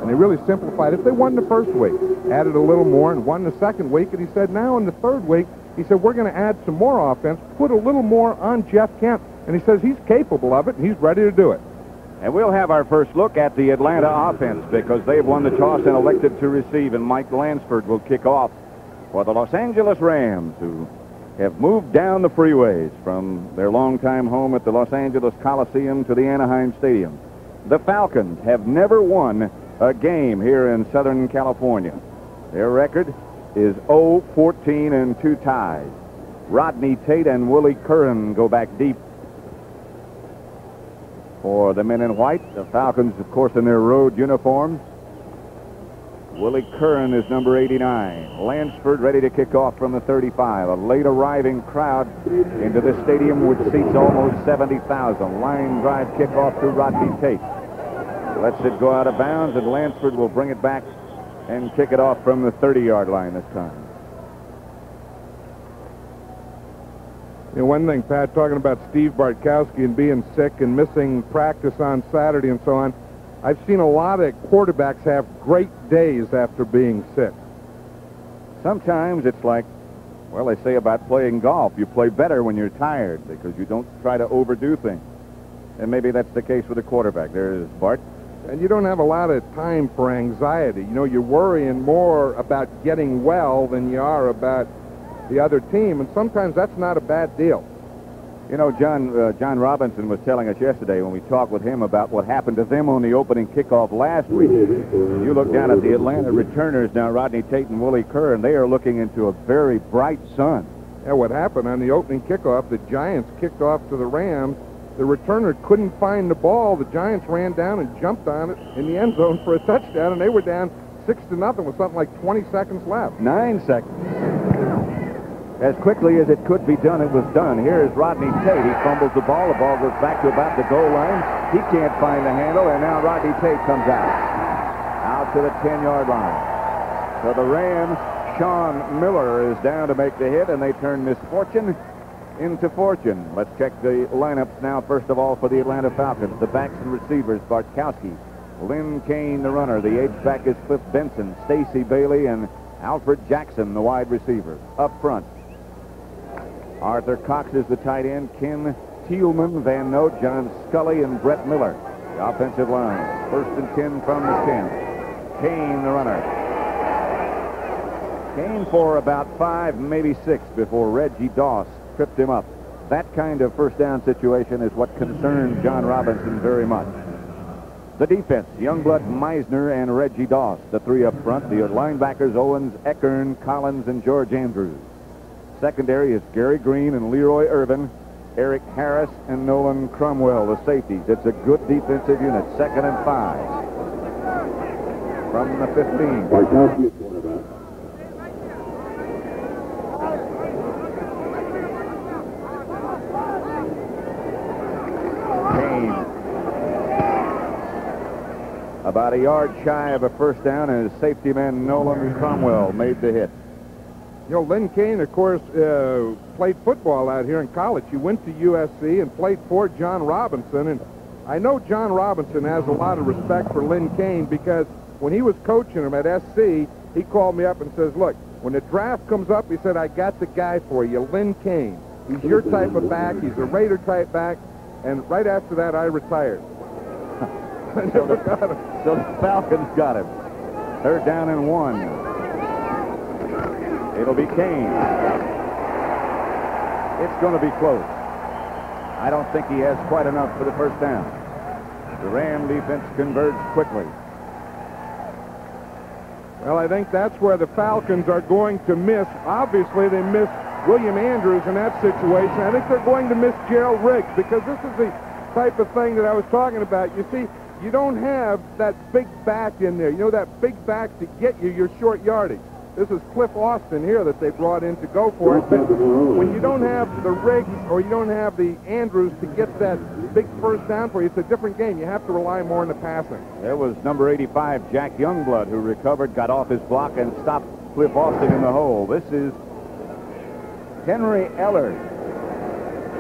And they really simplified it. They won the first week, added a little more, and won the second week. And he said now in the third week, he said, we're going to add some more offense, put a little more on Jeff Kemp. And he says he's capable of it, and he's ready to do it. And we'll have our first look at the Atlanta offense because they've won the toss and elected to receive. And Mike Lansford will kick off for the Los Angeles Rams, who have moved down the freeways from their longtime home at the Los Angeles Coliseum to the Anaheim Stadium. The Falcons have never won a game here in Southern California. Their record is 0-14 and 2 ties. Rodney Tate and Willie Curran go back deep for the men in white. The Falcons, of course, in their road uniforms. Willie Curran is number 89. Lansford ready to kick off from the 35. A late arriving crowd into the stadium which seats almost 70,000. Line drive kickoff to Rodney Tate. Lets it go out of bounds, and Lansford will bring it back and kick it off from the 30-yard line this time. You know, one thing, Pat, talking about Steve Bartkowski and being sick and missing practice on Saturday and so on, I've seen a lot of quarterbacks have great days after being sick. Sometimes it's like, well, they say about playing golf. You play better when you're tired because you don't try to overdo things. And maybe that's the case with a quarterback. There's Bart. And you don't have a lot of time for anxiety. You know, you're worrying more about getting well than you are about the other team, and sometimes that's not a bad deal. You know, John Robinson was telling us yesterday when we talked with him about what happened to them on the opening kickoff last week. You look down at the Atlanta returners now, Rodney Tate and Willie Curran, they are looking into a very bright sun. Yeah, what happened on the opening kickoff, the Giants kicked off to the Rams. The returner couldn't find the ball. The Giants ran down and jumped on it in the end zone for a touchdown, and they were down 6-0 with something like 20 seconds left. 9 seconds. As quickly as it could be done, it was done. Here is Rodney Tate. He fumbles the ball. The ball goes back to about the goal line. He can't find the handle, and now Rodney Tate comes out to the 10-yard line. So the Rams, Sean Miller is down to make the hit, and they turn misfortune into fortune. Let's check the lineups now, first of all, for the Atlanta Falcons. The backs and receivers, Bartkowski, Lynn Kane, the runner. The H-back is Cliff Benson, Stacy Bailey, and Alfred Jackson, the wide receiver. Up front, Arthur Cox is the tight end. Ken Thielman, Van Note, John Scully, and Brett Miller. The offensive line. 1st and 10 from the 10. Kane, the runner. Kane for about 5, maybe 6 before Reggie Doss tripped him up. That kind of first down situation is what concerns John Robinson very much. The defense, Youngblood, Meisner, and Reggie Doss. The 3 up front. The linebackers, Owens, Eckern, Collins, and George Andrews. Secondary is Gary Green and Leroy Irvin, Eric Harris, and Nolan Cromwell, the safeties. It's a good defensive unit. 2nd and 5. From the 15. Bartkowski, quarterback. Kane. About a yard shy of a first down, and his safety man Nolan Cromwell made the hit. You know, Lynn Kane, of course, played football out here in college. He went to USC and played for John Robinson. And I know John Robinson has a lot of respect for Lynn Kane because when he was coaching him at SC, he called me up and says, look, when the draft comes up, he said, I got the guy for you, Lynn Kane. He's your type of back. He's a Raider type back. And right after that, I retired. I never got him. So the Falcons got him. 3rd down and 1. It'll be Kane. It's going to be close. I don't think he has quite enough for the first down. The Ram defense converged quickly. Well, I think that's where the Falcons are going to miss. Obviously, they missed William Andrews in that situation. I think they're going to miss Gerald Riggs because this is the type of thing that I was talking about. You see, you don't have that big back in there. You know, that big back to get you your short yardage. This is Cliff Austin here that they brought in to go for it. But when you don't have the Riggs or you don't have the Andrews to get that big first down for you, it's a different game. You have to rely more on the passing. There was number 85, Jack Youngblood, who recovered, got off his block, and stopped Cliff Austin in the hole. This is Henry Eller.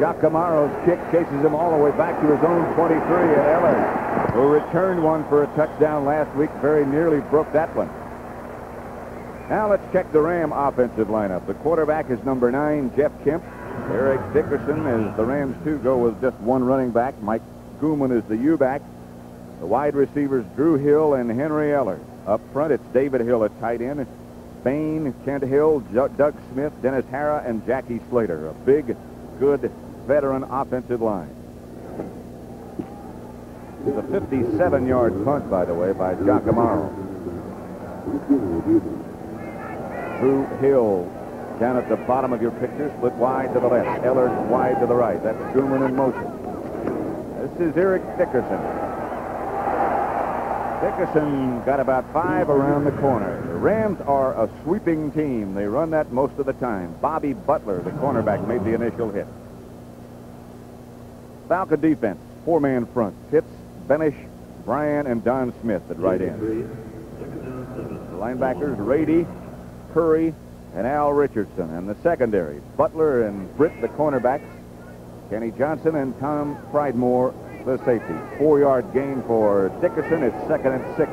Jacques Amaro's kick chases him all the way back to his own 23, and Eller who returned one for a touchdown last week, very nearly broke that one. Now let's check the Ram offensive lineup. The quarterback is number 9, Jeff Kemp. Eric Dickerson, as the Rams too go with just one running back. Mike Gooman is the U-back. The wide receivers, Drew Hill and Henry Eller. Up front, it's David Hill at tight end. Bain, Kent Hill, Doug Smith, Dennis Hara, and Jackie Slater. A big, good veteran offensive line. It's a 57-yard punt, by the way, by Jock Amaro. Drew Hill down at the bottom of your picture, split wide to the left. Eller wide to the right. That's Gooman in motion. This is Eric Dickerson. Dickerson got about 5 around the corner. The Rams are a sweeping team. They run that most of the time. Bobby Butler, the cornerback, made the initial hit. Falcon defense, 4-man front. Pitts, Benish, Bryan, and Don Smith at right end. The linebackers, Rady, Curry, and Al Richardson. And the secondary, Butler and Britt, the cornerbacks. Kenny Johnson and Tom Pridemore, the safety. 4-yard gain for Dickerson. It's 2nd and 6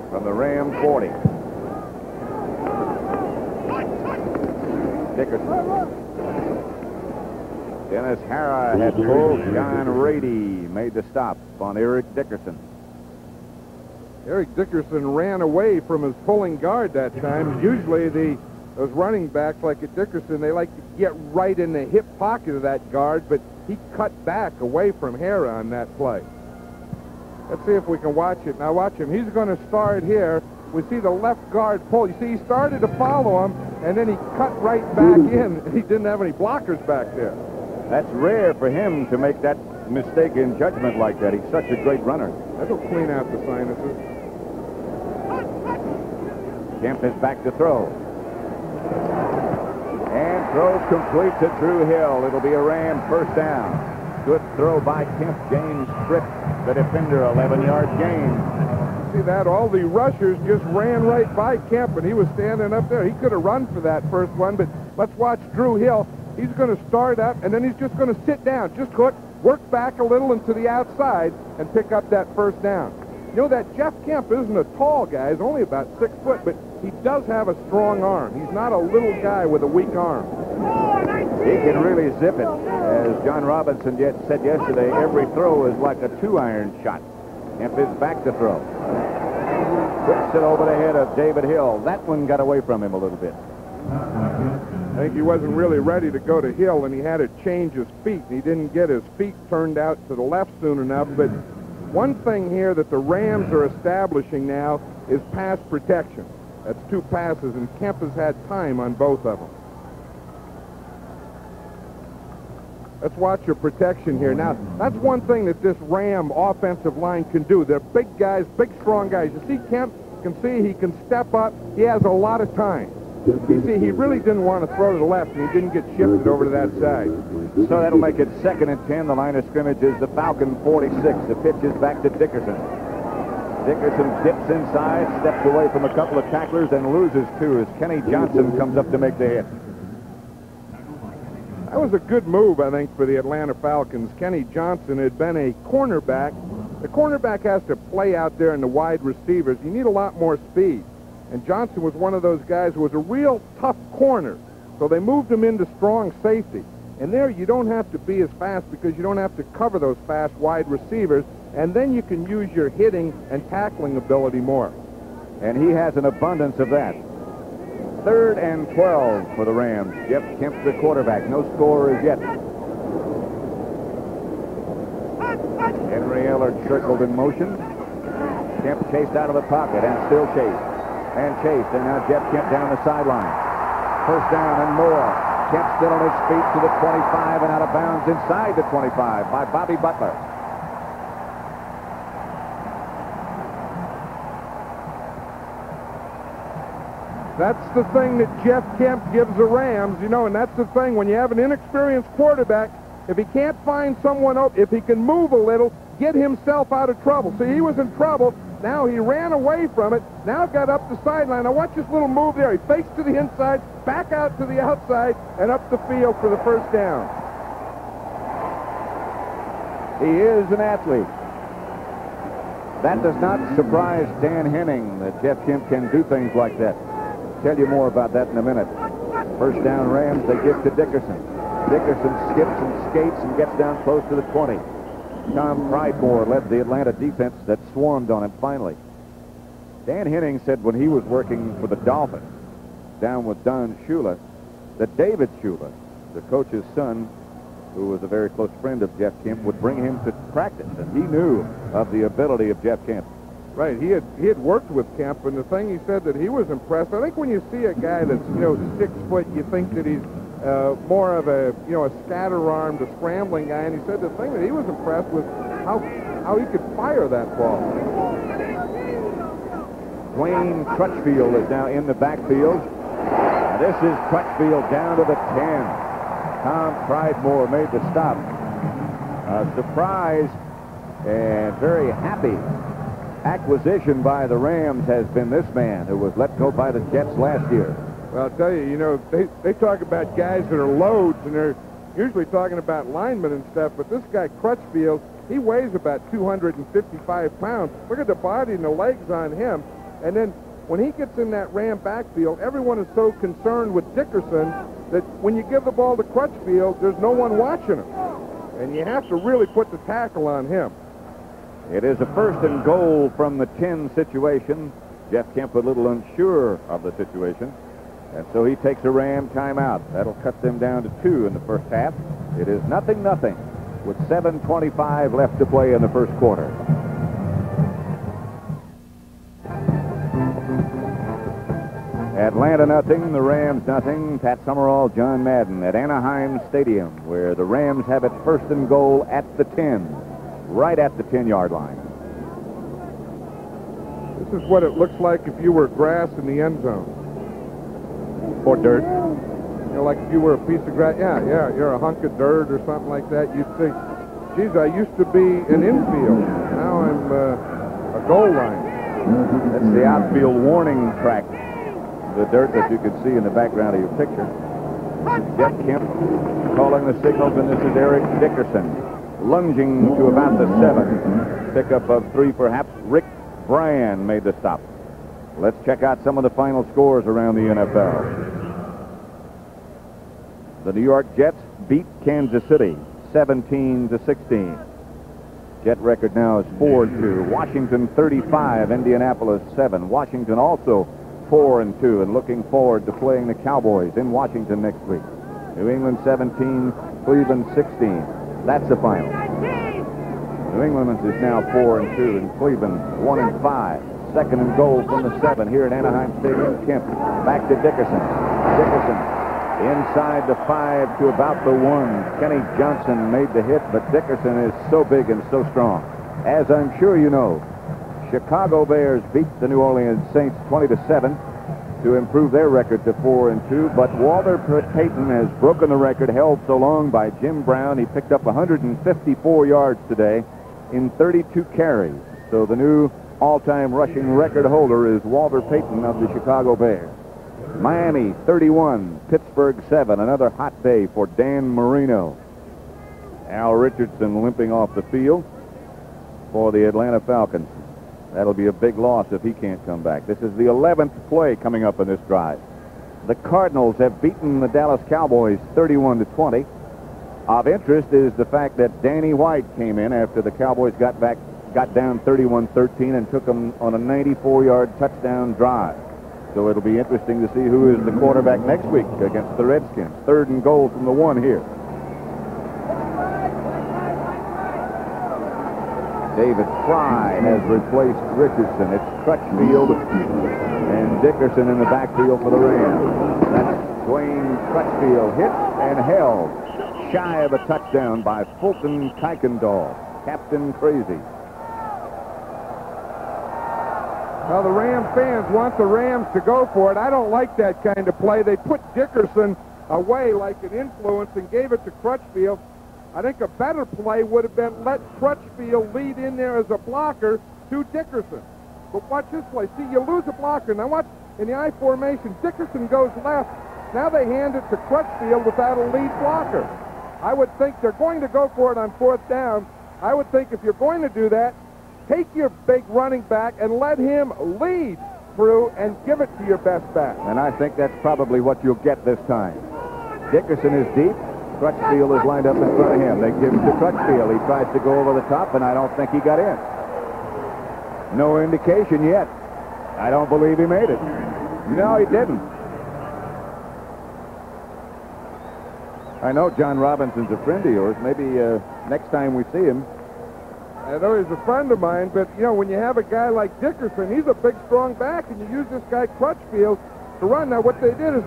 from the Ram 40. Dickerson. Dennis Hara had pulled. John Rady made the stop on Eric Dickerson. Eric Dickerson ran away from his pulling guard that time. Usually those running backs like at Dickerson, they like to get right in the hip pocket of that guard, but he cut back away from Hara on that play. Let's see if we can watch it. Now watch him. He's going to start here. We see the left guard pull. You see, he started to follow him, and then he cut right back in. He didn't have any blockers back there. That's rare for him to make that mistake in judgment like that. He's such a great runner. That'll clean out the sinuses. Kemp is back to throw. And throws complete to Drew Hill. It'll be a Ram first down. Good throw by Kemp. James Fripp, the defender, 11-yard gain. You see that? All the rushers just ran right by Kemp, and he was standing up there. He could have run for that first one, but let's watch Drew Hill. He's going to start up, and then he's just going to sit down. Just hook, work back a little into the outside, and pick up that first down. You know that Jeff Kemp isn't a tall guy. He's only about 6 foot, but he does have a strong arm. He's not a little guy with a weak arm. He can really zip it. As John Robinson said yesterday, every throw is like a 2-iron shot. Kemp is back to throw. Puts it over the head of David Hill. That one got away from him a little bit. I think he wasn't really ready to go to Hill, and he had to change his feet. He didn't get his feet turned out to the left soon enough, but one thing here that the Rams are establishing now is pass protection. That's 2 passes, and Kemp has had time on both of them. Let's watch your protection here. Now, that's one thing that this Ram offensive line can do. They're big guys, big, strong guys. You see Kemp, you can see he can step up. He has a lot of time. You see, he really didn't want to throw to the left, and he didn't get shifted over to that side. So that'll make it 2nd and 10. The line of scrimmage is the Falcon 46. The pitch is back to Dickerson. Dickerson dips inside, steps away from a couple of tacklers, and loses 2 as Kenny Johnson comes up to make the hit. That was a good move, I think, for the Atlanta Falcons. Kenny Johnson had been a cornerback. The cornerback has to play out there in the wide receivers. You need a lot more speed. And Johnson was one of those guys who was a real tough corner. So they moved him into strong safety. And there you don't have to be as fast because you don't have to cover those fast wide receivers. And then you can use your hitting and tackling ability more. And he has an abundance of that. 3rd and 12 for the Rams. Jeff Kemp, the quarterback. No score as yet. Henry Eller circled in motion. Kemp chased out of the pocket and still chased. And chased. And now Jeff Kemp down the sideline. First down and more. Kemp still on his feet to the 25 and out of bounds inside the 25 by Bobby Butler. That's the thing that Jeff Kemp gives the Rams, you know, and that's the thing. When you have an inexperienced quarterback, if he can't find someone open, if he can move a little, get himself out of trouble. See, he was in trouble. Now he ran away from it. Now got up the sideline. Now watch this little move there. He fakes to the inside, back out to the outside, and up the field for the first down. He is an athlete. That does not surprise Dan Henning that Jeff Kemp can do things like that. Tell you more about that in a minute. First down Rams, they give to Dickerson. Dickerson skips and skates and gets down close to the 20. Tom Pridemore led the Atlanta defense that swarmed on him finally. Dan Henning said when he was working for the Dolphins down with Don Shula that David Shula, the coach's son, who was a very close friend of Jeff Kemp, would bring him to practice, and he knew of the ability of Jeff Kemp. Right, he had worked with Kemp, and the thing he said that he was impressed. I think when you see a guy that's 6 foot, you think that he's more of a a scatter-armed, a scrambling guy. And he said the thing that he was impressed with how he could fire that ball. Dwayne Crutchfield is now in the backfield. This is Crutchfield down to the 10. Tom Pridemore made the stop. A surprise and very happy acquisition by the Rams has been this man who was let go by the Jets last year. Well, I'll tell you, they talk about guys that are loads, and they're usually talking about linemen and stuff, but this guy Crutchfield, he weighs about 255 pounds. Look at the body and the legs on him. And then when he gets in that Ram backfield, everyone is so concerned with Dickerson that when you give the ball to Crutchfield, there's no one watching him. And you have to really put the tackle on him. It is a 1st and goal from the 10 situation. Jeff Kemp a little unsure of the situation. And so he takes a Ram timeout. That'll cut them down to 2 in the first half. It is 0-0 with 7:25 left to play in the first quarter. Atlanta nothing, the Rams nothing. Pat Summerall, John Madden at Anaheim Stadium, where the Rams have it 1st and goal at the 10, right at the 10-yard line. This is what it looks like if you were grass in the end zone. Or dirt. Like if you were a piece of grass. Yeah, you're a hunk of dirt or something like that. You'd think, geez, I used to be an infield. Now I'm a goal line. That's the outfield warning track. The dirt that you can see in the background of your picture. Jeff Kemp calling the signals, and this is Eric Dickerson lunging to about the 7. Pickup of 3 perhaps. Rick Bryan made the stop. Let's check out some of the final scores around the NFL. The New York Jets beat Kansas City 17-16. Jet record now is 4-2. Washington 35, Indianapolis 7. Washington also 4-2 and looking forward to playing the Cowboys in Washington next week. New England 17, Cleveland 16. That's the final. New England is now 4-2 and Cleveland 1-5. 2nd and goal from the 7 here at Anaheim Stadium. Kemp back to Dickerson. Dickerson inside the 5 to about the 1. Kenny Johnson made the hit, but Dickerson is so big and so strong. As I'm sure you know, Chicago Bears beat the New Orleans Saints 20-7 to improve their record to 4-2, but Walter Payton has broken the record held so long by Jim Brown. He picked up 154 yards today in 32 carries. So the new all-time rushing record holder is Walter Payton of the Chicago Bears. Miami 31, Pittsburgh 7. Another hot day for Dan Marino. Al Richardson limping off the field for the Atlanta Falcons. That'll be a big loss if he can't come back. This is the 11th play coming up in this drive. The Cardinals have beaten the Dallas Cowboys 31-20. Of interest is the fact that Danny White came in after the Cowboys got down 31-13 and took them on a 94-yard touchdown drive. So it'll be interesting to see who is the quarterback next week against the Redskins. 3rd and goal from the 1 here. David Fry has replaced Richardson. It's Crutchfield and Dickerson in the backfield for the Rams. That's Dwayne Crutchfield hit and held shy of a touchdown by Fulton Kuykendall. Captain Crazy. Well, the Ram fans want the Rams to go for it. I don't like that kind of play. They put Dickerson away like an influence and gave it to Crutchfield. I think a better play would have been let Crutchfield lead in there as a blocker to Dickerson. But watch this play. See, you lose a blocker. Now watch in the I formation. Dickerson goes left. Now they hand it to Crutchfield without a lead blocker. I would think they're going to go for it on 4th down. I would think if you're going to do that, take your big running back and let him lead through and give it to your best back. And I think that's probably what you'll get this time. Dickerson is deep. Crutchfield is lined up in front of him. They give it to Crutchfield. He tries to go over the top, and I don't think he got in. No indication yet. I don't believe he made it. No, he didn't. I know John Robinson's a friend of yours. Maybe next time we see him. I know he's a friend of mine, but, you know, when you have a guy like Dickerson, he's a big, strong back, and you use this guy Crutchfield to run. Now, what they did is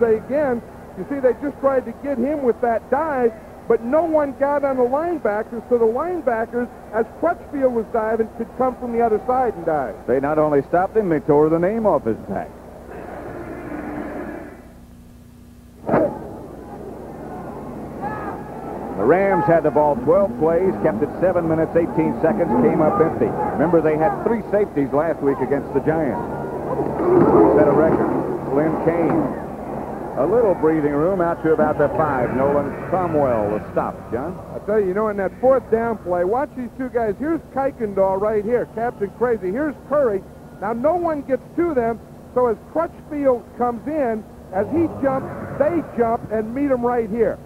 you see, they just tried to get him with that dive, but no one got on the linebackers, so the linebackers, as Crutchfield was diving, could come from the other side and dive. They not only stopped him, they tore the name off his back. The Rams had the ball 12 plays, kept it 7 minutes, 18 seconds, came up empty. Remember, they had 3 safeties last week against the Giants. Set a record. Lynn Kane. A little breathing room out to about the 5. Nolan Cromwell will stop. John? I tell you, in that 4th down play, watch these two guys. Here's Kuykendall right here, Captain Crazy. Here's Curry. Now, no one gets to them, so as Crutchfield comes in, as he jumps, they jump and meet him right here.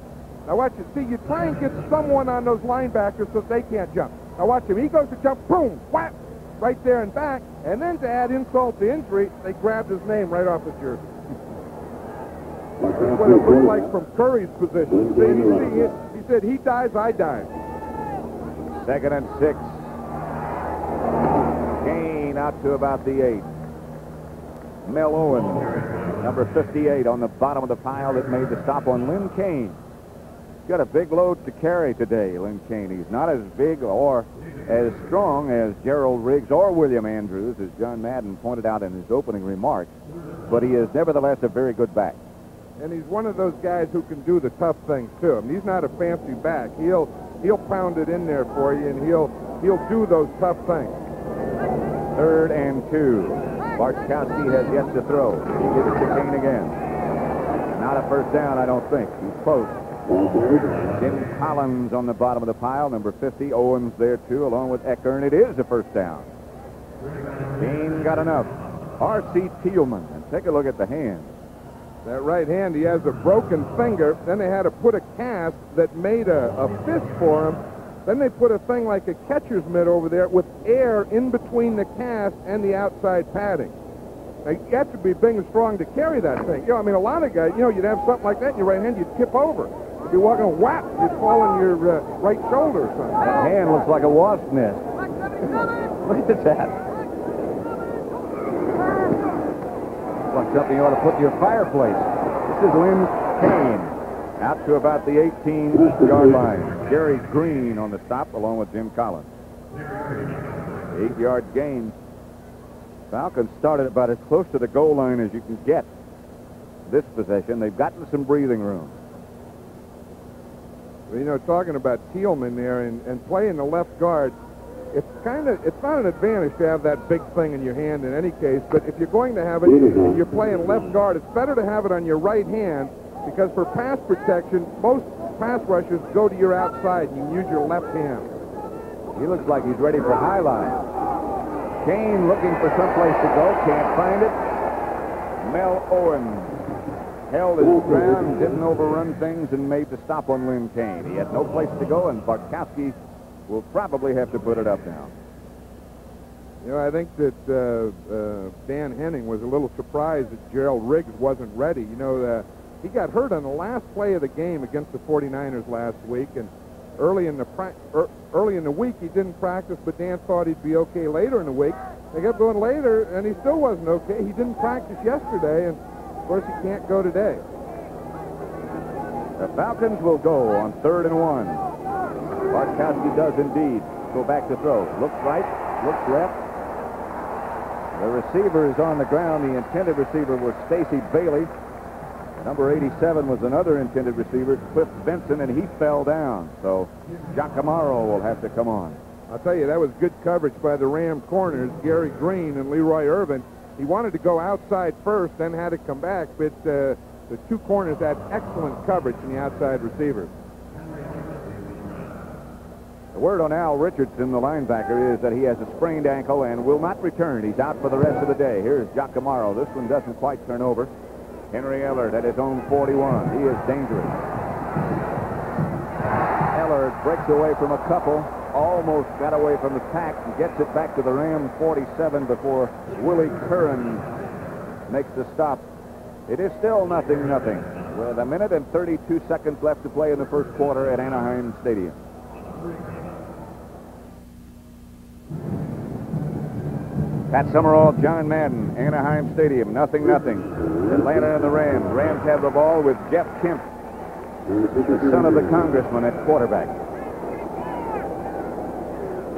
Now watch it. See, you try and get someone on those linebackers so they can't jump. Now watch him. He goes to jump, boom, whap, right there and back. And then to add insult to injury, they grabbed his name right off his jersey. That's what it looked like from Curry's position. See, he said, he dives, I dive. 2nd and 6. Kane out to about the 8. Mel Owen, number 58, on the bottom of the pile that made the stop on Lynn Kane. Got a big load to carry today, Lynn Kane. He's not as big or as strong as Gerald Riggs or William Andrews, as John Madden pointed out in his opening remarks, but he is nevertheless a very good back. And he's one of those guys who can do the tough things too. I mean, he's not a fancy back. He'll pound it in there for you, and he'll do those tough things. 3rd and 2. Bartkowski has yet to throw. He gives it to Kane again. Not a first down, I don't think. He's close. Jim Collins on the bottom of the pile, number 50. Owens there, too, along with Eckern. It is a first down. Kane got enough. R.C. Thielman. And take a look at the hand. That right hand, he has a broken finger. Then they had to put a cast that made a fist for him. Then they put a thing like a catcher's mitt over there with air in between the cast and the outside padding. Now, you have to be big and strong to carry that thing. I mean, a lot of guys, you'd have something like that in your right hand, you'd tip over. If you're walking, whap, you'd fall on your right shoulder or something. That hand looks like a wasp nest. Look at that. Looks like something you ought to put in your fireplace. This is Lynn Kane, out to about the 18-yard line. Jerry Green on the stop, along with Jim Collins. 8-yard gain. Falcons started about as close to the goal line as you can get this possession. They've gotten some breathing room. Well, talking about Thielman there and playing the left guard, it's not an advantage to have that big thing in your hand in any case, but if you're going to have it and you're playing left guard, it's better to have it on your right hand, because for pass protection, most pass rushers go to your outside and you use your left hand. He looks like he's ready for highline. Kane looking for someplace to go, can't find it. Mel Owens held his ground, didn't overrun things, and made the stop on Lynn Kane. He had no place to go, and Bartkowski will probably have to put it up now. I think that Dan Henning was a little surprised that Gerald Riggs wasn't ready. He got hurt on the last play of the game against the 49ers last week, and early in the week he didn't practice, but Dan thought he'd be okay later in the week. They kept going later, and he still wasn't okay. He didn't practice yesterday, and of course he can't go today. The Falcons will go on 3rd and 1. Bartkowski does indeed go back to throw. Looks right, looks left. The receiver is on the ground. The intended receiver was Stacy Bailey. Number 87 was another intended receiver, Cliff Benson, and he fell down. So Giacomo will have to come on. I'll tell you, that was good coverage by the Ram corners, Gary Green and Leroy Irvin. He wanted to go outside first, then had to come back, but the two corners had excellent coverage in the outside receivers. The word on Al Richardson, the linebacker, is that he has a sprained ankle and will not return. He's out for the rest of the day. Here's Giacomo. This one doesn't quite turn over. Henry Ellard at his own 41. He is dangerous. Ellard breaks away from a couple. Almost got away from the pack and gets it back to the Ram 47 before Willie Curran makes the stop. It is still 0-0 with 1 minute and 32 seconds left to play in the first quarter at Anaheim Stadium. Pat Summerall, John Madden, Anaheim Stadium, 0-0. Atlanta and the Rams. Rams have the ball with Jeff Kemp, the son of the congressman, at quarterback.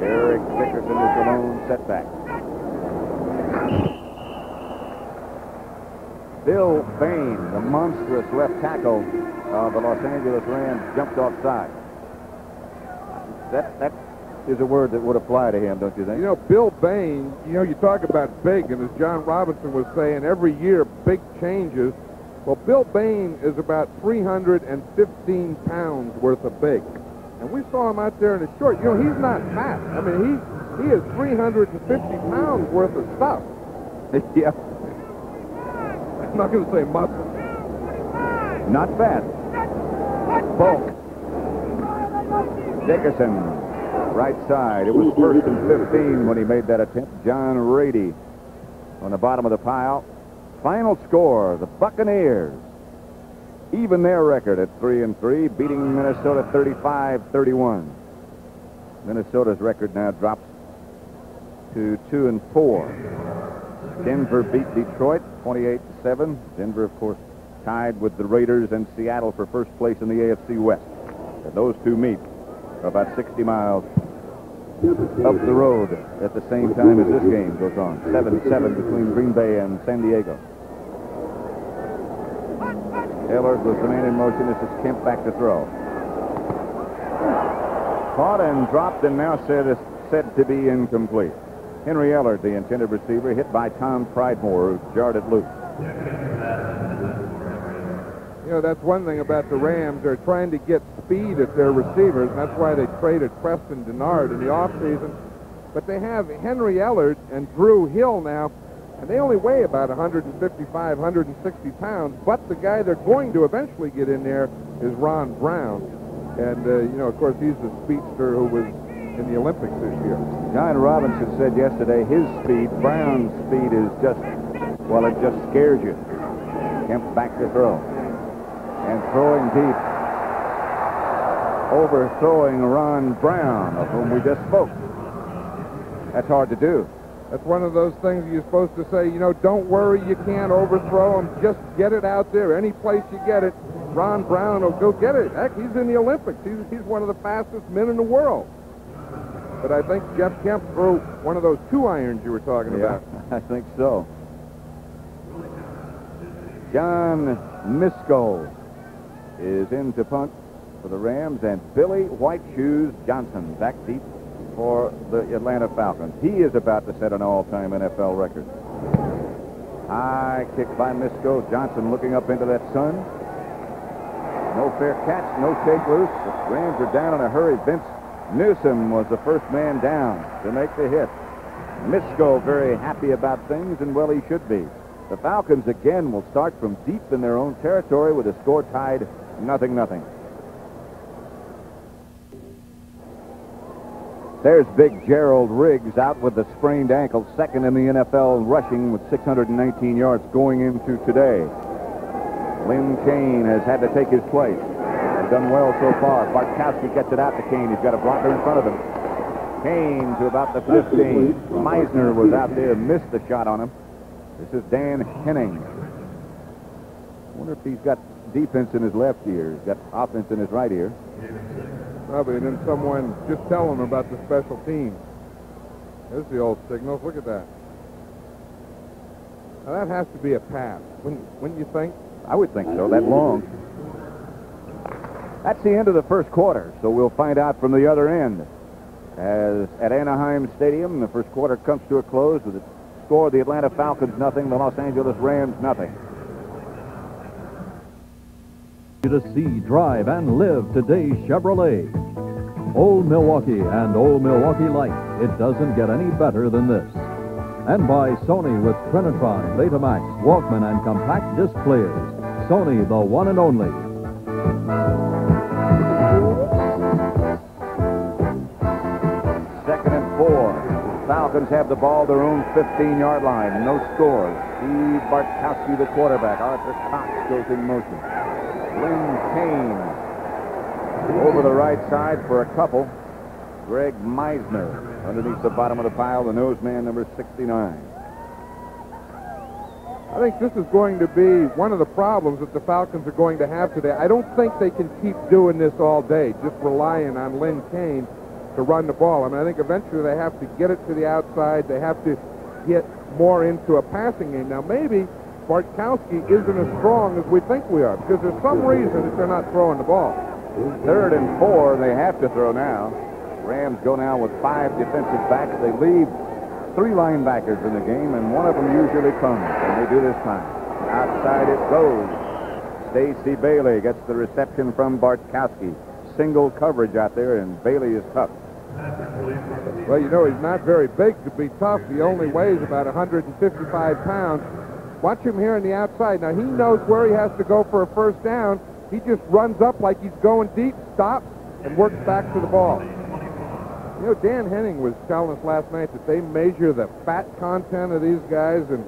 Eric Dickerson is the lone setback. Bill Bain, the monstrous left tackle of the Los Angeles Rams, jumped offside. That is a word that would apply to him, don't you think? You know, Bill Bain, you talk about big, and as John Robinson was saying, every year big changes. Well, Bill Bain is about 315 pounds worth of big. And we saw him out there in a short. He's not fat. I mean, he is 350 pounds worth of stuff. Yeah. I'm not going to say muscle. Not fat. Bulk. Dickerson, right side. It was 1st and 15 when he made that attempt. John Rady on the bottom of the pile. Final score, the Buccaneers even their record at 3-3, beating Minnesota 35-31. Minnesota's record now drops to 2-4. Denver beat Detroit 28-7. Denver, of course, tied with the Raiders and Seattle for first place in the AFC West. And those two meet about 60 miles up the road at the same time as this game goes on. 7-7 between Green Bay and San Diego. Ellard was the man in motion. This is Kemp back to throw. Caught and dropped and now said to be incomplete. Henry Ellard, the intended receiver, hit by Tom Pridemore, who jarred it loose. That's one thing about the Rams. They're trying to get speed at their receivers, and that's why they traded Preston Denard in the offseason. But they have Henry Ellard and Drew Hill now, and they only weigh about 155, 160 pounds. But the guy they're going to eventually get in there is Ron Brown. And, of course, he's the speedster who was in the Olympics this year. John Robinson said yesterday his speed, Brown's speed, is just, well, it just scares you. Kemp back to throw. And throwing deep. Overthrowing Ron Brown, of whom we just spoke. That's hard to do. That's one of those things you're supposed to say, don't worry, you can't overthrow him. Just get it out there. Any place you get it, Ron Brown will go get it. Heck, he's in the Olympics. He's one of the fastest men in the world. But I think Jeff Kemp threw one of those 2-irons you were talking about. I think so. John Misko is in to punt for the Rams, and Billy White Shoes Johnson back deep for the Atlanta Falcons. He is about to set an all-time NFL record. High kick by Misko. Johnson looking up into that sun. No fair catch, no shake loose. The Rams are down in a hurry. Vince Newsom was the first man down to make the hit. Misko very happy about things, and well, he should be. The Falcons again will start from deep in their own territory with a score tied 0-0. There's big Gerald Riggs out with a sprained ankle, second in the NFL rushing with 619 yards going into today. Lynn Kane has had to take his place. He's done well so far. Bartkowski gets it out to Kane. He's got a blocker in front of him. Kane to about the 15. Meisner was out there, missed the shot on him. This is Dan Henning. I wonder if he's got defense in his left ear. He's got offense in his right ear. Probably, and then someone just tell him about the special teams. There's the old signals. Look at that. Now that has to be a pass. Wouldn't you think? I would think so, that long. That's the end of the first quarter, so we'll find out from the other end. As at Anaheim Stadium, the first quarter comes to a close with the score of the Atlanta Falcons 0, the Los Angeles Rams 0. To see, drive, and live today's Chevrolet. Old Milwaukee and Old Milwaukee Light. It doesn't get any better than this. And by Sony with Trinitron, Betamax, Walkman, and compact disc players. Sony, the one and only. Second and 4. Falcons have the ball their own 15-yard line. No scores. Steve Bartkowski, the quarterback. Arthur Cox goes in motion. Lynn Kane over the right side for a couple. Greg Meisner underneath the bottom of the pile, the nose man, number 69. I think this is going to be one of the problems that the Falcons are going to have today. I don't think they can keep doing this all day, just relying on Lynn Kane to run the ball. I mean, I think eventually they have to get it to the outside. They have to get more into a passing game. Now, maybe Bartkowski isn't as strong as we think we are, because there's some reason that they're not throwing the ball. Third and 4, they have to throw now. Rams go now with 5 defensive backs. They leave 3 linebackers in the game, and one of them usually comes, and they do this time. Outside it goes. Stacy Bailey gets the reception from Bartkowski. Single coverage out there, and Bailey is tough. Well, you know, he's not very big to be tough. He only weighs about 155 pounds. Watch him here on the outside. Now, he knows where he has to go for a first down. He just runs up like he's going deep, stops, and works back to the ball. You know, Dan Henning was telling us last night that they measure the fat content of these guys, and,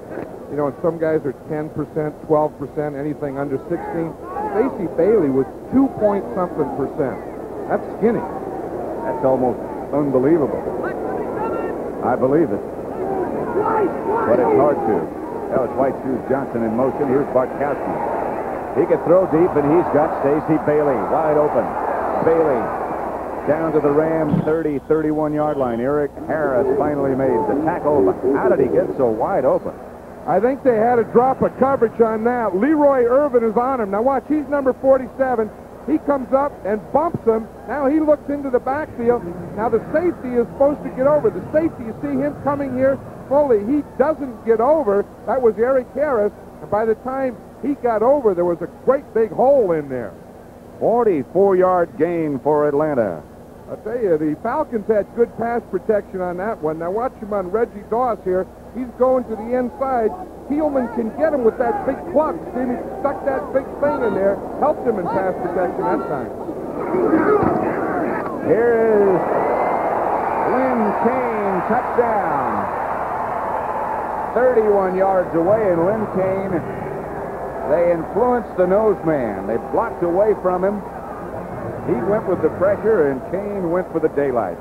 you know, and some guys are 10%, 12%, anything under 16. Stacy Bailey was 2-point-something%. That's skinny. That's almost unbelievable. I believe it. But it's hard to. That was White Shoes Johnson in motion. Here's Bartkowski. He can throw deep, and he's got Stacy Bailey wide open. Bailey down to the Rams 30, 31-yard line. Eric Harris finally made the tackle. How did he get so wide open? I think they had a drop of coverage on that. Leroy Irvin is on him. Now watch, he's number 47. He comes up and bumps him. Now he looks into the backfield. Now the safety is supposed to get over. The safety, you see him coming here fully. He doesn't get over. That was Eric Harris. And by the time he got over, there was a great big hole in there. 44-yard gain for Atlanta. I'll tell you, the Falcons had good pass protection on that one. Now watch him on Reggie Doss here. He's going to the inside. Thielman can get him with that big plug. See, he stuck that big thing in there, helped him in pass protection that time. Here is Lynn Kane, touchdown. 31 yards away, and Lynn Kane, they influenced the nose man. They blocked away from him. He went with the pressure, and Kane went for the daylight.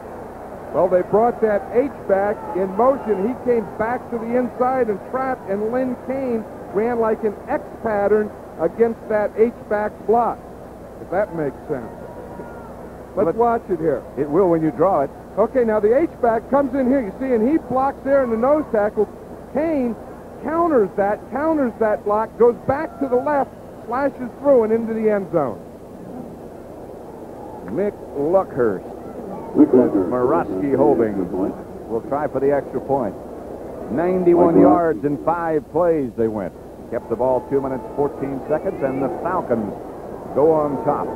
Well, they brought that H-back in motion. He came back to the inside and trapped, and Lynn Kane ran like an X pattern against that H-back block, if that makes sense. Let's watch it here. It will when you draw it. Okay, now the H-back comes in here, you see, and he blocks there in the nose tackle. Kane counters that block, goes back to the left, slashes through and into the end zone. Mick Luckhurst. Morosky holding. Will try for the extra point. 91 yards in 5 plays they went. Kept the ball 2 minutes, 14 seconds, and the Falcons go on top.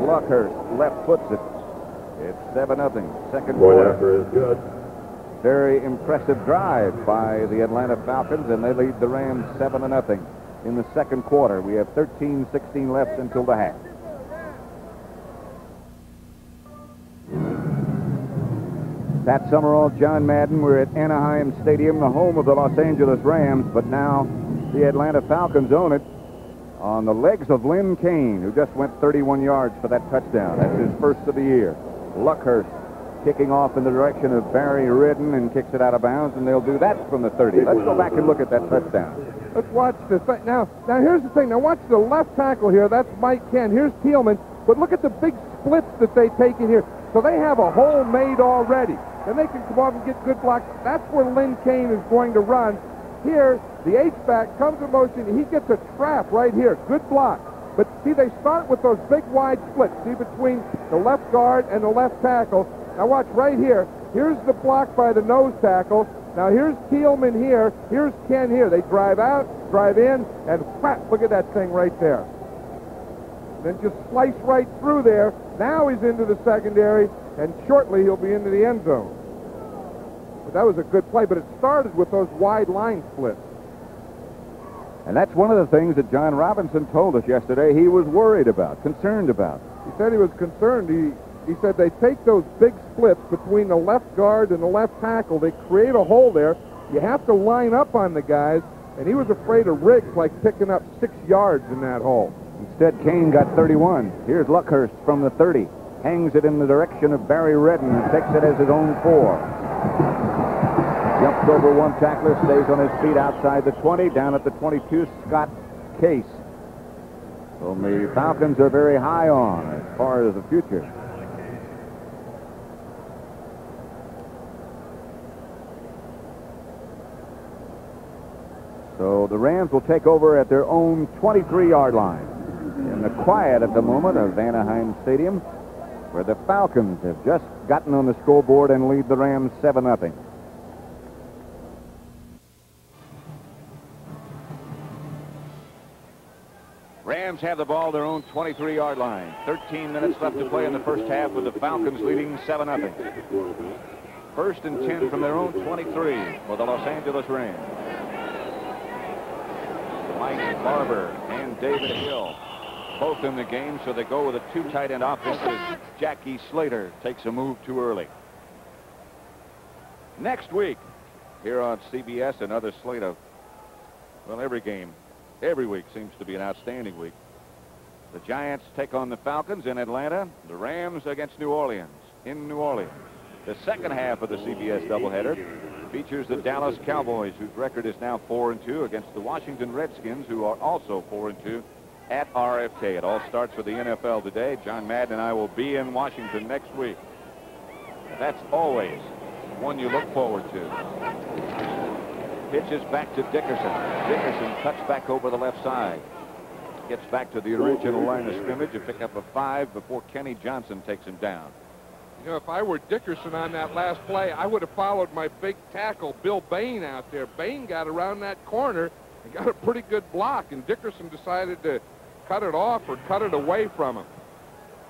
Luckhurst left foots it. It's 7-0. Second quarter. After is good. Very impressive drive by the Atlanta Falcons, and they lead the Rams 7-0 in the second quarter. We have 13-16 left until the half. Pat Summerall, John Madden. We're at Anaheim Stadium, the home of the Los Angeles Rams, but now the Atlanta Falcons own it on the legs of Lynn Kane, who just went 31 yards for that touchdown. That's his first of the year. Luckhurst kicking off in the direction of Barry Ridden and kicks it out of bounds, and they'll do that from the 30. Let's go back and look at that touchdown. Let's watch this. Now here's the thing. Now watch the left tackle here. That's Mike Kent. Here's Thielman. But look at the big splits that they take in here. So they have a hole made already. Then they can come off and get good blocks. That's where Lynn Kane is going to run. Here, the H-back comes in motion. He gets a trap right here. Good block. But see, they start with those big wide splits. See, between the left guard and the left tackle. Now watch right here. Here's the block by the nose tackle. Now here's Thielman here. Here's Ken here. They drive out, drive in, and whap, look at that thing right there. then just slice right through there. Now he's into the secondary, and shortly he'll be into the end zone. But that was a good play, but it started with those wide line splits. And that's one of the things that John Robinson told us yesterday he was worried about, concerned about. He said he was concerned. He said they take those big splits between the left guard and the left tackle. They create a hole there. You have to line up on the guys, and he was afraid of Riggs like picking up 6 yards in that hole. Instead, Kane got 31. Here's Luckhurst from the 30. Hangs it in the direction of Barry Redden and takes it as his own 4. Jumps over one tackler, stays on his feet outside the 20, down at the 22, Scott Case. So the Falcons are very high on as far as the future. So the Rams will take over at their own 23-yard line in the quiet at the moment of Anaheim Stadium, where the Falcons have just gotten on the scoreboard and lead the Rams 7-0. Rams have the ball their own 23-yard line. 13 minutes left to play in the first half with the Falcons leading 7-0. First and 10 from their own 23 for the Los Angeles Rams. Mike Barber and David Hill both in the game, so they go with a 2 tight end offense as Jackie Slater takes a move too early. Next week here on CBS, another slate of, well, every game every week seems to be an outstanding week. The Giants take on the Falcons in Atlanta. The Rams against New Orleans in New Orleans. The second half of the CBS doubleheader features the Dallas Cowboys, whose record is now 4-2, against the Washington Redskins, who are also 4-2 at RFK. It all starts with the NFL today. John Madden and I will be in Washington next week. That's always one you look forward to. Pitches back to Dickerson. Dickerson cuts back over the left side. Gets back to the original line of scrimmage to pick up a 5 before Kenny Johnson takes him down. You know, if I were Dickerson on that last play, I would have followed my big tackle, Bill Bain, out there. Bain got around that corner and got a pretty good block, and Dickerson decided to cut it off or cut it away from him.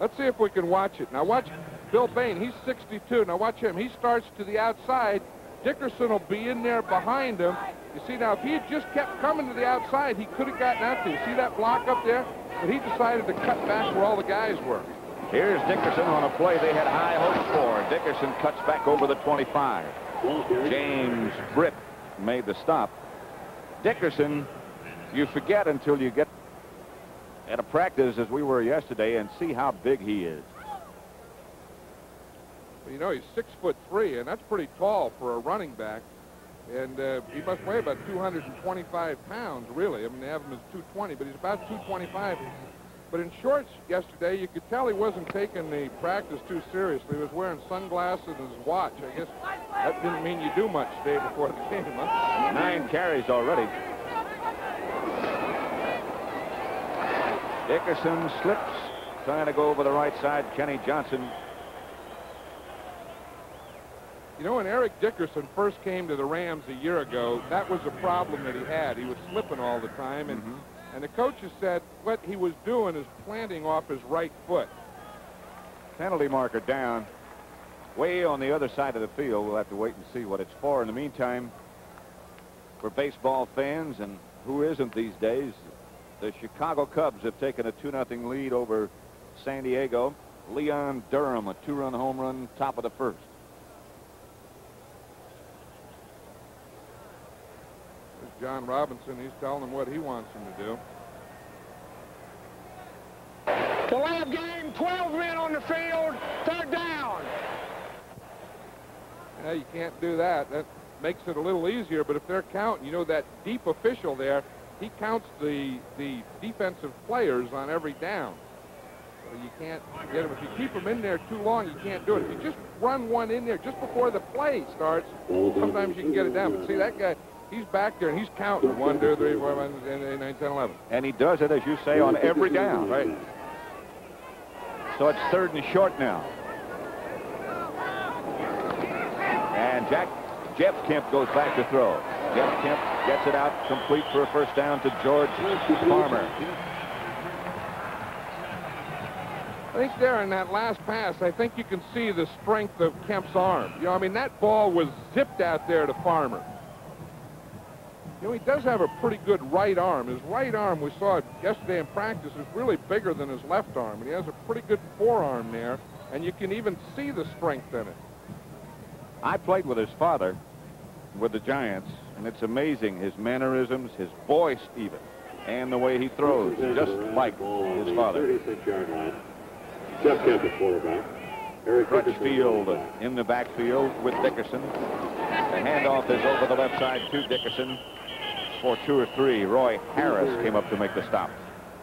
Let's see if we can watch it. Now watch Bill Bain. He's 62. Now watch him. He starts to the outside. Dickerson will be in there behind him. You see, now if he had just kept coming to the outside, he could have gotten out there. You see that block up there? But he decided to cut back where all the guys were. Here's Dickerson on a play they had high hopes for. Dickerson cuts back over the 25. James Britt made the stop. Dickerson, you forget until you get at a practice as we were yesterday and see how big he is. You know, he's 6'3", and that's pretty tall for a running back. And he must weigh about 225 pounds, really. I mean, they have him as 220, but he's about 225. But in shorts yesterday, you could tell he wasn't taking the practice too seriously. He was wearing sunglasses and his watch. I guess that didn't mean you do much today before the game, huh? 9 carries already. Dickerson slips, trying to go over the right side. Kenny Johnson. You know, when Eric Dickerson first came to the Rams a year ago, that was a problem that he had. He was slipping all the time, and the coaches said what he was doing is planting off his right foot. Penalty marker down. Way on the other side of the field. We'll have to wait and see what it's for. In the meantime, for baseball fans, and who isn't these days, the Chicago Cubs have taken a 2-0 lead over San Diego. Leon Durham, a 2-run home run, top of the first. John Robinson, he's telling them what he wants them to do. Delay of game, 12 men on the field, 3rd down. Yeah, you can't do that. That makes it a little easier, but if they're counting, you know, that deep official there, he counts the defensive players on every down. So you can't get them. If you keep them in there too long, you can't do it. If you just run one in there just before the play starts, sometimes you can get it down. But see, that guy, he's back there, and he's counting 1, 2, 3, 4, 5, 6, 7, 8, 9, 10, 11. And he does it, as you say, on every down. Right. So it's 3rd and short now. And Jeff Kemp goes back to throw. Jeff Kemp gets it out complete for a first down to George Farmer. think there in that last pass, I think you can see the strength of Kemp's arm. You know, I mean, that ball was zipped out there to Farmer. You know, he does have a pretty good right arm. His right arm, we saw it yesterday in practice, is really bigger than his left arm. And he has a pretty good forearm there, and you can even see the strength in it. I played with his father with the Giants, and it's amazing, his mannerisms, his voice even, and the way he throws, just like his father. 36-yard line. Jeff Kemp at quarterback. Crutchfield in the backfield with Dickerson. The handoff is over the left side to Dickerson for 2 or 3. Roy Harris came up to make the stop.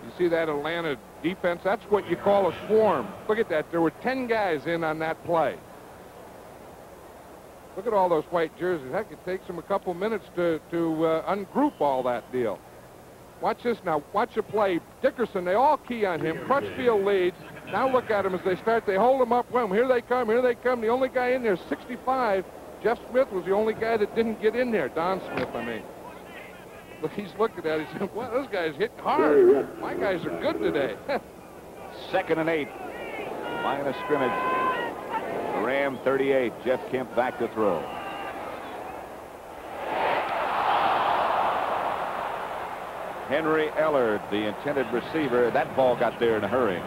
You see that Atlanta defense? That's what you call a swarm. Look at that. There were 10 guys in on that play. Look at all those white jerseys. Heck, it takes them a couple minutes to ungroup all that deal. Watch this now. Watch the play. Dickerson, they all key on him. Crutchfield leads. Now look at them as they start. They hold him up. Well, here they come. Here they come. The only guy in there is 65. Jeff Smith was the only guy that didn't get in there. Don Smith, I mean. Look, he's looking at it. He said, well, this guy's hitting hard. My guys are good today. 2nd and 8. Line of scrimmage. Ram 38. Jeff Kemp back to throw. Henry Ellard, the intended receiver. That ball got there in a hurry.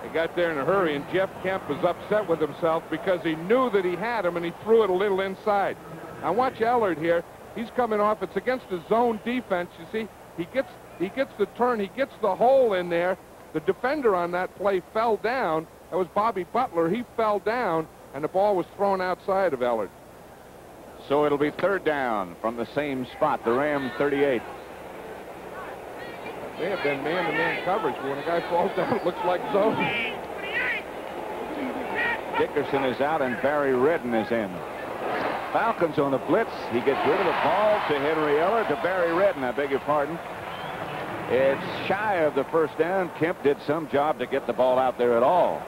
He got there in a hurry, and Jeff Kemp was upset with himself because he knew that he had him, and he threw it a little inside. Now watch Ellard here. He's coming off. It's against the zone defense. You see, he gets the turn. He gets the hole in there. The defender on that play fell down. That was Bobby Butler. He fell down, and the ball was thrown outside of Ellard. So it'll be 3rd down from the same spot, the Ram 38. May have been man-to-man coverage, but when a guy falls down, it looks like zone. Dickerson is out, and Barry Redden is in. Falcons on the blitz. He gets rid of the ball to Henry Ellard, to Barry Redden, I beg your pardon. It's shy of the 1st down. Kemp did some job to get the ball out there at all.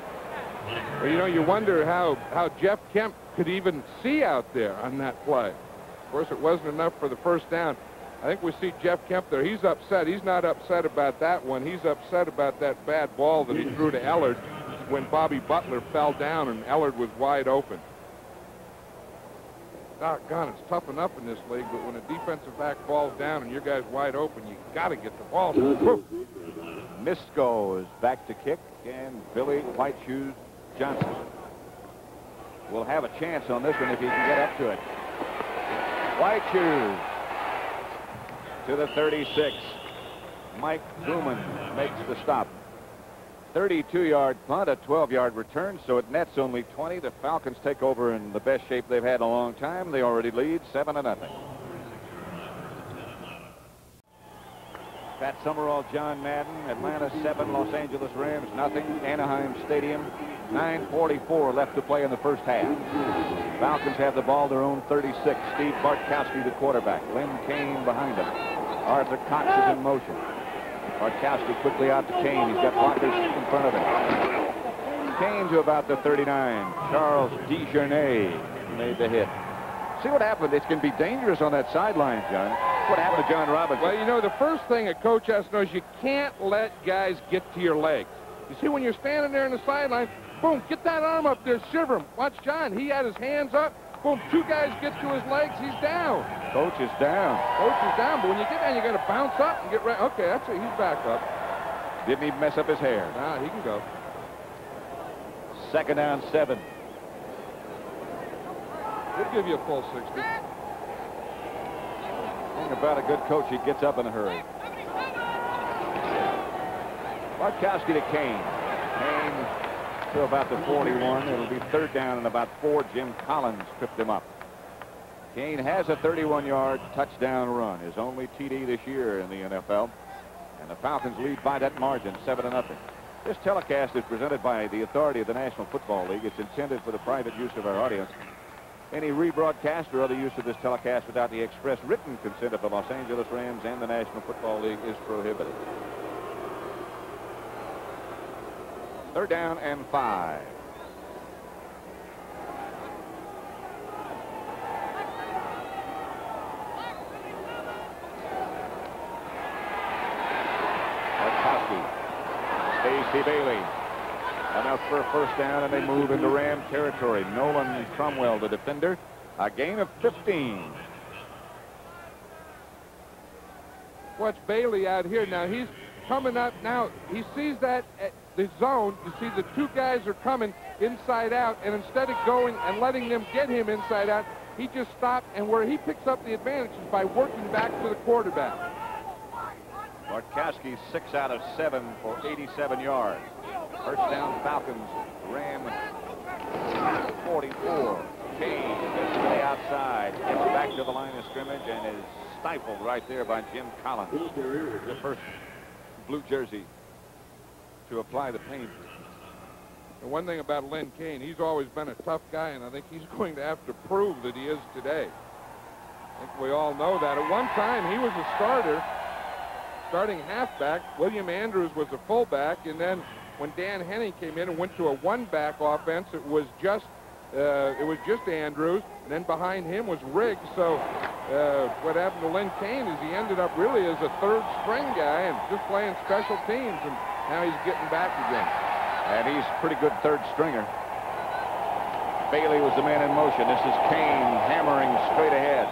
Well, you know, you wonder how Jeff Kemp could even see out there on that play. Of course, it wasn't enough for the 1st down. I think we see Jeff Kemp there. He's upset. He's not upset about that one. He's upset about that bad ball that he threw to Ellard when Bobby Butler fell down and Ellard was wide open. Doggone, it's tough enough in this league, but when a defensive back falls down and your guy's wide open, you got to get the ball. Misko is back to kick, and Billy White Shoes Johnson will have a chance on this one if he can get up to it. White Shoes to the 36. Mike Blumen makes the stop. 32-yard punt, a 12-yard return, so it nets only 20. The Falcons take over in the best shape they've had in a long time. They already lead 7-0. Pat Summerall, John Madden, Atlanta 7, Los Angeles Rams nothing. Anaheim Stadium, 9:44 left to play in the 1st half. Falcons have the ball, their own 36. Steve Bartkowski, the quarterback. Lynn Kane behind him. Arthur Cox is in motion. Bartkowski quickly out to Kane. He's got blockers in front of him. Kane to about the 39. Charles DeJournay made the hit. See what happened? It can be dangerous on that sideline, John. What happened to John Robinson? Well, you know, the first thing a coach has to know is you can't let guys get to your legs. You see, when you're standing there in the sideline, boom, get that arm up there, shiver him. Watch John. He had his hands up. Boom, 2 guys get to his legs, he's down. Coach is down. Coach is down, but when you get down, you got to bounce up and get right. Okay, that's it. He's back up. Didn't even mess up his hair. Nah, he can go. 2nd down, 7. He'll give you a full 60. Thing about a good coach, he gets up in a hurry. Bartkowski to Kane. Kane to about the 41. It'll be 3rd down and about 4. Jim Collins tripped him up. Kane has a 31-yard touchdown run, his only TD this year in the NFL. And the Falcons lead by that margin, 7-0. This telecast is presented by the authority of the National Football League. It's intended for the private use of our audience. Any rebroadcast or other use of this telecast without the express written consent of the Los Angeles Rams and the National Football League is prohibited. 3rd down and 5. Bartkowski. Stacey Bailey. Enough for a first down, and they move into Ram territory. Nolan Cromwell, the defender, a gain of 15. Watch Bailey out here. Now he's coming up. Now he sees that at the zone. You see the two guys are coming inside out, and instead of going and letting them get him inside out, he just stopped, and where he picks up the advantage is by working back to the quarterback. Bartkowski 6 out of 7 for 87 yards. First down, Falcons. Ram 44. Kane gets to the outside, gets back to the line of scrimmage, and is stifled right there by Jim Collins, the first blue jersey to apply the paint. And one thing about Len Kane, he's always been a tough guy, and I think he's going to have to prove that he is today. I think we all know that. At one time, he was a starting halfback. William Andrews was a fullback, and then when Dan Henning came in and went to a one-back offense, it was just Andrews, and then behind him was Riggs. So what happened to Len Kane is he ended up really as a third-string guy and just playing special teams, and now he's getting back again. And he's a pretty good third stringer. Bailey was the man in motion. This is Kane hammering straight ahead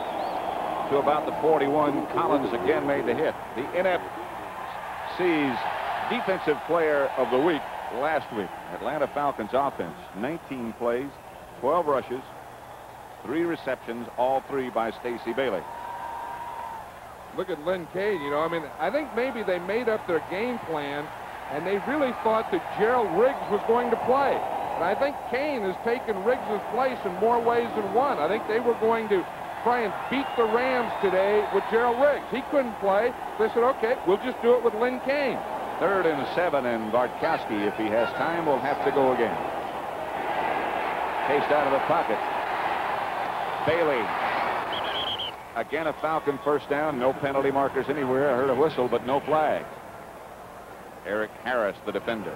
to about the 41. Collins again made the hit. The NFC's Defensive Player of the Week last week. Atlanta Falcons offense. 19 plays, 12 rushes, 3 receptions, all 3 by Stacey Bailey. Look at Len Kane. You know, I mean, I think maybe they made up their game plan, and they really thought that Gerald Riggs was going to play. And I think Kane has taken Riggs' place in more ways than one. I think they were going to try and beat the Rams today with Gerald Riggs. He couldn't play. They said, okay, we'll just do it with Len Kane. 3rd and 7, and Bartkowski, if he has time, will have to go again. Chased out of the pocket. Bailey. Again, a Falcon first down. No penalty markers anywhere. I heard a whistle, but no flag. Eric Harris, the defender.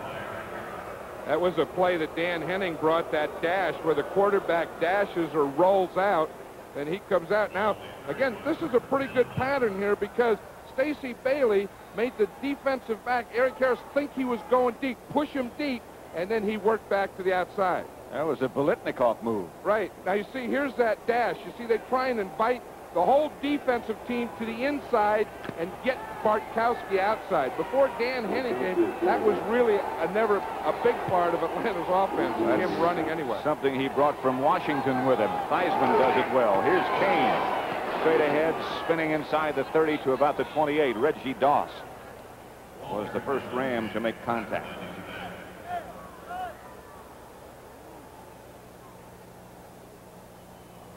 That was a play that Dan Henning brought, that dash where the quarterback dashes or rolls out, and he comes out. Now, again, this is a pretty good pattern here because Stacey Bailey made the defensive back, Eric Harris, think he was going deep, push him deep, and then he worked back to the outside. That was a Bolitnikoff move. Right. Now, you see, here's that dash. You see, they try and invite the whole defensive team to the inside and get Bartkowski outside. Before Dan Henning came, that was really never a big part of Atlanta's offense, him running anyway. Something he brought from Washington with him. Theismann does it well. Here's Kane. Straight ahead, spinning inside the 30 to about the 28. Reggie Doss was the first Ram to make contact.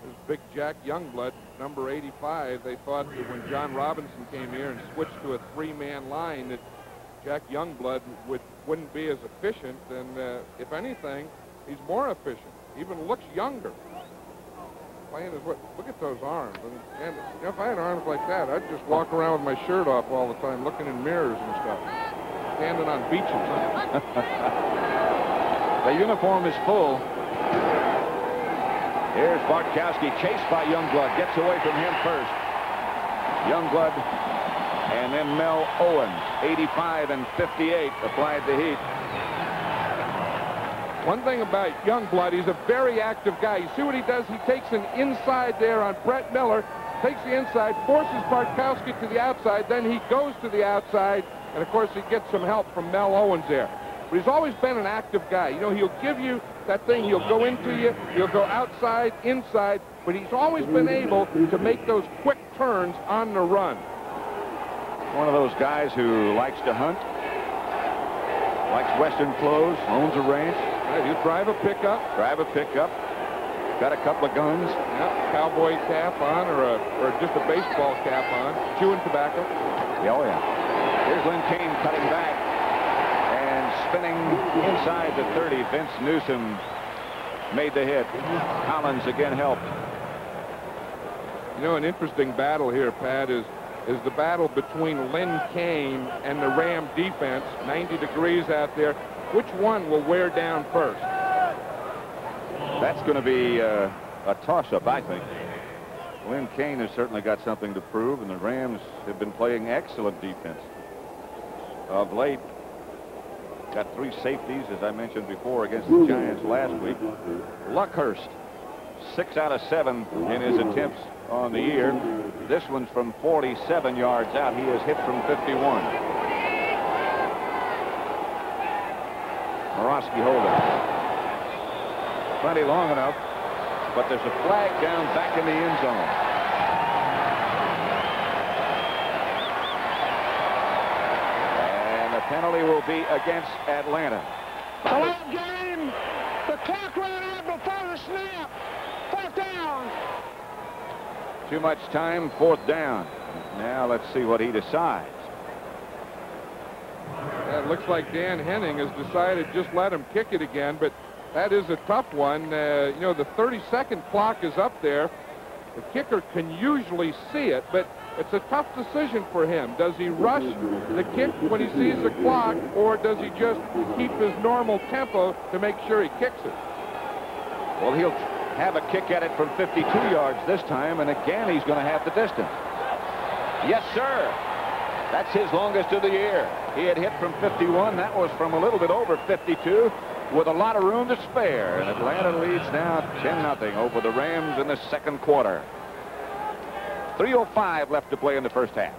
There's Big Jack Youngblood, number 85. They thought that when John Robinson came here and switched to a 3-man line that Jack Youngblood wouldn't be as efficient, and if anything, he's more efficient. Even looks younger. Playing his way. Look at those arms. And you know, if I had arms like that, I'd just walk around with my shirt off all the time, looking in mirrors and stuff, standing on beaches. The uniform is full. Here's Bartkowski, chased by Youngblood, gets away from him first. Youngblood, and then Mel Owens, 85 and 58, applied the heat. One thing about Youngblood, he's a very active guy. You see what he does? He takes an inside there on Brett Miller, takes the inside, forces Bartkowski to the outside, then he goes to the outside, and of course he gets some help from Mel Owens there. But he's always been an active guy. You know, he'll give you that thing, he'll go into you, he'll go outside, inside, but he's always been able to make those quick turns on the run. One of those guys who likes to hunt, likes Western clothes, owns a ranch. Right, you drive a pickup. Got a couple of guns. Yeah, cowboy cap on or just a baseball cap on, chewing tobacco. Oh, yeah. Here's Len Kane cutting back and spinning inside the 30. Vince Newsom made the hit. Collins again helped. You know, an interesting battle here, Pat, is the battle between Len Kane and the Ram defense. 90 degrees out there. Which one will wear down first? That's going to be a toss-up, I think. Len Kane has certainly got something to prove, and the Rams have been playing excellent defense of late. Got 3 safeties, as I mentioned before, against the Giants last week. Luckhurst, 6 out of 7 in his attempts on the year. This one's from 47 yards out. He is hit from 51. Morosky holding. Plenty long enough, but there's a flag down back in the end zone. And the penalty will be against Atlanta. Delay game. The clock ran out before the snap. 4th down. Too much time, 4th down. Now let's see what he decides. It looks like Dan Henning has decided just let him kick it again, but that is a tough one. You know, the 30-second clock is up there. The kicker can usually see it, but it's a tough decision for him. Does he rush the kick when he sees the clock, or does he just keep his normal tempo to make sure he kicks it? Well, he'll have a kick at it from 52 yards this time, and again he's going to have the distance. Yes, sir. That's his longest of the year. He had hit from 51. That was from a little bit over 52 with a lot of room to spare. And Atlanta leads now 10-0 over the Rams in the 2nd quarter. 3:05 left to play in the 1st half.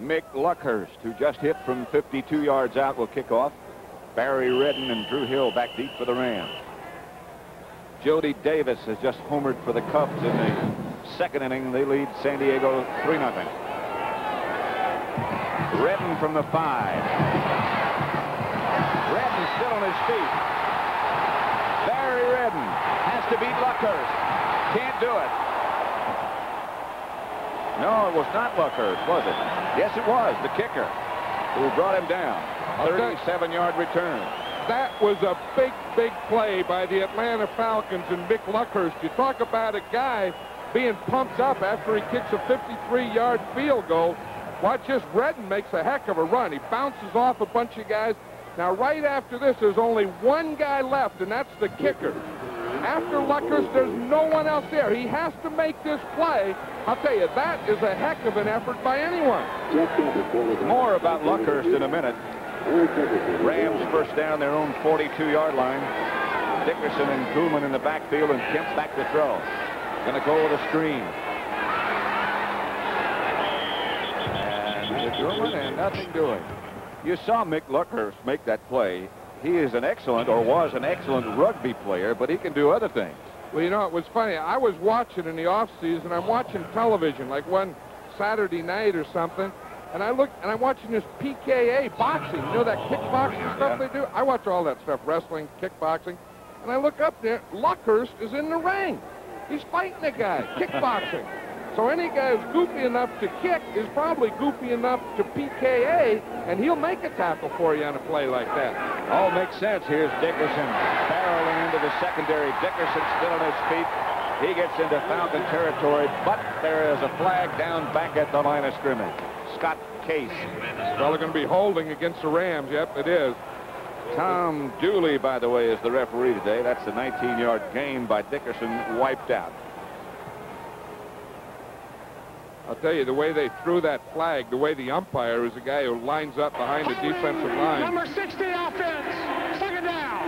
Mick Luckhurst, who just hit from 52 yards out, will kick off. Barry Redden and Drew Hill back deep for the Rams. Jody Davis has just homered for the Cubs in the 2nd inning. They lead San Diego 3-0. Redden from the 5. Redden still on his feet. Barry Redden has to beat Luckhurst. Can't do it. No, it was not Luckhurst, was it? Yes, it was. The kicker who brought him down. 37-yard return. That was a big, big play by the Atlanta Falcons and Mick Luckhurst. You talk about a guy being pumped up after he kicks a 53-yard field goal. Watch this. Redden makes a heck of a run. He bounces off a bunch of guys. Now, right after this, there's only one guy left, and that's the kicker. After Luckhurst, there's no one else there. He has to make this play. I'll tell you, that is a heck of an effort by anyone. More about Luckhurst in a minute. Rams first down their own 42-yard line. Dickerson and Koolman in the backfield, and Kemp back to throw. Going to go with a screen. And Koolman and nothing doing. You saw Mick Luckhurst make that play. He is an excellent, or was an excellent rugby player, but he can do other things. Well, you know, it was funny. I was watching in the off-season. I'm watching television, like one Saturday night or something. And I look, and I'm watching this PKA boxing. You know that kickboxing stuff they do? I watch all that stuff, wrestling, kickboxing. And I look up there, Luckhurst is in the ring. He's fighting a guy, kickboxing. So any guy who's goofy enough to kick is probably goofy enough to PKA, and he'll make a tackle for you on a play like that. All makes sense. Here's Dickerson barreling into the secondary. Dickerson still on his feet. He gets into Falcon territory, but there is a flag down back at the line of scrimmage. Scott Case. Well, they're going to be holding against the Rams. Yep, it is. Tom Dooley, by the way, is the referee today. That's the 19-yard gain by Dickerson, wiped out. I'll tell you, the way they threw that flag, the way the umpire is a guy who lines up behind the defensive line. Number 60 offense. 2nd down.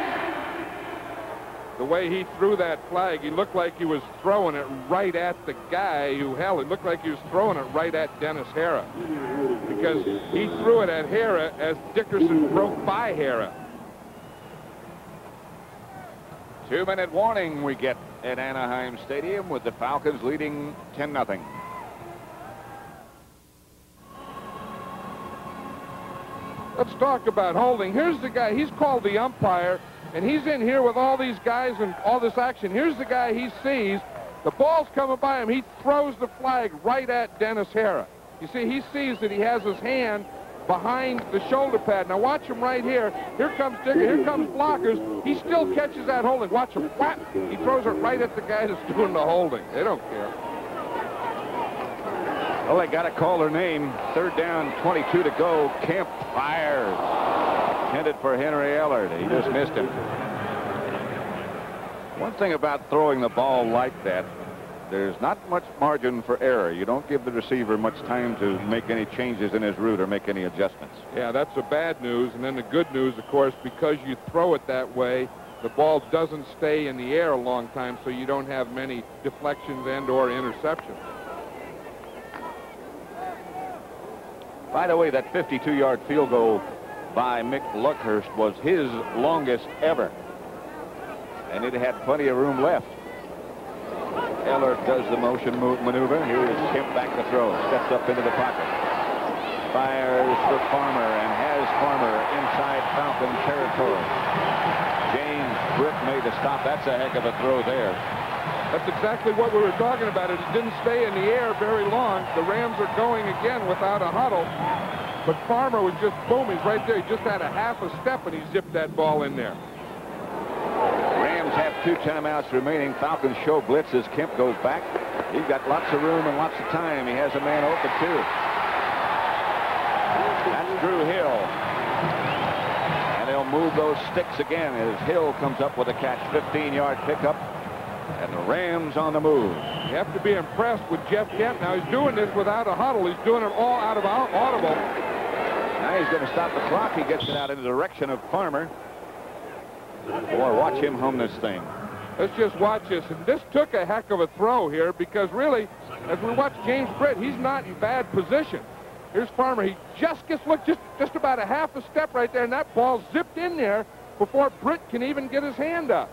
The way he threw that flag, he looked like he was throwing it right at the guy who held it. It looked like he was throwing it right at Dennis Hara, because he threw it at Hara as Dickerson broke by Hara. 2-minute warning we get at Anaheim Stadium with the Falcons leading 10-0. Let's talk about holding. Here's the guy. He's called the umpire, and he's in here with all these guys and all this action. Here's the guy he sees. The ball's coming by him. He throws the flag right at Dennis Hara. You see, he sees that he has his hand behind the shoulder pad. Now watch him right here. Here comes Dicker. Here comes blockers. He still catches that holding. Watch him. Whap! He throws it right at the guy that's doing the holding. They don't care. Well, they got to call their name. 3rd down, 22 to go. Kemp fires. Intended for Henry Ellard. He just missed him. One thing about throwing the ball like that, there's not much margin for error. You don't give the receiver much time to make any changes in his route or make any adjustments. Yeah, that's the bad news. And then the good news, of course, because you throw it that way, the ball doesn't stay in the air a long time, so you don't have many deflections and or interceptions. By the way, that 52-yard field goal by Mick Luckhurst was his longest ever. And it had plenty of room left. Eller does the motion maneuver. Here is Kemp back to throw. Steps up into the pocket. Fires for Farmer and has Farmer inside Falcon territory. James Britt made the stop. That's a heck of a throw there. That's exactly what we were talking about. It didn't stay in the air very long. The Rams are going again without a huddle. But Farmer was just boom. He's right there. He just had a half a step and he zipped that ball in there. Rams have 2 timeouts remaining. Falcons show blitz as Kemp goes back. He's got lots of room and lots of time. He has a man open too. That's Drew Hill. And they'll move those sticks again as Hill comes up with a catch. 15-yard pickup. And the Rams on the move. You have to be impressed with Jeff Kemp. Now he's doing this without a huddle. He's doing it all out of audible. Now he's going to stop the clock. He gets it out in the direction of Farmer. Boy, watch him hum this thing. Let's just watch this. And this took a heck of a throw here because really, as we watch James Britt, he's not in bad position. Here's Farmer. He just gets, look, just about a half a step right there, and that ball zipped in there before Britt can even get his hand up.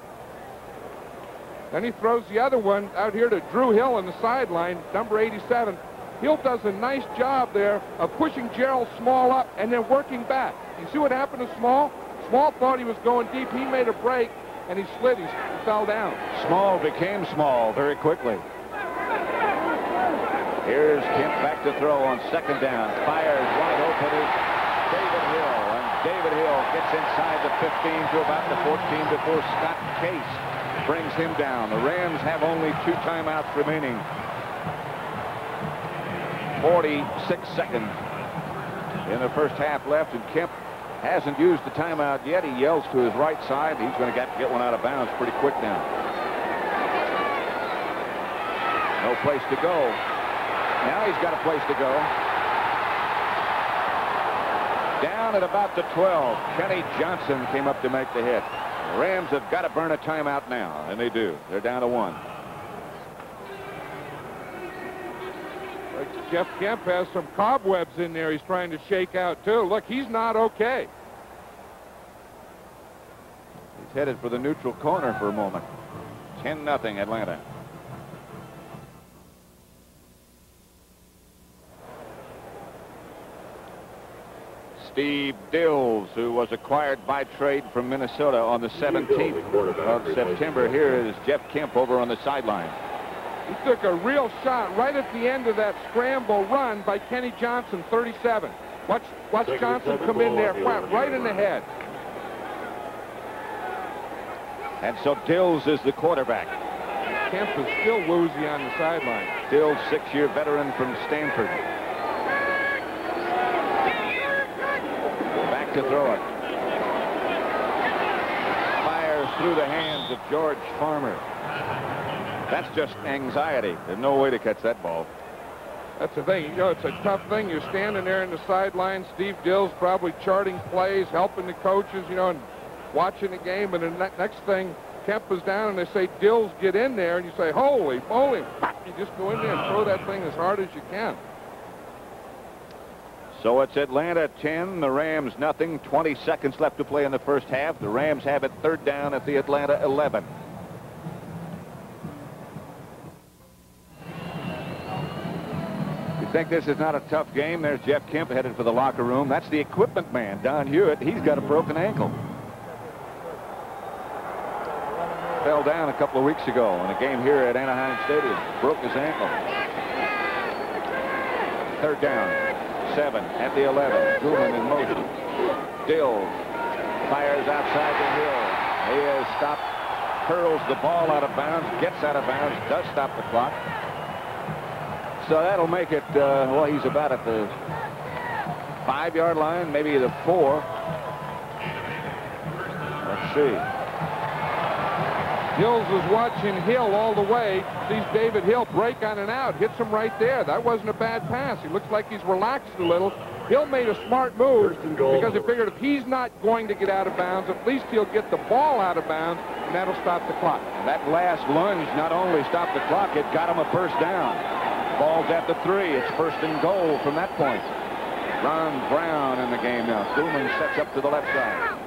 Then he throws the other one out here to Drew Hill on the sideline, number 87. Hill does a nice job there of pushing Gerald Small up and then working back. You see what happened to Small? Small thought he was going deep. He made a break, and he slid. He fell down. Small became small very quickly. Here's Kemp back to throw on 2nd down. Fires wide open is David Hill. And David Hill gets inside the 15 to about the 14 before Scott Case brings him down. The Rams have only 2 timeouts remaining. 46 seconds in the first half left, and Kemp hasn't used the timeout yet. He yells to his right side. He's going to get one out of bounds pretty quick now. No place to go. Now he's got a place to go. Down at about the 12. Kenny Johnson came up to make the hit. The Rams have got to burn a timeout now, and they do. They're down to 1. Jeff Kemp has some cobwebs in there he's trying to shake out, too. Look, he's not okay. He's headed for the neutral corner for a moment. 10-0 Atlanta. Steve Dills, who was acquired by trade from Minnesota on the 17th of September. Here is Jeff Kemp over on the sideline. He took a real shot right at the end of that scramble run by Kenny Johnson, 37. Watch Johnson come in there, right in the head. And so Dills is the quarterback. Kemp is still woozy on the sideline. Dills, 6-year veteran from Stanford. Back to throw it. Fires through the hands of George Farmer. That's just anxiety. There's no way to catch that ball. That's the thing. You know, it's a tough thing. You're standing there in the sideline. Steve Dills probably charting plays, helping the coaches, you know, and watching the game. And the next thing, Kemp is down, and they say, Dills, get in there. And you say, holy moly. You just go in there and throw that thing as hard as you can. So it's Atlanta 10, the Rams nothing. 20 seconds left to play in the first half. The Rams have it 3rd down at the Atlanta 11. Think this is not a tough game. There's Jeff Kemp headed for the locker room. That's the equipment man, Don Hewitt. He's got a broken ankle. Fell down a couple of weeks ago in a game here at Anaheim Stadium. Broke his ankle. 3rd down. 7 at the 11. Goulden in motion. Dills fires outside the hill. He has stopped. Hurls the ball out of bounds. Gets out of bounds. Does stop the clock. So that'll make it, well, he's about at the 5-yard line, maybe the 4. Let's see. Hills is watching Hill all the way. Sees David Hill break on and out. Hits him right there. That wasn't a bad pass. He looks like he's relaxed a little. Hill made a smart move because he figured if he's not going to get out of bounds, at least he'll get the ball out of bounds, and that'll stop the clock. That last lunge not only stopped the clock, it got him a first down. Ball's at the 3. It's first and goal from that point. Ron Brown in the game now. Stillman sets up to the left side.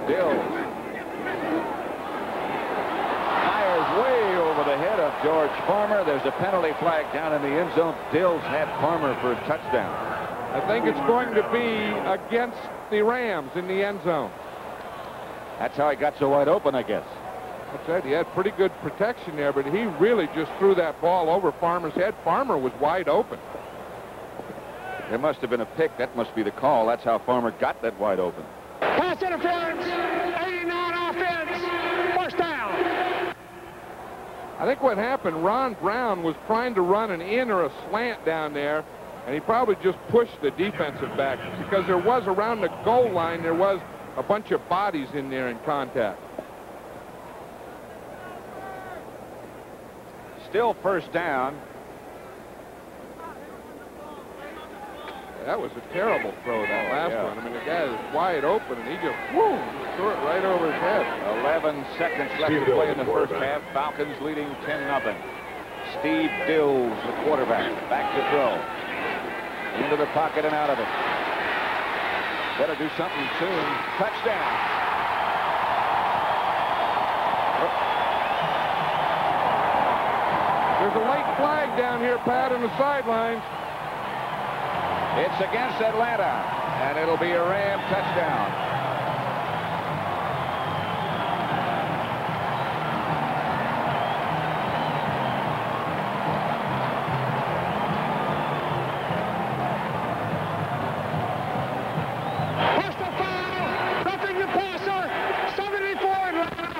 Dills fires way over the head of George Farmer. There's a penalty flag down in the end zone. Dills had Farmer for a touchdown. I think it's going to be against the Rams in the end zone. That's how he got so wide open, I guess. That's right. He had pretty good protection there, but he really just threw that ball over Farmer's head. Farmer was wide open. There must have been a pick. That must be the call. That's how Farmer got that wide open. Pass interference, 89 offense, first down. I think what happened, Ron Brown was trying to run an in or a slant down there, and he probably just pushed the defensive back because there was around the goal line, there was a bunch of bodies in there in contact. Still first down. That was a terrible throw, that last one. I mean, the guy was wide open, and he just, whoo, threw it right over his head. 11 seconds left to play in the first half. Falcons leading 10-0. Steve Dills, the quarterback, back to throw. Into the pocket and out of it. Better do something soon. Touchdown. There's a late flag down here, Pat, on the sidelines. It's against Atlanta, and it'll be a Ram touchdown. Personal foul, roughing the passer, 74 Atlanta.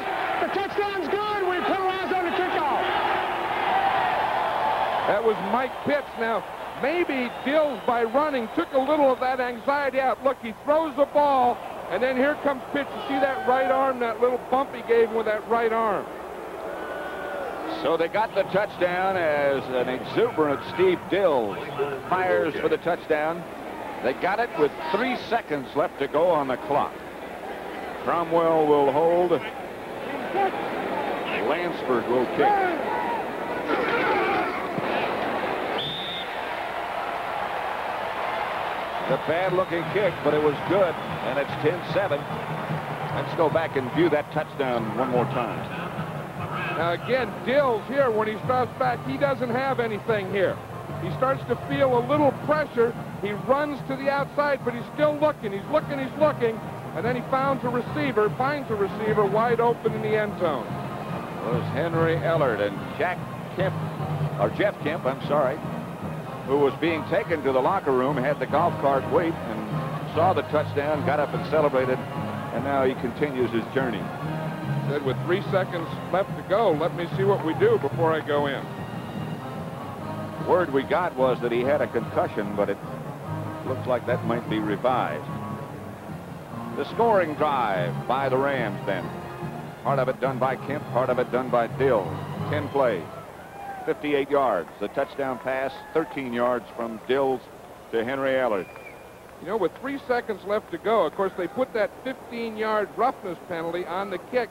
The touchdown's good. We penalized on the kickoff. That was Mike Pitts. Now, maybe Dills, by running, took a little of that anxiety out. Look, he throws the ball, and then here comes Pitts. You see that right arm, that little bump he gave him with that right arm. So they got the touchdown as an exuberant Steve Dills fires for the touchdown. They got it with 3 seconds left to go on the clock. Cromwell will hold. Lansford will kick. A bad-looking kick, but it was good, and it's 10-7. Let's go back and view that touchdown one more time. Now, again, Dills here, when he starts back, he doesn't have anything here. He starts to feel a little pressure. He runs to the outside, but he's still looking. He's looking, and then he finds a receiver wide open in the end zone. It was Henry Ellard and Jeff Kemp, who was being taken to the locker room, had the golf cart wait, and saw the touchdown, got up and celebrated, and now he continues his journey. Said with 3 seconds left to go, let me see what we do before I go in. Word we got was that he had a concussion, but it looks like that might be revised. The scoring drive by the Rams then. Part of it done by Kemp, part of it done by Dills. 10 plays. 58 yards. The touchdown pass, 13 yards from Dills to Henry Ellard. You know, with 3 seconds left to go, of course, they put that 15-yard roughness penalty on the kick.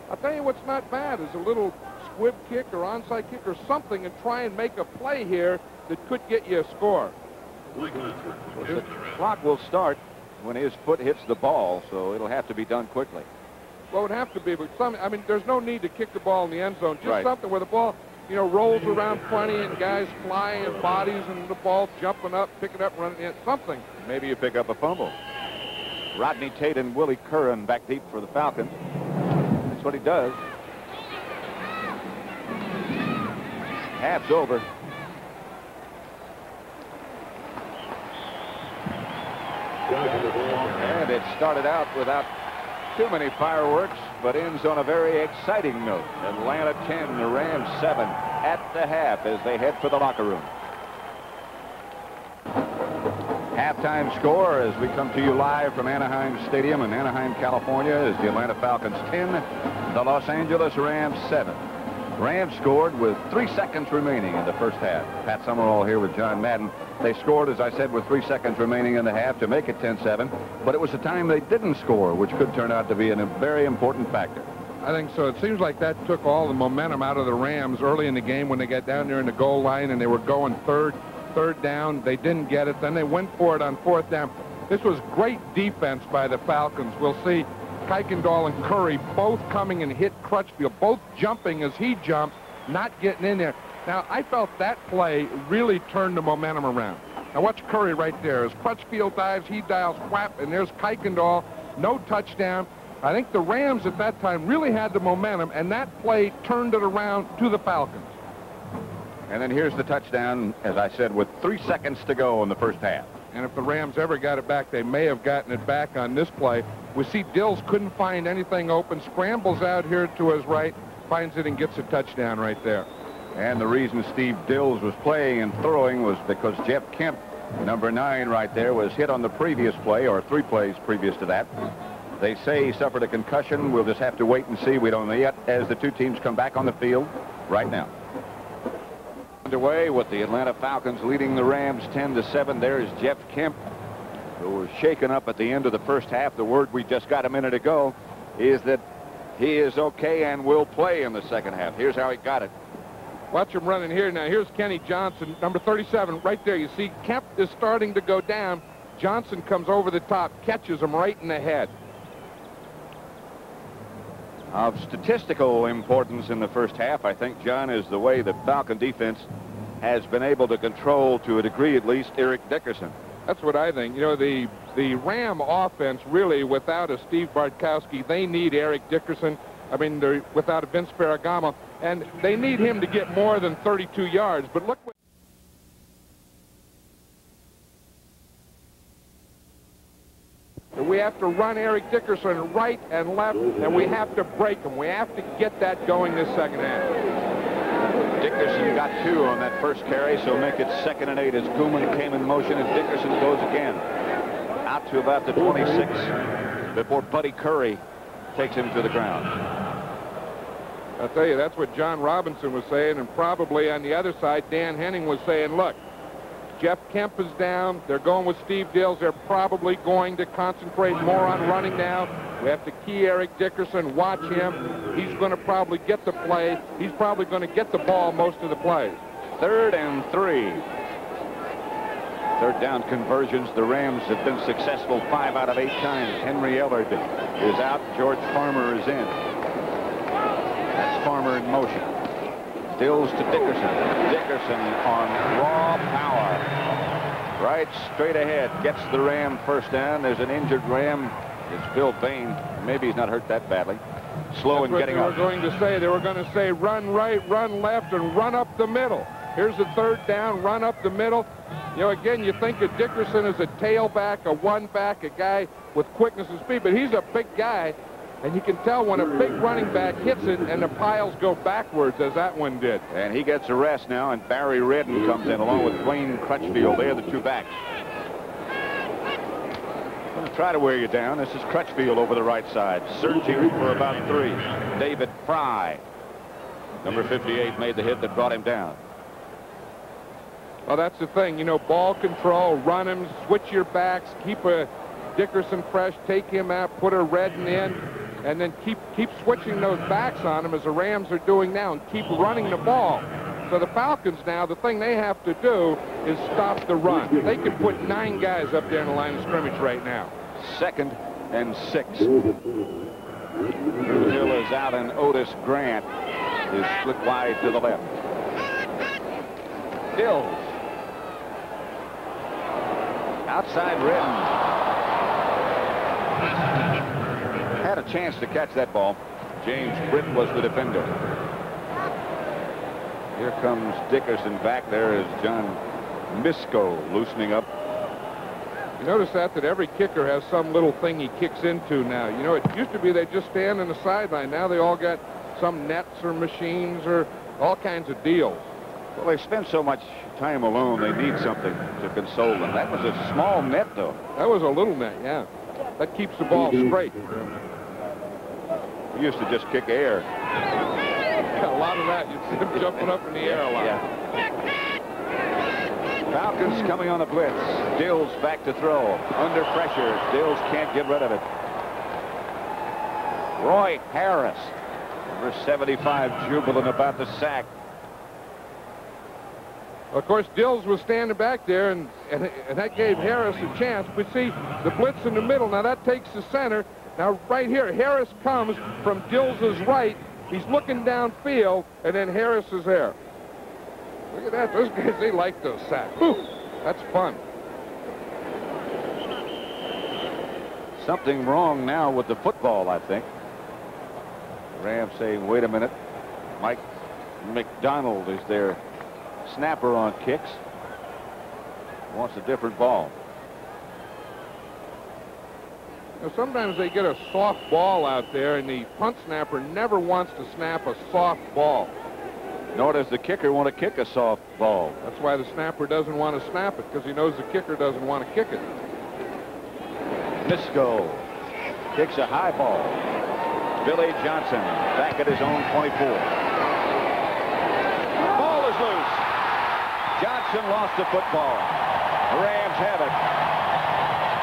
I'll tell you what's not bad is a little squib kick or onside kick or something and try and make a play here that could get you a score. The clock will start when his foot hits the ball, so it'll have to be done quickly. Well, it would have to be, but I mean, there's no need to kick the ball in the end zone. Just right. Something where the ball, you know, rolls around plenty and guys flying and bodies and the ball jumping up, picking up, running in, something. Maybe you pick up a fumble. Rodney Tate and Willie Curran back deep for the Falcons. That's what he does. Half's over. And it started out without too many fireworks, but ends on a very exciting note. Atlanta 10, the Rams 7 at the half as they head for the locker room. halftime score as we come to you live from Anaheim Stadium in Anaheim, California, is the Atlanta Falcons 10, the Los Angeles Rams 7. Rams scored with 3 seconds remaining in the first half. Pat Summerall here with John Madden. They scored, as I said, with 3 seconds remaining in the half to make it 10-7, but it was the time they didn't score, which could turn out to be a very important factor. I think so. It seems like that took all the momentum out of the Rams early in the game when they got down there in the goal line and they were going third down. They didn't get it. Then they went for it on 4th down. This was great defense by the Falcons. We'll see Kuykendall and Curry both coming and hit Crutchfield, both jumping as he jumped, not getting in there. Now, I felt that play really turned the momentum around. Now, watch Curry right there. As Crutchfield dives, he dials, whap, and there's Kuykendall. No touchdown. I think the Rams at that time really had the momentum, and that play turned it around to the Falcons. And then here's the touchdown, as I said, with 3 seconds to go in the first half. And if the Rams ever got it back, they may have gotten it back on this play. We see Dills couldn't find anything open, scrambles out here to his right, finds it and gets a touchdown right there. And the reason Steve Dills was playing and throwing was because Jeff Kemp, number 9 right there, was hit on the previous play, or 3 plays previous to that. They say he suffered a concussion. We'll just have to wait and see. We don't know yet as the two teams come back on the field right now. Underway with the Atlanta Falcons leading the Rams 10-7. There's Jeff Kemp, who was shaken up at the end of the first half. The word we just got a minute ago is that he is okay and will play in the second half. Here's how he got it. Watch him running here. Now, here's Kenny Johnson, number 37, right there. You see Kemp is starting to go down. Johnson comes over the top, catches him right in the head. Of statistical importance in the first half, I think, John, is the way the Falcon defense has been able to control, to a degree at least, Eric Dickerson. That's what I think. You know, the Ram offense, really, without a Steve Bartkowski, they need Eric Dickerson. I mean, they're without a Vince Ferragamo, and they need him to get more than 32 yards. But look what we have to run Eric Dickerson right and left, and we have to break him. We have to get that going this second half. Dickerson got 2 on that first carry, so make it 2nd and 8 as Koeman came in motion, and Dickerson goes again. Out to about the 26 before Buddy Curry takes him to the ground. I'll tell you, that's what John Robinson was saying, and probably on the other side, Dan Henning was saying, look, Jeff Kemp is down. They're going with Steve Dills. They're probably going to concentrate more on running now. We have to key Eric Dickerson, watch him. He's going to probably get the play. He's probably going to get the ball most of the plays. 3rd and 3. 3rd down conversions. The Rams have been successful 5 out of 8 times. Henry Ellard is out. George Farmer is in. That's Farmer in motion. Dills to Dickerson. Dickerson on raw power. Right straight ahead. Gets the Ram first down. There's an injured Ram. It's Bill Bain. Maybe he's not hurt that badly. Slow in getting up. They were going to say run right, run left, and run up the middle. Here's the 3rd down, run up the middle. You know, again, you think of Dickerson as a tailback, a one-back, a guy with quickness and speed, but he's a big guy. And you can tell when a big running back hits it and the piles go backwards, as that one did. And he gets a rest now, and Barry Redden comes in along with Dwayne Crutchfield. They're the 2 backs. Going to try to wear you down. This is Crutchfield over the right side, searching for about 3. David Fry, number 58, made the hit that brought him down. Well, that's the thing. You know, ball control, run him, switch your backs, keep a Dickerson fresh, take him out, put a Redden in, and then keep switching those backs on him as the Rams are doing now, and keep running the ball. So the Falcons now, the thing they have to do is stop the run. They could put 9 guys up there in the line of scrimmage right now. 2nd and 6. Drew Hill is out, and Otis Grant is split wide to the left. Dills. Outside Redden. Had a chance to catch that ball. James Britt was the defender. Here comes Dickerson back. There is John Misko loosening up. You notice that every kicker has some little thing he kicks into now. You know, it used to be they just stand on the sideline. Now they all got some nets or machines or all kinds of deals. Well, they spend so much time alone, they need something to console them. That was a small net, though. That was a little net, yeah. That keeps the ball straight. He used to just kick air. Yeah, a lot of that. You'd see him jumping up in the air a lot. Yeah. Falcons coming on a blitz. Dills back to throw. Under pressure. Dills can't get rid of it. Roy Harris, number 75, jubilant about the sack. Of course, Dills was standing back there, and that gave Harris a chance. But see, the blitz in the middle, now that takes the center. Now, right here, Harris comes from Dills' right. He's looking downfield, and then Harris is there. Look at that. Those guys, they like those sacks. Whew, that's fun. Something wrong now with the football, I think. Rams saying, wait a minute. Mike McDonald is their snapper on kicks. Wants a different ball. Now, sometimes they get a soft ball out there, and the punt snapper never wants to snap a soft ball. Nor does the kicker want to kick a soft ball. That's why the snapper doesn't want to snap it, because he knows the kicker doesn't want to kick it. Nisco kicks a high ball. Billy Johnson back at his own 24. Ball is loose. Johnson lost the football. The Rams have it.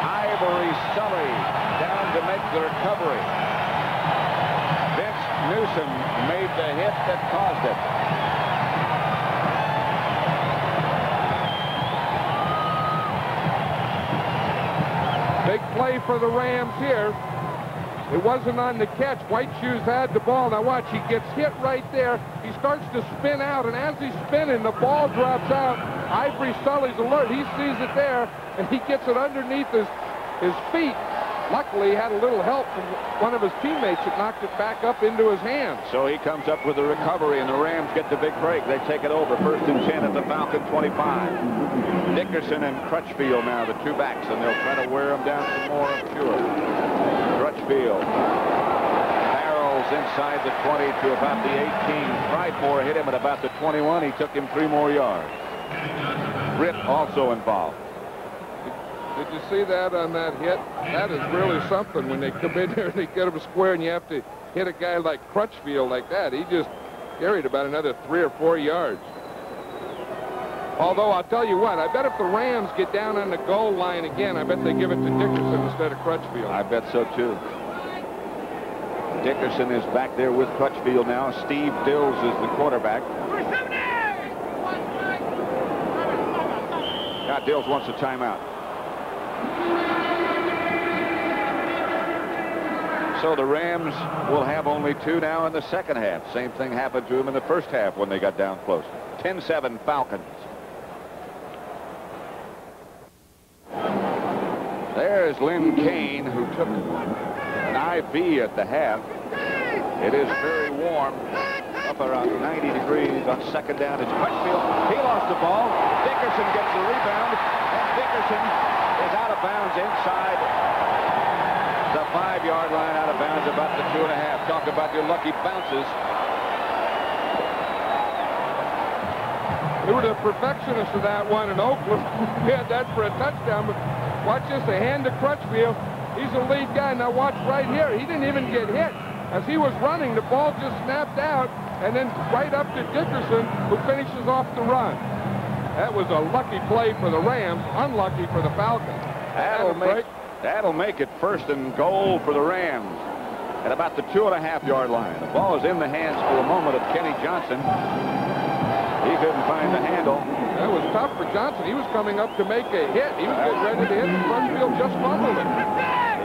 Ivory Sully down to make the recovery. Vince Newsom made the hit that caused it. Big play for the Rams here. It wasn't on the catch. White Shoes had the ball. Now watch, he gets hit right there. He starts to spin out, and as he's spinning, the ball drops out. Ivory Sully's alert. He sees it there, and he gets it underneath his feet. Luckily, he had a little help from one of his teammates that knocked it back up into his hands. So he comes up with a recovery, and the Rams get the big break. They take it over. 1st and 10 at the Falcon 25. Dickerson and Crutchfield now, the two backs, and they'll try to wear them down some more, I'm sure. Crutchfield barrels inside the 20 to about the 18. Pridemore hit him at about the 21. He took him 3 more yards. Britt also involved. Did you see that on that hit? That is really something when they come in there and they get him square, and you have to hit a guy like Crutchfield like that. He just carried about another 3 or 4 yards. Although, I'll tell you what, I bet if the Rams get down on the goal line again, I bet they give it to Dickerson instead of Crutchfield. I bet so, too. Dickerson is back there with Crutchfield now. Steve Dills is the quarterback. Now Dills wants a timeout. So the Rams will have only 2 now in the second half. Same thing happened to them in the first half when they got down close. 10-7 Falcons. There's Lynn Kane, who took an IV at the half. It is very warm, up around 90 degrees on second down. It's Crutchfield. He lost the ball. Dickerson gets the rebound, and Dickerson is out of bounds inside the 5-yard line, out of bounds about the 2.5. Talk about your lucky bounces. They were the perfectionists of that one in Oakland. He had that for a touchdown, but watch this, a hand to Crutchfield. He's the lead guy. Now watch right here. He didn't even get hit. As he was running, the ball just snapped out, and then right up to Dickerson, who finishes off the run. That was a lucky play for the Rams, unlucky for the Falcons. That'll make it 1st and goal for the Rams at about the 2.5-yard line. The ball is in the hands for a moment of Kenny Johnson. He couldn't find the handle. That was tough for Johnson. He was coming up to make a hit. He was getting ready to hit, and Crutchfield just fumbled it.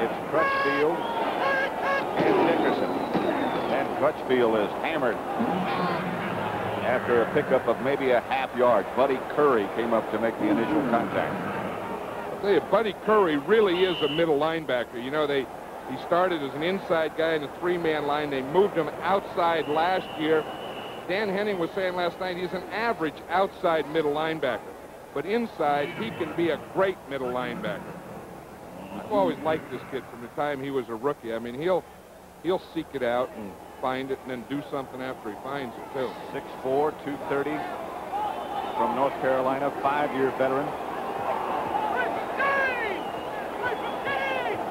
It's Crutchfield and Dickerson. And Crutchfield is hammered after a pickup of maybe a half yard. Buddy Curry came up to make the initial contact. I'll tell you, Buddy Curry really is a middle linebacker. You know, he started as an inside guy in the 3-man line. They moved him outside last year. Dan Henning was saying last night he's an average outside middle linebacker. But inside, he can be a great middle linebacker. I've always liked this kid from the time he was a rookie. I mean, he'll seek it out and find it and then do something after he finds it, too. 6'4", 230. from North Carolina, 5-year veteran.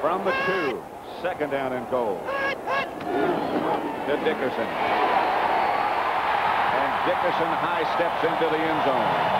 From the 2, second down and goal. To Dickerson. And Dickerson high steps into the end zone.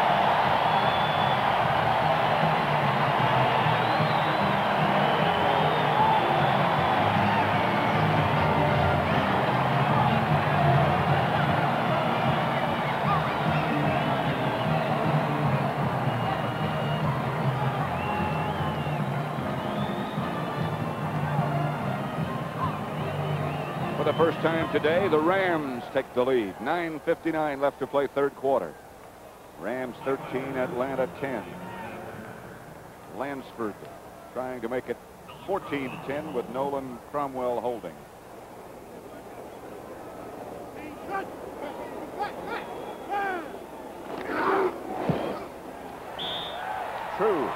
For the first time today, the Rams take the lead. 9:59 left to play third quarter. Rams 13, Atlanta 10. Lansford trying to make it 14-10 with Nolan Cromwell holding. True.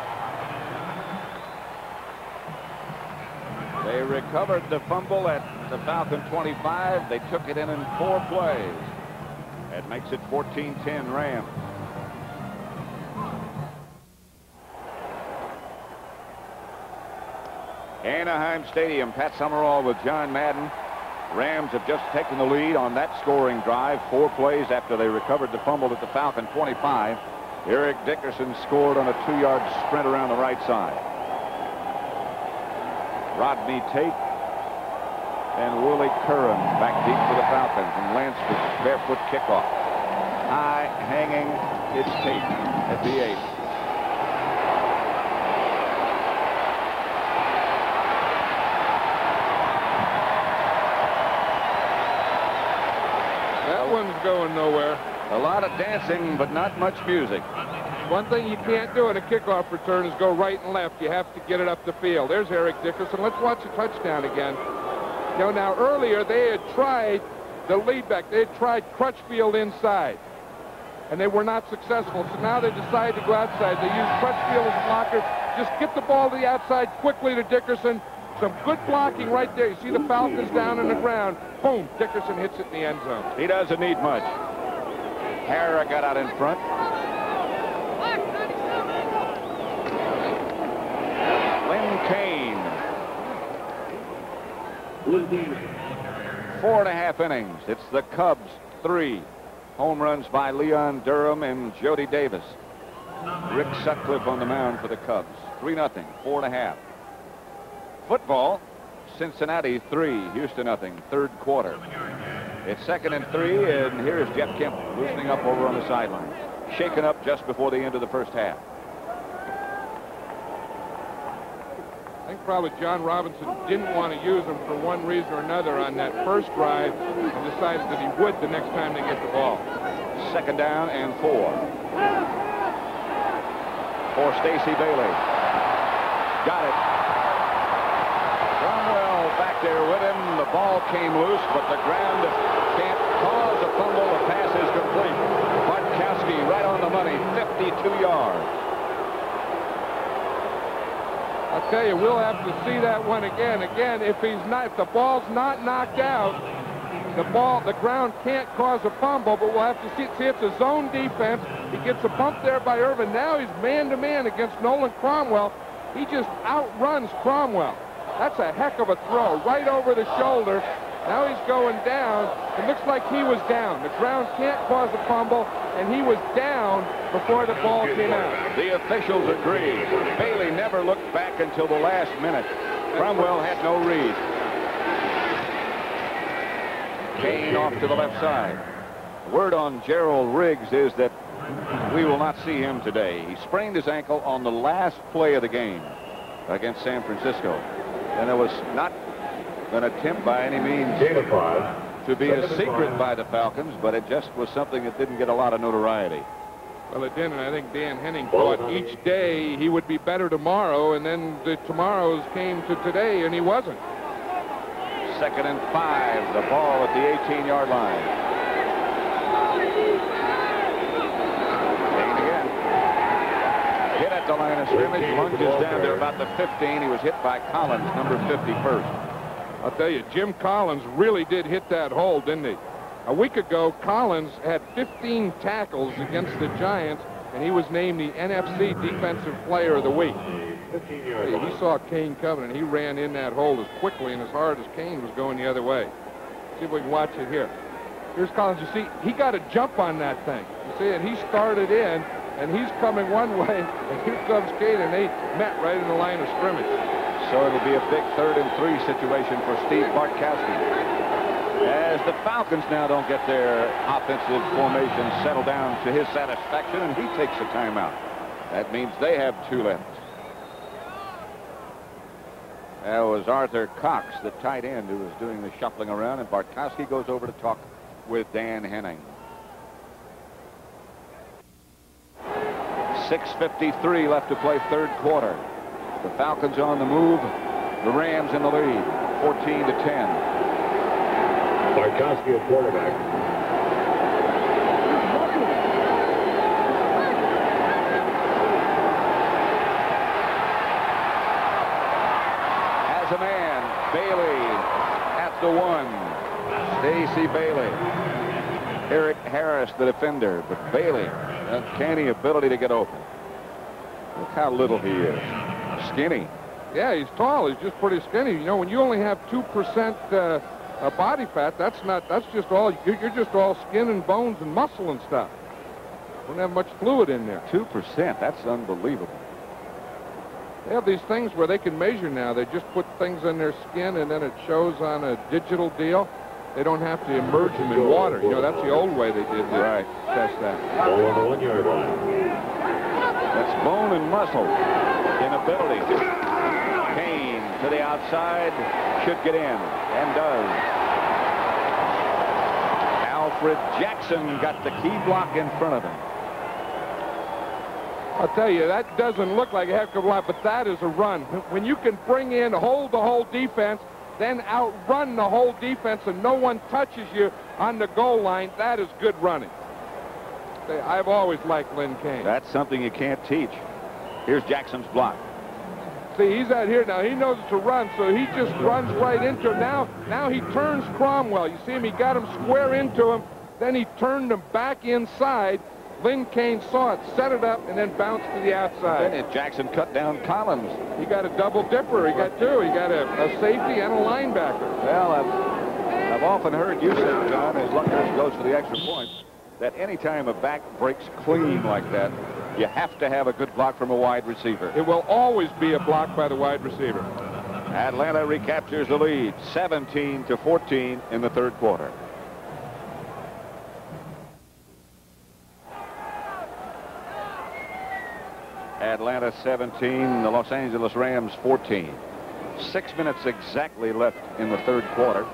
They recovered the fumble at the Falcon 25. They took it in 4 plays. That makes it 14-10 Rams. Anaheim Stadium, Pat Summerall with John Madden. Rams have just taken the lead on that scoring drive. 4 plays after they recovered the fumble at the Falcon 25. Eric Dickerson scored on a 2-yard sprint around the right side. Rodney Tate and Willie Curran back deep for the Falcons, and Lansford barefoot kickoff. High hanging, it's Tate at the 8. That one's going nowhere. A lot of dancing, but not much music. One thing you can't do in a kickoff return is go right and left. You have to get it up the field. There's Eric Dickerson. Let's watch the touchdown again. You know, now earlier they had tried the lead back. They had tried Crutchfield inside, and they were not successful. So now they decide to go outside. They use Crutchfield as a blocker. Just get the ball to the outside quickly to Dickerson. Some good blocking right there. You see the Falcons down on the ground. Boom, Dickerson hits it in the end zone. He doesn't need much. Hara got out in front. Kane. 4.5 innings. It's the Cubs 3. Home runs by Leon Durham and Jody Davis. Rick Sutcliffe on the mound for the Cubs. 3-0. 4.5. Football. Cincinnati 3, Houston 0. Third quarter. It's 2nd and 3, and here's Jeff Kemp loosening up over on the sideline. Shaken up just before the end of the first half. I think probably John Robinson didn't want to use him for one reason or another on that first drive and decided that he would the next time they get the ball. 2nd down and 4. For Stacey Bailey. Got it. Cromwell back there with him. The ball came loose, but the ground can't cause a fumble. The pass is complete. Bartkowski right on the money, 52 yards. I'll tell you, we'll have to see that one again. Again, if the ball's not knocked out, the ground can't cause a fumble, but we'll have to see it's a zone defense. He gets a bump there by Irvin. Now he's man-to-man against Nolan Cromwell. He just outruns Cromwell. That's a heck of a throw, right over the shoulder. Now he's going down. It looks like he was down. The ground can't cause a fumble, and he was down before the ball came out. The officials agree. Bailey never looked back until the last minute. Cromwell had no read. Kane off to the left side. Word on Gerald Riggs is that we will not see him today. He sprained his ankle on the last play of the game against San Francisco. And it was not an attempt by any means to be a secret by the Falcons, but it just was something that didn't get a lot of notoriety. Well, it didn't. I think Dan Henning thought each day he would be better tomorrow, and then the tomorrows came to today, and he wasn't. 2nd and 5. The ball at the 18-yard line. Kane again. Hit at the line of scrimmage. Lunges down to about the 15. He was hit by Collins, number 51st. I'll tell you, Jim Collins really did hit that hole, didn't he? A week ago, Collins had 15 tackles against the Giants, and he was named the NFC Defensive Player of the Week. He saw Kane coming, and he ran in that hole as quickly and as hard as Kane was going the other way. See if we can watch it here. Here's Collins. You see, he got a jump on that thing. You see, and he started in, and he's coming one way, and here comes Kane, and they met right in the line of scrimmage. So it'll be a big 3rd and 3 situation for Steve Bartkowski, as the Falcons now don't get their offensive formation settled down to his satisfaction, and he takes a timeout. That means they have 2 left. That was Arthur Cox, the tight end, who was doing the shuffling around, and Bartkowski goes over to talk with Dan Henning. 6:53 left to play 3rd quarter. The Falcons on the move. The Rams in the lead, 14-10. Bartkowski at quarterback. As a man, Bailey at the 1. Stacy Bailey. Eric Harris, the defender, but Bailey, uncanny ability to get open. Look how little he is. Skinny. Yeah, he's tall. He's just pretty skinny. You know, when you only have 2% body fat, that's just all, you're just all skin and bones and muscle and stuff. Don't have much fluid in there. 2%, that's unbelievable. They have these things where they can measure now. They just put things in their skin, and then it shows on a digital deal. They don't have to immerse them in water. You know, that's the old way they did to test that. Ball on the 1-yard line. That's bone and muscle inability. Kane to the outside, should get in, and does. Alfred Jackson got the key block in front of him. I'll tell you, that doesn't look like a heck of a lot, but that is a run. When you can bring in, hold the whole defense, then outrun the whole defense, and no one touches you on the goal line, that is good running. I've always liked Lynn Kane. That's something you can't teach. Here's Jackson's block. See, he's out here now. He knows it's a run, so he just runs right into him. Now he turns Cromwell. You see him? He got him square into him. Then he turned him back inside. Lynn Kane saw it, set it up, and then bounced to the outside. And Jackson cut down Collins. He got a double dipper. He got 2. He got a safety and a linebacker. Well, I've often heard you say, John, as Luckhurst goes for the extra point, that any time a back breaks clean like that, you have to have a good block from a wide receiver. It will always be a block by the wide receiver. Atlanta recaptures the lead, 17-14 in the 3rd quarter. Atlanta 17, the Los Angeles Rams 14. 6 minutes exactly left in the 3rd quarter.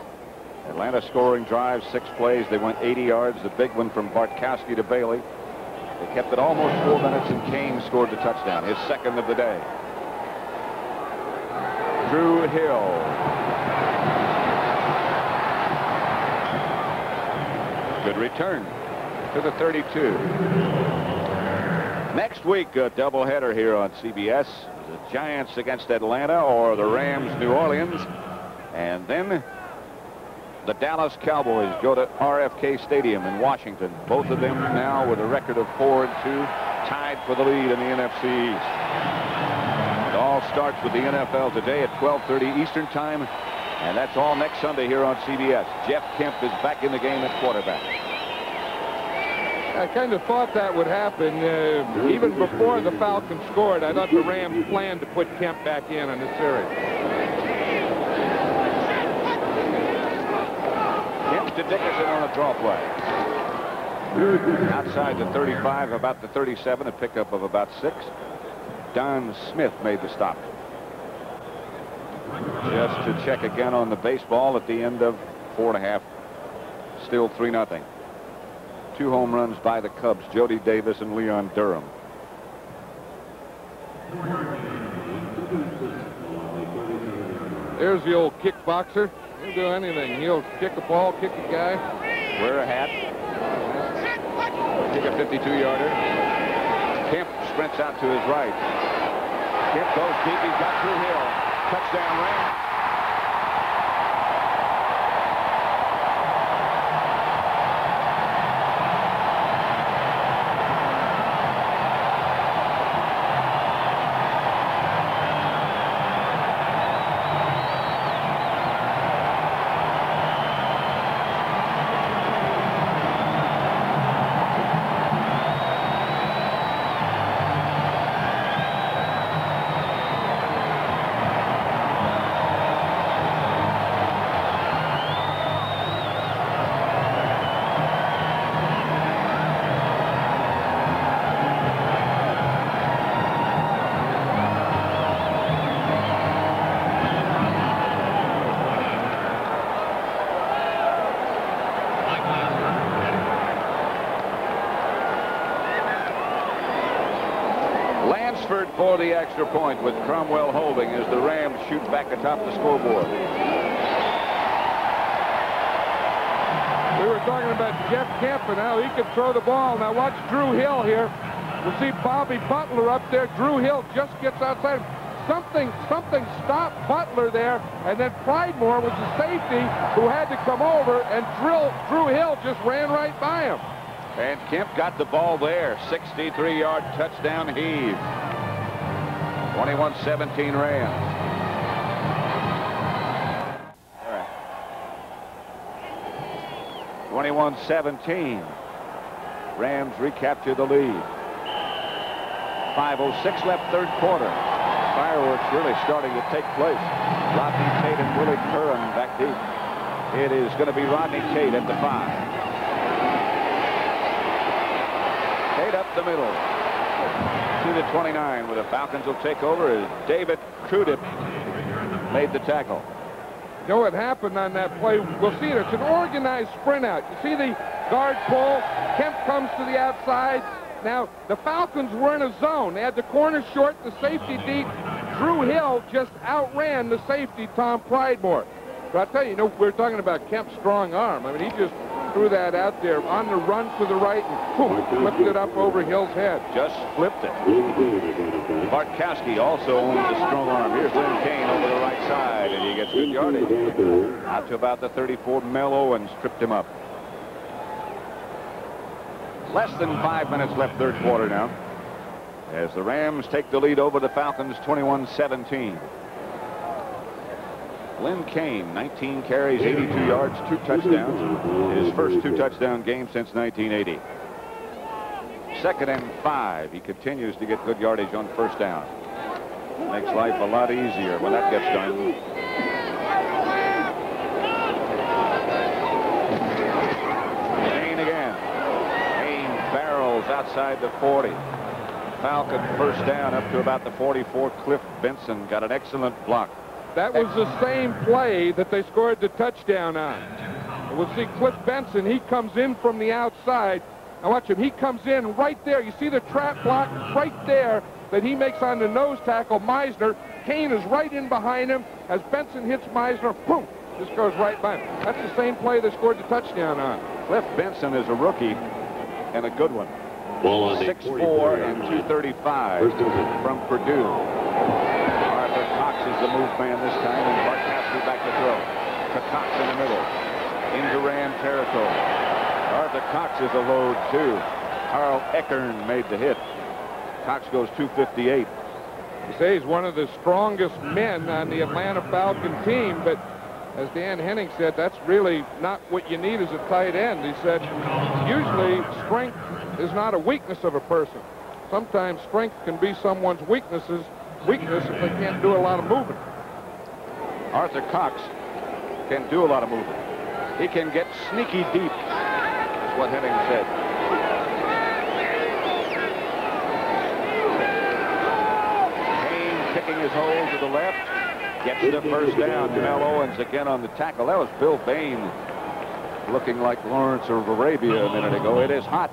Atlanta scoring drives, 6 plays. They went 80 yards. The big one from Bartkowski to Bailey. They kept it almost 4 minutes, and Kane scored the touchdown, his 2nd of the day. Drew Hill. Good return to the 32. Next week, a doubleheader here on CBS. The Giants against Atlanta, or the Rams, New Orleans. And then the Dallas Cowboys go to RFK Stadium in Washington. Both of them now with a record of 4-2, tied for the lead in the NFC East. It all starts with the NFL today at 12:30 Eastern Time, and that's all next Sunday here on CBS. Jeff Kemp is back in the game at quarterback. I kind of thought that would happen even before the Falcons scored. I thought the Rams planned to put Kemp back in on this series. Kemp to Dickerson on a draw play. Outside the 35, about the 37, a pickup of about 6. Don Smith made the stop. Just to check again on the baseball at the end of 4.5. Still 3-0. 2 home runs by the Cubs, Jody Davis and Leon Durham. There's the old kickboxer. He'll do anything. He'll kick a ball, kick a guy. Wear a hat. Kick a 52-yarder. Kemp sprints out to his right. Kemp goes deep. He's got Drew Hill. Touchdown Rams. for the extra point with Cromwell holding as the Rams shoot back atop the scoreboard. We were talking about Jeff Kemp and how he could throw the ball. Now watch Drew Hill here. We'll see Bobby Butler up there. Drew Hill just gets outside him. Something stopped Butler there, and then Pridemore was the safety who had to come over, and Drew Hill just ran right by him. And Kemp got the ball there. 63-yard touchdown heave. 21-17 Rams. 21-17. Rams recapture the lead. 5:06 left, third quarter. Fireworks really starting to take place. Rodney Tate and Willie Curran back deep. It is going to be Rodney Tate at the 5. Tate up the middle to the 29, where the Falcons will take over as David Crudip made the tackle. You know what happened on that play? We'll see it. It's an organized sprint out. You see the guard pull. Kemp comes to the outside. Now, the Falcons were in a zone. They had the corner short, the safety deep. Drew Hill just outran the safety, Tom Pridemore. But I'll tell you, we're talking about Kemp's strong arm. I mean, he just threw that out there on the run to the right and boom, flipped it up over Hill's head. Just flipped it. Bartkowski also owns a strong arm. Here's Lynn Kane over the right side, and he gets good yardage. Out to about the 34. Mel Owens tripped him up. Less than 5 minutes left, third quarter now, as the Rams take the lead over the Falcons, 21-17. Lynn Kane, 19 carries, 82 yards, 2 touchdowns. His first 2-touchdown game since 1980. 2nd and 5. He continues to get good yardage on first down. Makes life a lot easier when that gets done. Kane again. Kane barrels outside the 40. Falcon first down up to about the 44. Cliff Benson got an excellent block. That was the same play that they scored the touchdown on. We'll see Cliff Benson. He comes in from the outside. Now watch him. He comes in right there. You see the trap block right there that he makes on the nose tackle, Meisner. Kane is right in behind him. As Benson hits Meisner, boom, just goes right by him. That's the same play they scored the touchdown on. Cliff Benson is a rookie and a good one. 6'4" and 235 from Purdue. Cox is the move man this time, and Bartkowski back to throw. To Cox in the middle. Into Ram territory. Arthur Cox is a load, too. Carl Eckern made the hit. Cox goes 258. You say he's one of the strongest men on the Atlanta Falcon team, but as Dan Henning said, that's really not what you need as a tight end. He said, usually strength is not a weakness of a person. Sometimes strength can be someone's weakness if they can't do a lot of movement. Arthur Cox can do a lot of movement. He can get sneaky deep, is what Henning said. Kane picking his hole to the left, gets the first down. Mel Owens again on the tackle. That was Bill Bain looking like Lawrence of Arabia a minute ago. It is hot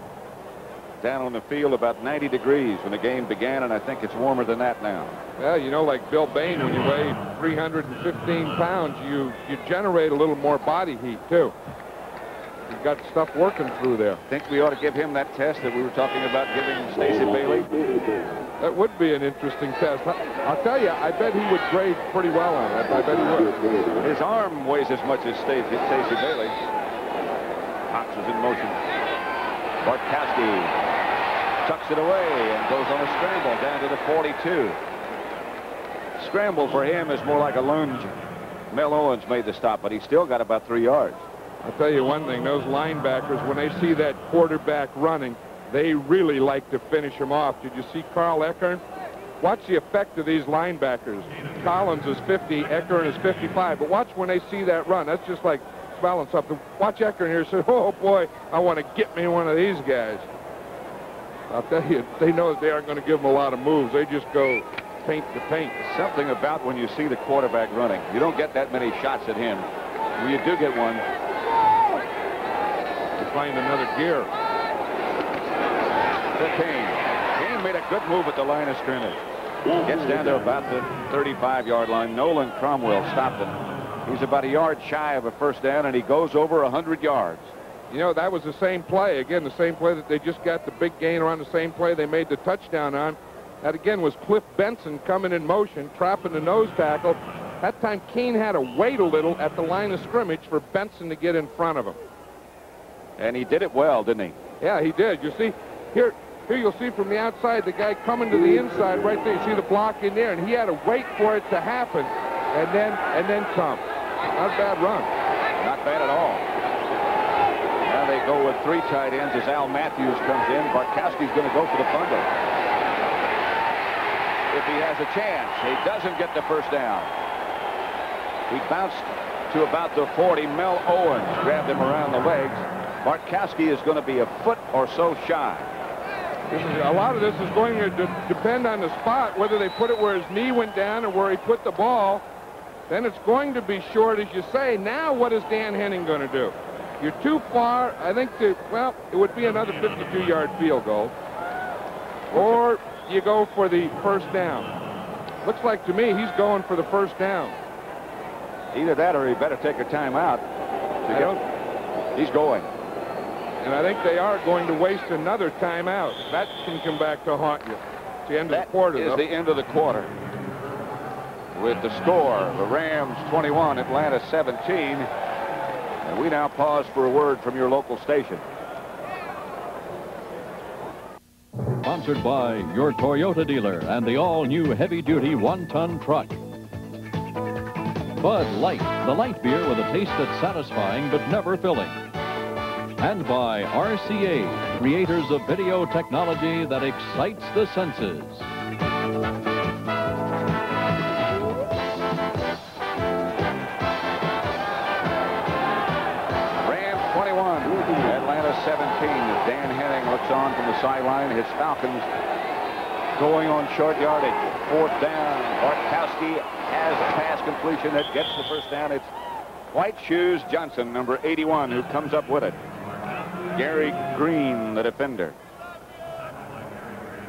down on the field, about 90 degrees when the game began, and I think it's warmer than that now. Well, like Bill Bain, when you weigh 315 pounds, you generate a little more body heat, too. You've got stuff working through there. Think we ought to give him that test that we were talking about giving Stacey Bailey? That would be an interesting test. I'll tell you, I bet he would grade pretty well on it. I bet he would. His arm weighs as much as Stacey Bailey. Cox is in motion. Bartkowski tucks it away and goes on a scramble down to the 42. Scramble for him is more like a lunge. Mel Owens made the stop, but he still got about 3 yards. I'll tell you one thing, those linebackers, when they see that quarterback running, they really like to finish him off. Did you see Carl Eckern? Watch the effect of these linebackers. Collins is 50, Eckern is 55, but watch when they see that run. That's just like smelling something. Watch Eckern here say, oh boy, I want to get me one of these guys. I'll tell you, they know that they aren't going to give them a lot of moves. They just go paint to paint. Something about when you see the quarterback running. You don't get that many shots at him. When you do get one, you find another gear. To Kane. Kane made a good move at the line of scrimmage. Gets down to about the 35-yard line. Nolan Cromwell stopped him. He's about a yard shy of a first down, and he goes over 100 yards. You know, that was the same play. Again, the same play that they just got the big gain on, the same play they made the touchdown on. That, again, was Cliff Benson coming in motion, trapping the nose tackle. That time, Kane had to wait a little at the line of scrimmage for Benson to get in front of him. And he did it well, didn't he? Yeah, he did. You see, here you'll see from the outside the guy coming to the inside right there. You see the block in there, and he had to wait for it to happen and then come. Not a bad run. Not bad at all. Now they go with 3 tight ends as Al Matthews comes in. Bartkowski's going to go for the fumble. If he has a chance, he doesn't get the first down. He bounced to about the 40. Mel Owens grabbed him around the legs. Bartkowski is going to be a foot or so shy. A lot of this is going to depend on the spot, whether they put it where his knee went down or where he put the ball. Then it's going to be short, as you say. Now what is Dan Henning going to do? You're too far. I think it would be another 52-yard field goal. Or you go for the first down. Looks like to me he's going for the first down. Either that or he better take a timeout. He's going. And I think they are going to waste another timeout. That can come back to haunt you. It's the end of the quarter, though. That is the end of the quarter. With the score, the Rams 21, Atlanta 17. And we now pause for a word from your local station. Sponsored by your Toyota dealer and the all-new heavy-duty 1-ton truck. Bud Light, the light beer with a taste that's satisfying but never filling. And by RCA, creators of video technology that excites the senses. Rams 21, Atlanta 17. As Dan Henning looks on from the sideline, his Falcons going on short yardage. 4th down. Bartkowski has a pass completion that gets the first down. It's White Shoes Johnson, number 81, who comes up with it. Gary Green, the defender.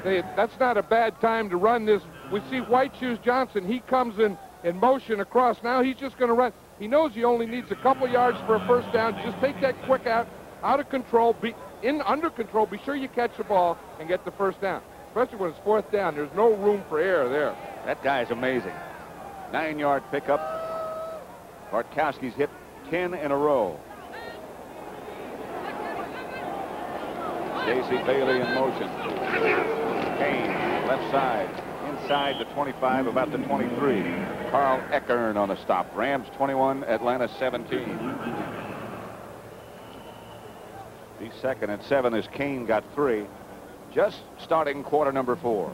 Hey, that's not a bad time to run this. We see White Shoes Johnson. He comes in motion across. Now he's just going to run. He knows he only needs a couple yards for a first down. Just take that quick out of control, under control. Be sure you catch the ball and get the first down. Especially when it's 4th down. There's no room for error there. That guy's amazing. 9-yard pickup. Bartkowski's hit 10 in a row. Stacey Bailey in motion. Kane, left side, inside the 25, about the 23. Carl Eckern on the stop. Rams 21, Atlanta 17. The 2nd and 7 as Kane got 3. Just starting quarter number 4.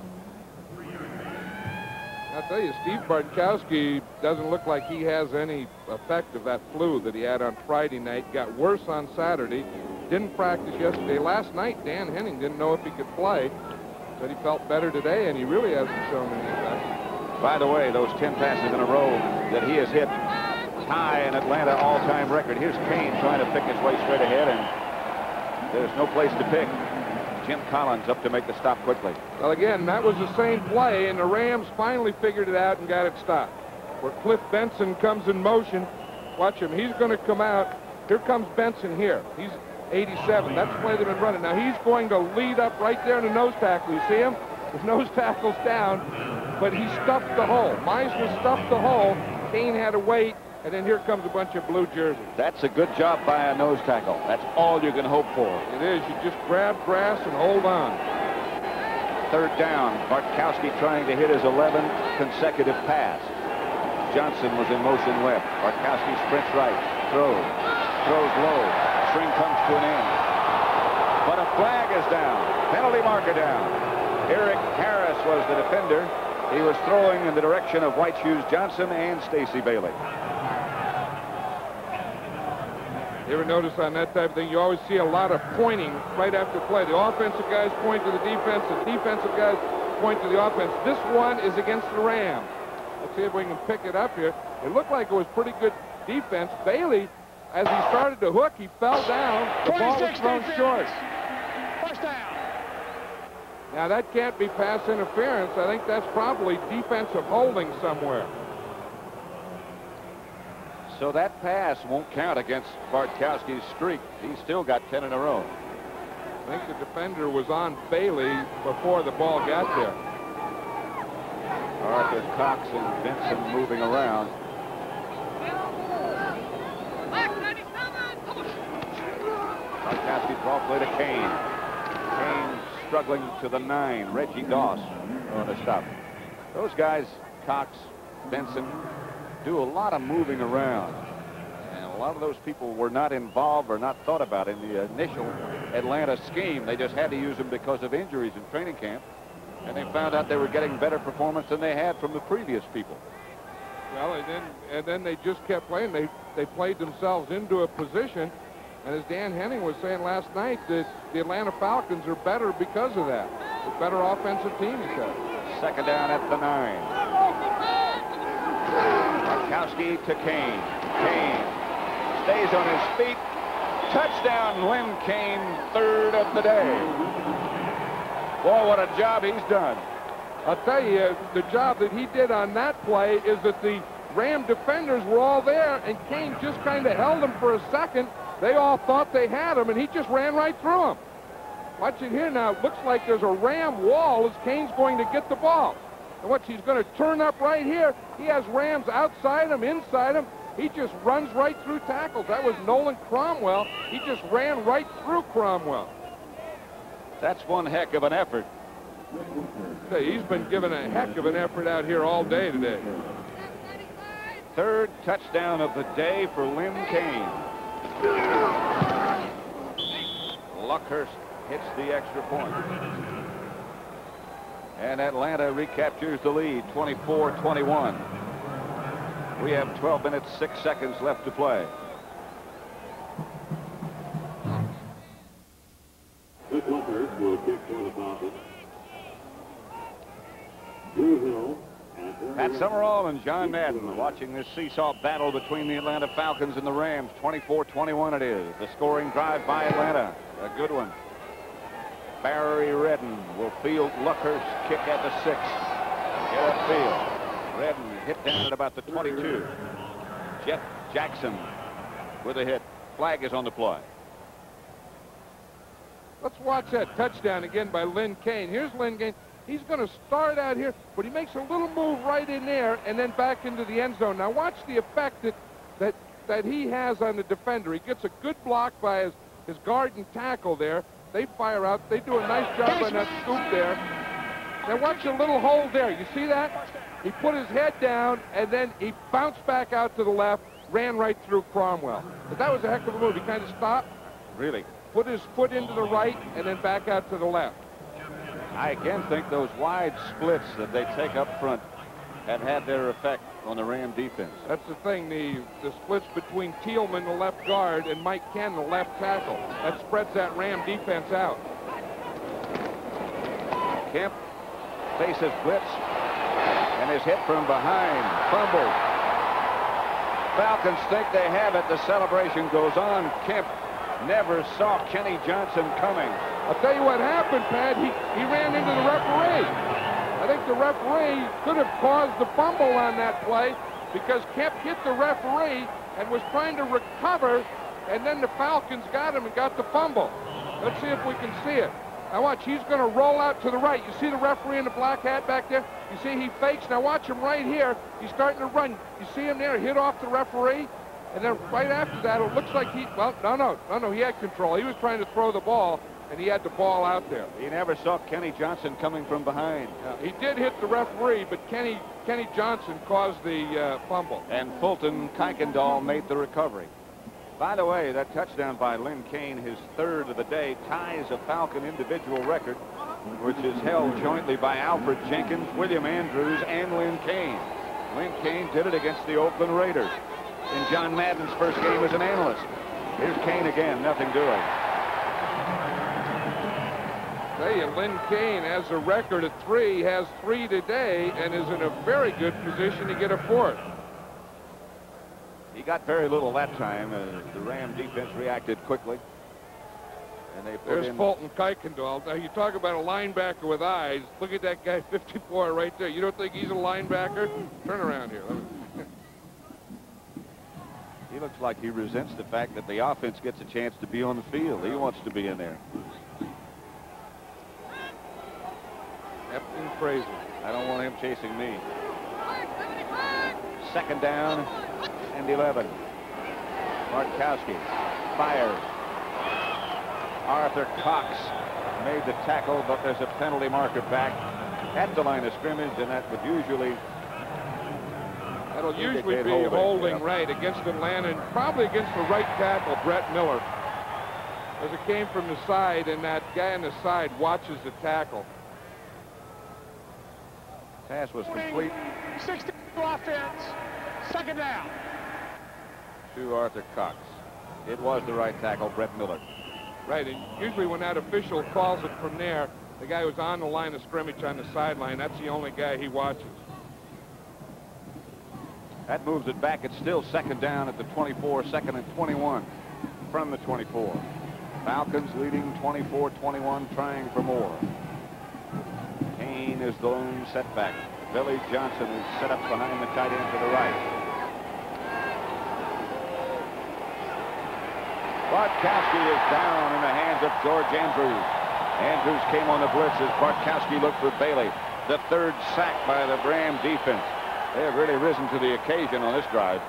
I'll tell you, Steve Bartkowski doesn't look like he has any effect of that flu that he had on Friday night. Got worse on Saturday. Didn't practice yesterday. Last night, Dan Henning didn't know if he could play. Said he felt better today, and he really hasn't shown any effect. By the way, those 10 passes in a row that he has hit tie an Atlanta all-time record. Here's Kane trying to pick his way straight ahead, and there's no place to pick. Jim Collins up to make the stop quickly. Well, again, that was the same play, and the Rams finally figured it out and got it stopped. Where Cliff Benson comes in motion. Watch him. He's going to come out. Here comes Benson here. He's 87. That's the play they've been running. Now he's going to lead up right there in the nose tackle. You see him? His nose tackle's down, but he stuffed the hole. Meisner stuffed the hole. Kane had to wait, and then here comes a bunch of blue jerseys. That's a good job by a nose tackle. That's all you can hope for. It is. You just grab grass and hold on. 3rd down. Bartkowski trying to hit his 11th consecutive pass. Johnson was in motion left. Bartkowski sprints right. Throws low. String comes to an end. But a flag is down. Penalty marker down. Eric Harris was the defender. He was throwing in the direction of White Shoes Johnson and Stacey Bailey. You ever notice on that type of thing, you always see a lot of pointing right after play. The offensive guys point to the defense, the defensive guys point to the offense. This one is against the Rams. Let's see if we can pick it up here. It looked like it was pretty good defense. Bailey, as he started to hook, he fell down. The ball was thrown short. First down. Now, that can't be pass interference. I think that's probably defensive holding somewhere. So that pass won't count against Bartkowski's streak. He's still got 10 in a row. I think the defender was on Bailey before the ball got there. Arthur Cox and Benson moving around. Bartkowski draw play to Kane. Kane struggling to the 9. Reggie Doss on the stop. Those guys, Cox, Benson, do a lot of moving around. And a lot of those people were not involved or not thought about in the initial Atlanta scheme. They just had to use them because of injuries in training camp. And they found out they were getting better performance than they had from the previous people. Well, and then they just kept playing. They played themselves into a position. And as Dan Henning was saying last night, that the Atlanta Falcons are better because of that. A better offensive team, he said. Second down at the 9. Bartkowski to Kane. Kane stays on his feet. Touchdown, Lynn Kane, 3rd of the day. Boy, what a job he's done. I'll tell you, the job that he did on that play is that the Ram defenders were all there, and Kane just kind of held them for a second. They all thought they had him, and he just ran right through them. Watch it here now. It looks like there's a Ram wall as Kane's going to get the ball. And watch, he's going to turn up right here. He has Rams outside him, inside him. He just runs right through tackles. That was Nolan Cromwell. He just ran right through Cromwell. That's one heck of an effort. Hey, he's been given a heck of an effort out here all day today. 3rd touchdown of the day for Lynn Kane. Luckhurst hits the extra point. And Atlanta recaptures the lead, 24-21. We have 12 minutes, 6 seconds left to play. Luckhurst will kick for the Falcons. Drew Hill. Pat Summerall and John Madden watching this seesaw battle between the Atlanta Falcons and the Rams. 24-21 it is. The scoring drive by Atlanta. A good one. Barry Redden will field Luckhurst's kick at the 6. Get upfield. Redden hit down at about the 22. Jeff Jackson with a hit. Flag is on the play. Let's watch that touchdown again by Lynn Kane. Here's Lynn Kane. He's going to start out here, but he makes a little move right in there and then back into the end zone. Now watch the effect that he has on the defender. He gets a good block by his guard and tackle there. They fire out. They do a nice job on that scoop there. Now watch the little hold there. You see that? He put his head down, and then he bounced back out to the left, ran right through Cromwell. But that was a heck of a move. He kind of stopped. Really? Put his foot into the right, and then back out to the left. I again think those wide splits that they take up front have had their effect on the Ram defense. That's the thing, the splits between Thielman, the left guard, and Mike Ken, the left tackle. That spreads that Ram defense out. Kemp faces blitz and is hit from behind. Fumbled. Falcons think they have it. The celebration goes on. Kemp never saw Kenny Johnson coming. I'll tell you what happened, Pat. He ran into the referee. I think the referee could have caused the fumble on that play because Kemp hit the referee and was trying to recover, and then the Falcons got him and got the fumble. Let's see if we can see it. Now watch, he's going to roll out to the right. You see the referee in the black hat back there? You see he fakes. Now watch him right here. He's starting to run. You see him there, hit off the referee? And then right after that, it looks like no, he had control. He was trying to throw the ball, and he had the ball out there. He never saw Kenny Johnson coming from behind. He did hit the referee, but Kenny Johnson caused the fumble. And Fulton Kuykendall made the recovery. By the way, that touchdown by Lynn Kane, his 3rd of the day, ties a Falcon individual record, which is held jointly by Alfred Jenkins, William Andrews, and Lynn Kane. Lynn Kane did it against the Oakland Raiders in John Madden's first game as an analyst. Here's Kane again, nothing doing. Hey, Lynn Kane has a record of 3, has 3 today, and is in a very good position to get a 4th. He got very little that time as the Ram defense reacted quickly. And they put There's in Fulton Kuykendall. Now, you talk about a linebacker with eyes. Look at that guy, 54, right there. You don't think he's a linebacker? Turn around here. He looks like he resents the fact that the offense gets a chance to be on the field. He wants to be in there. Captain Fraser. I don't want him chasing me. Second down and 11. Bartkowski fires. Arthur Cox made the tackle, but there's a penalty marker back at the line of scrimmage, and that would usually That'll usually be holding right against Atlanta, and probably against the right tackle, Brett Miller. As it came from the side, and that guy on the side watches the tackle. Pass was complete. 62 offense. Second down. To Arthur Cox. It was the right tackle, Brett Miller. Right, and usually when that official calls it from there, the guy who's on the line of scrimmage on the sideline, that's the only guy he watches. That moves it back. It's still second down at the 24, second and 21 from the 24. Falcons leading 24-21, trying for more. Kane is the lone setback. Billy Johnson is set up behind the tight end to the right. Bartkowski is down in the hands of George Andrews. Andrews came on the blitz as Bartkowski looked for Bailey. The third sack by the Ram defense. They have really risen to the occasion on this drive.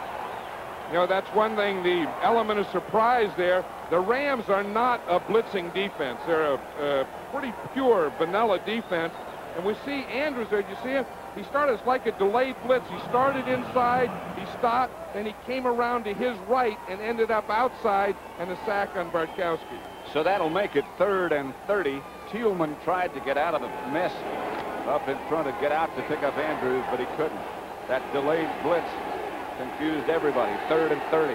You know, that's one thing, the element of surprise there. The Rams are not a blitzing defense. They're a pretty pure vanilla defense. And we see Andrews there. You see him? He started like a delayed blitz. He started inside, he stopped, then he came around to his right and ended up outside, and a sack on Bartkowski. So that'll make it 3rd and 30. Thielman tried to get out of the mess up in front to get out to pick up Andrews, but he couldn't. That delayed blitz confused everybody. 3rd and 30.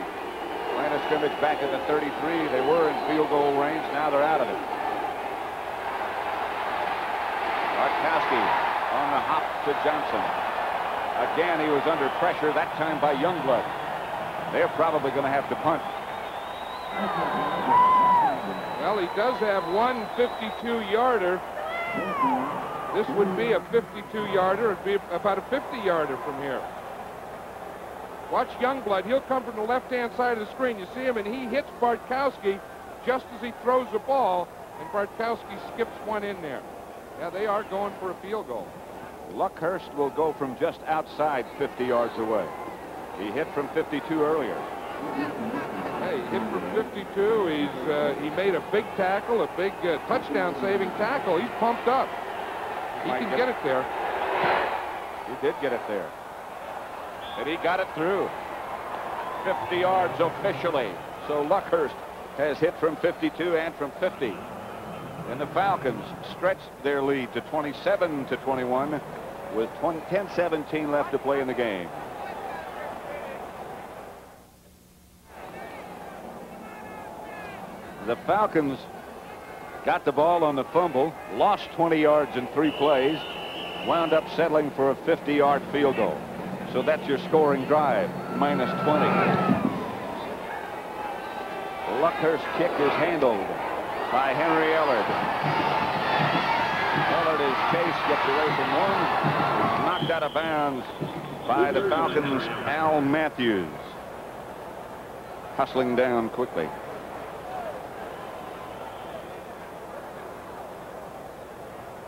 Line of scrimmage back at the 33. They were in field goal range. Now they're out of it. Bartkowski on the hop to Johnson. Again, he was under pressure, that time by Youngblood. They're probably going to have to punt. Well, he does have one 52-yarder. This would be a 52-yarder. It'd be about a 50-yarder from here. Watch Youngblood. He'll come from the left-hand side of the screen. You see him, and he hits Bartkowski just as he throws the ball, and Bartkowski skips one in there. Yeah, they are going for a field goal. Luckhurst will go from just outside 50 yards away. He hit from 52 earlier. Hey, he hit from 52. He made a big tackle, a big touchdown-saving tackle. He's pumped up. He can get it there. He did get it there. And he got it through. 50 yards officially. So Luckhurst has hit from 52 and from 50. And the Falcons stretched their lead to 27-21 with 10-17 left to play in the game. The Falcons got the ball on the fumble, lost 20 yards in 3 plays, wound up settling for a 50-yard field goal. So that's your scoring drive, -20. The Luckhurst kick is handled by Henry Ellard. Ellard is chased, gets away from one. He's knocked out of bounds by the Falcons' Al Matthews. Hustling down quickly.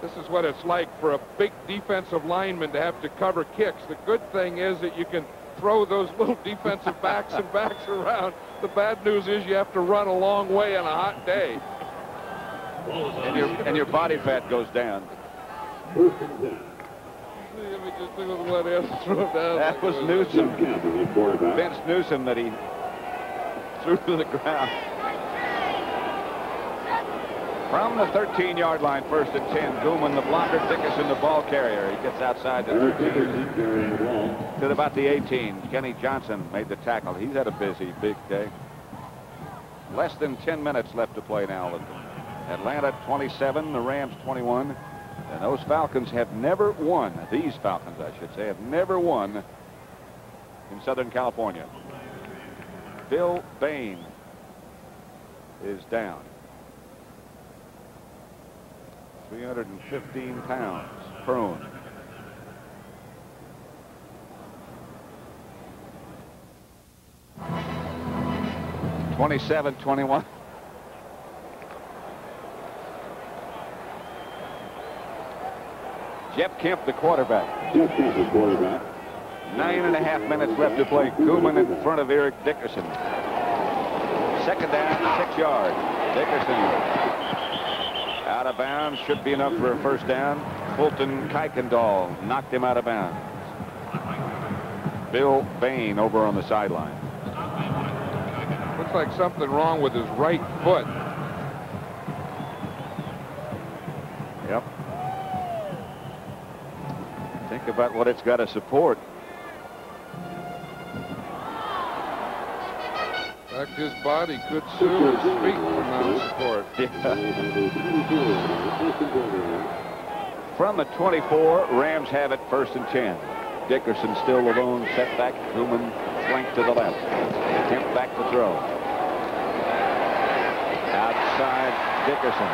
This is what it's like for a big defensive lineman to have to cover kicks. The good thing is that you can throw those little defensive backs and backs around. The bad news is you have to run a long way on a hot day. And your body fat goes down. That was Newsom. Vince Newsom that he threw to the ground. From the 13-yard line, 1st and 10. Gooman, the blocker, Dickerson, the ball carrier. He gets outside the 13 to about the 18. Kenny Johnson made the tackle. He's had a busy, big day. Less than 10 minutes left to play now. Atlanta 27, the Rams 21. And those Falcons have never won, these Falcons, I should say, have never won in Southern California. Bill Bain is down. 315 pounds, prone. (27-21). Jeff Kemp, the quarterback. Jeff Kemp, the quarterback. 9.5 minutes left to play. Koeman in front of Eric Dickerson. Second down, 6 yards. Dickerson out of bounds. Should be enough for a first down. Fulton Kuykendall knocked him out of bounds. Bill Bain over on the sideline. Looks like something wrong with his right foot. Yep. Think about what it's got to support. In fact, his body could sue his feet for non-support. From the 24, Rams have it 1st and 10. Dickerson still alone, setback. Koeman flank to the left. Kemp back to throw. Outside, Dickerson.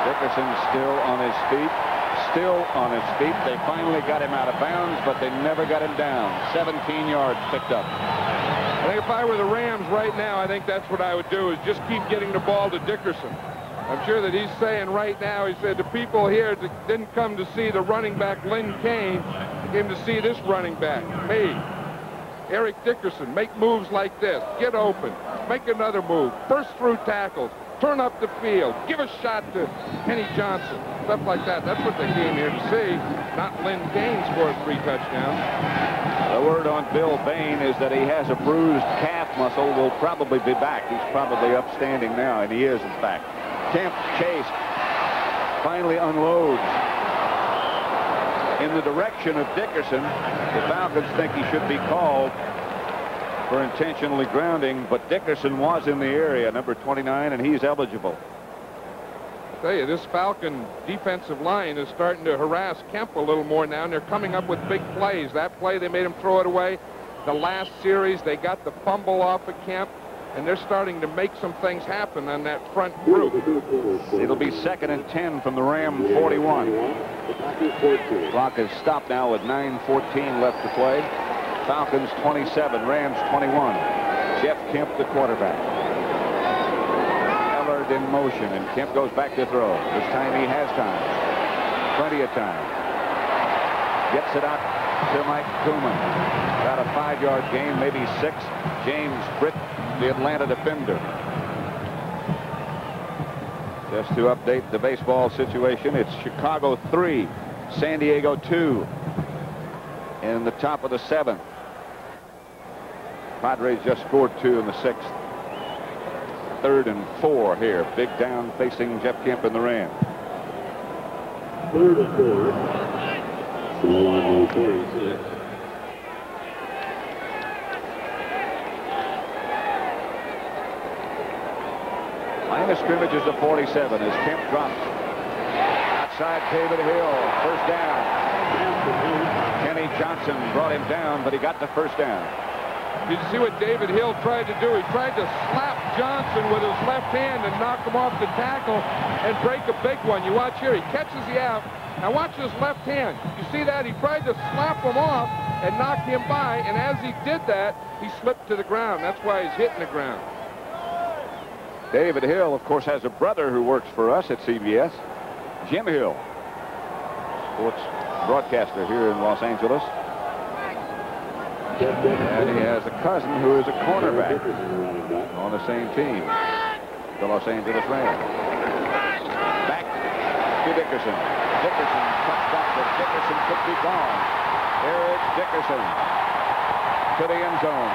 Dickerson still on his feet. Still on his feet. They finally got him out of bounds, but they never got him down. 17 yards picked up. I think if I were the Rams right now, I think that's what I would do, is just keep getting the ball to Dickerson. I'm sure that he's saying right now, he said, the people here didn't come to see the running back, Lynn Kane. They came to see this running back, me, Eric Dickerson. Make moves like this. Get open. Make another move. Burst through tackles. Turn up the field. Give a shot to Kenny Johnson. Stuff like that. That's what they came here to see. Not Lynn Kane score 3 touchdowns. The word on Bill Bain is that he has a bruised calf muscle. Will probably be back. He's probably upstanding now, and he is, in fact. Kemp chased. Finally unloads. In the direction of Dickerson. The Falcons think he should be called for intentionally grounding, but Dickerson was in the area, number 29, and he's eligible. I tell you, this Falcon defensive line is starting to harass Kemp a little more now, and they're coming up with big plays. That play, they made him throw it away. The last series, they got the fumble off of Kemp, and they're starting to make some things happen on that front group. It'll be 2nd and 10 from the Ram 41. Clock is stopped now with 9:14 left to play. Falcons 27, Rams 21. Jeff Kemp, the quarterback. Ellard in motion, and Kemp goes back to throw. This time he has time. Plenty of time. Gets it out to Mike Koeman. About a 5-yard gain, maybe 6. James Britt, the Atlanta defender. Just to update the baseball situation, it's Chicago 3, San Diego 2 in the top of the 7th. Padres just scored 2 in the 6th. 3rd and 4 here. Big down facing Jeff Kemp and the Rams. 3rd and 4. Slow on 46. Line of scrimmage is the 47 as Kemp drops. Outside David Hill. First down. Kenny Johnson brought him down, but he got the first down. Did you see what David Hill tried to do? He tried to slap Johnson with his left hand and knock him off the tackle and break a big one. You watch here. He catches the out. Now watch his left hand. You see that? He tried to slap him off and knock him by, and as he did that, he slipped to the ground. That's why he's hitting the ground. David Hill, of course, has a brother who works for us at CBS, Jim Hill, sports broadcaster here in Los Angeles. And he has a cousin who is a cornerback on the same team, the Los Angeles Rams. Back to Dickerson. Dickerson touched off, but Dickerson could be gone. Eric Dickerson to the end zone.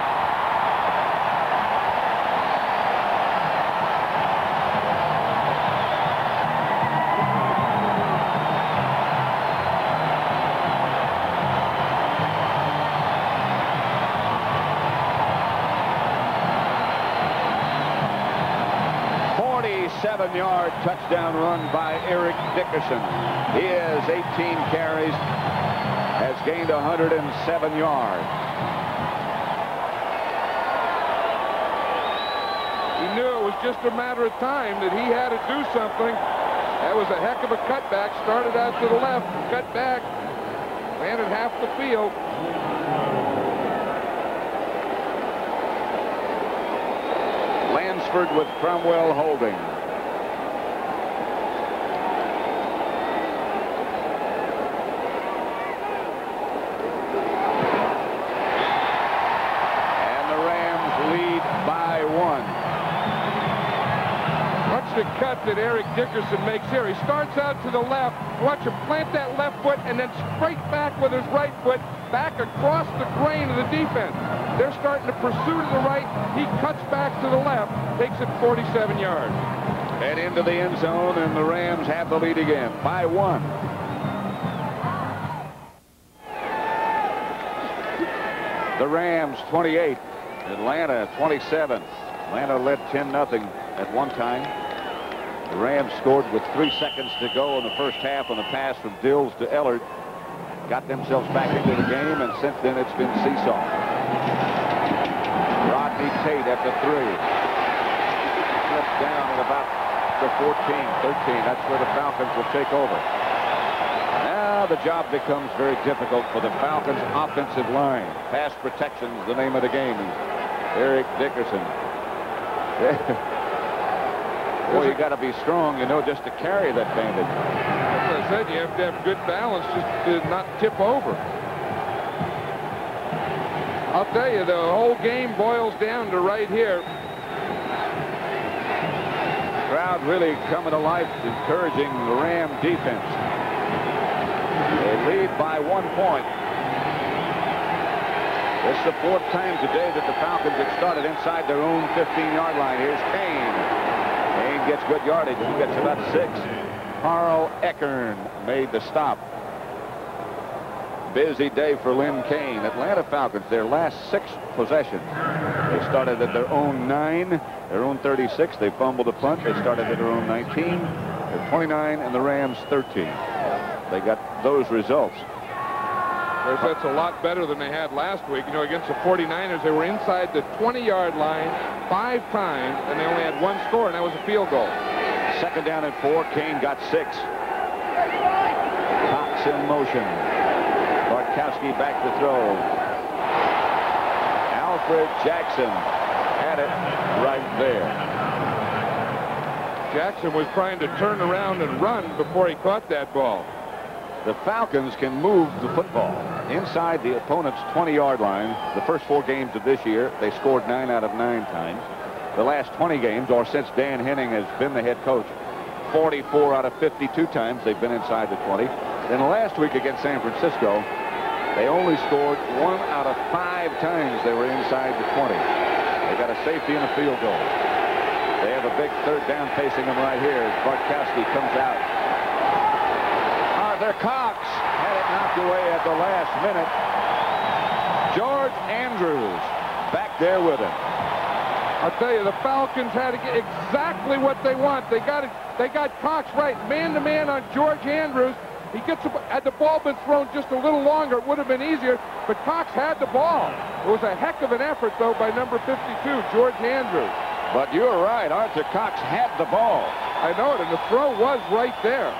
Seven-yard touchdown run by Eric Dickerson. He has 18 carries, has gained 107 yards. He knew it was just a matter of time that he had to do something. That was a heck of a cutback. Started out to the left, cut back, landed half the field. Lansford with Cromwell holding. And the Rams lead by 1. Watch the cut that Eric Dickerson makes here. He starts out to the left. Watch him plant that left foot and then straight back with his right foot, back across the grain of the defense. They're starting to pursue to the right. He cuts back to the left, takes it 47 yards. And into the end zone, and the Rams have the lead again by 1. The Rams 28, Atlanta 27. Atlanta led 10-0 at one time. The Rams scored with 3 seconds to go in the first half on a pass from Dills to Ellard. Got themselves back into the game, and since then it's been seesaw. Rodney Tate at the 3. Slipped down at about the 14, 13. That's where the Falcons will take over. Now the job becomes very difficult for the Falcons' offensive line. Pass protection is the name of the game. Eric Dickerson. Boy, you got to be strong, you know, just to carry that bandage. As I said, you have to have good balance just to not tip over. I'll tell you, the whole game boils down to right here. Crowd really coming to life, encouraging the Ram defense. They lead by 1 point. This is the 4th time today that the Falcons have started inside their own 15-yard line. Here's Kane. Kane gets good yardage. He gets about 6. Carl Eckern made the stop. Busy day for Lynn Kane. Atlanta Falcons, their last 6 possessions. They started at their own 9, their own 36. They fumbled a punt. They started at their own 19, their 29, and the Rams 13. They got those results. That's a lot better than they had last week. You know, against the 49ers, they were inside the 20-yard line 5 times, and they only had 1 score, and that was a field goal. 2nd down and 4. Kane got 6. Cox in motion. Bartkowski back to throw. Alfred Jackson had it right there. Jackson was trying to turn around and run before he caught that ball. The Falcons can move the football inside the opponent's 20-yard line. The first 4 games of this year, they scored 9 out of 9 times. The last 20 games, or since Dan Henning has been the head coach, 44 out of 52 times they've been inside the 20. Then last week against San Francisco, they only scored 1 out of 5 times they were inside the 20. They got a safety and a field goal. They have a big 3rd down facing them right here as Bartkowski comes out. Arthur Cox had it knocked away at the last minute. George Andrews back there with him. I'll tell you, the Falcons had to get exactly what they want. They got Cox right, man-to-man on George Andrews. He gets, had the ball been thrown just a little longer, it would have been easier, but Cox had the ball. It was a heck of an effort, though, by number 52, George Andrews. But you're right, Arthur Cox had the ball. I know it, and the throw was right there.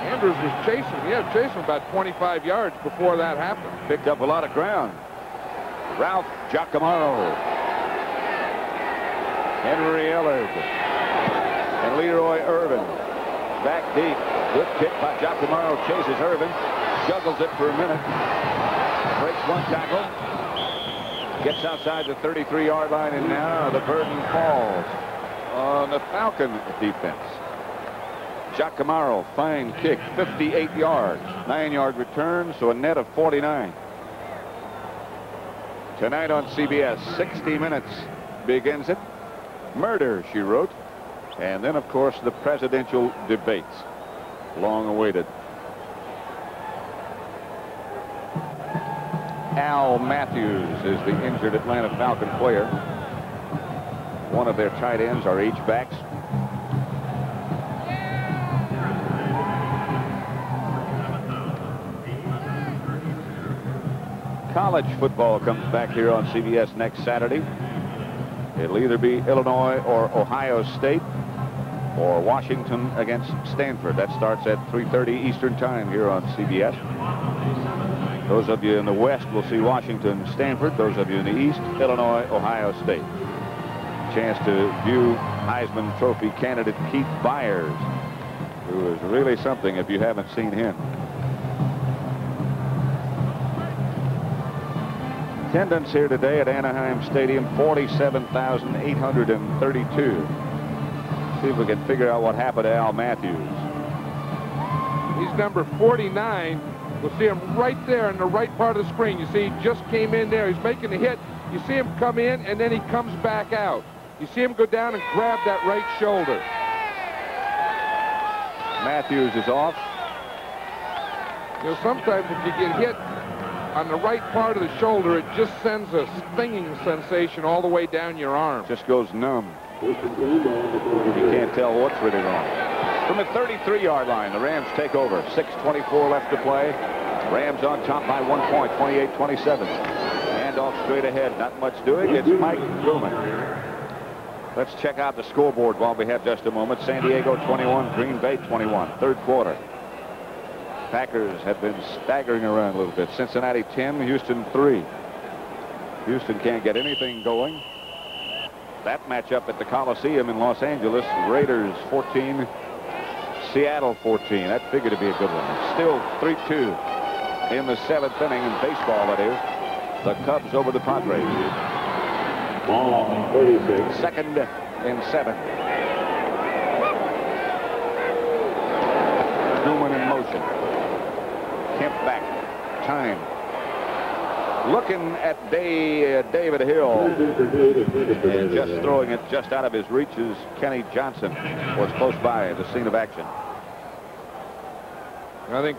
Andrews was chasing. He had to chase him about 25 yards before that happened. Picked up a lot of ground. Ralph Giacomo. Henry Ellard. And Leroy Irvin. Back deep. Good kick by Giacomo. Chases Irvin. Juggles it for a minute. Breaks 1 tackle. Gets outside the 33-yard line, and now the burden falls on the Falcon defense. Giacomo, fine kick, 58 yards, 9-yard return, so a net of 49. Tonight on CBS, 60 Minutes begins it. Murder, she wrote. And then, of course, the presidential debates, long awaited. Al Matthews is the injured Atlanta Falcon player. One of their tight ends are H-backs. College football comes back here on CBS next Saturday. It'll either be Illinois or Ohio State. for Washington against Stanford. That starts at 3:30 Eastern Time here on CBS. Those of you in the West will see Washington, Stanford. Those of you in the East, Illinois, Ohio State. Chance to view Heisman Trophy candidate Keith Byers, who is really something if you haven't seen him. Attendance here today at Anaheim Stadium, 47,832. See if we can figure out what happened to Al Matthews. He's number 49. We'll see him right there in the right part of the screen. You see, he just came in there. He's making the hit. You see him come in, and then he comes back out. You see him go down and grab that right shoulder. Matthews is off. You know, sometimes if you get hit on the right part of the shoulder, it just sends a stinging sensation all the way down your arm. Just goes numb. You can't tell what's really wrong. From the 33-yard line, the Rams take over. 6:24 left to play. Rams on top by 1 point, 28-27. Handoff straight ahead. Not much doing. It's Mike Truman. Let's check out the scoreboard while we have just a moment. San Diego 21, Green Bay 21. Third quarter. Packers have been staggering around a little bit. Cincinnati 10, Houston 3. Houston can't get anything going. That matchup at the Coliseum in Los Angeles, Raiders 14, Seattle 14. That figured to be a good one. Still 3-2 in the 7th inning in baseball, that is. The Cubs over the Padres. Ball 36. Second and 7. Newman in motion. Kemp back. Time. Looking at David Hill. And just throwing it just out of his reach is Kenny Johnson. Was close by at the scene of action. I think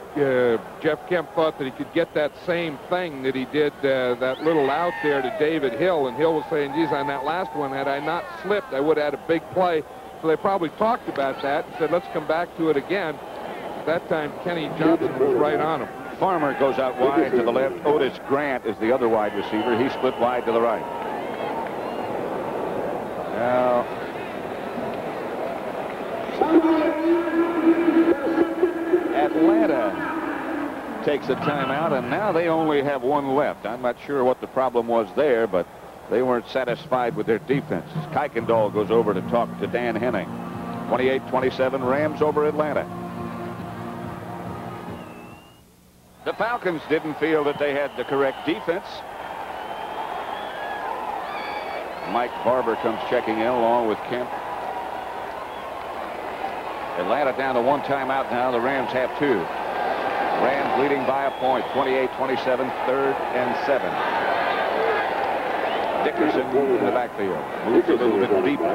Jeff Kemp thought that he could get that same thing that he did, that little out there to David Hill. And Hill was saying, geez, on that last one, had I not slipped, I would have had a big play. So they probably talked about that and said, let's come back to it again. At that time, Kenny Johnson was right on him. Farmer goes out wide to the left. Otis Grant is the other wide receiver. He split wide to the right. Now, Atlanta takes a timeout, and now they only have one left. I'm not sure what the problem was there, but they weren't satisfied with their defense. Kuykendall goes over to talk to Dan Henning. 28-27, Rams over Atlanta. The Falcons didn't feel that they had the correct defense. Mike Barber comes checking in along with Kemp. Atlanta down to one timeout now. The Rams have two. Rams leading by a point, 28-27, 3rd and 7. Dickerson in the backfield. Moves a little bit deeper.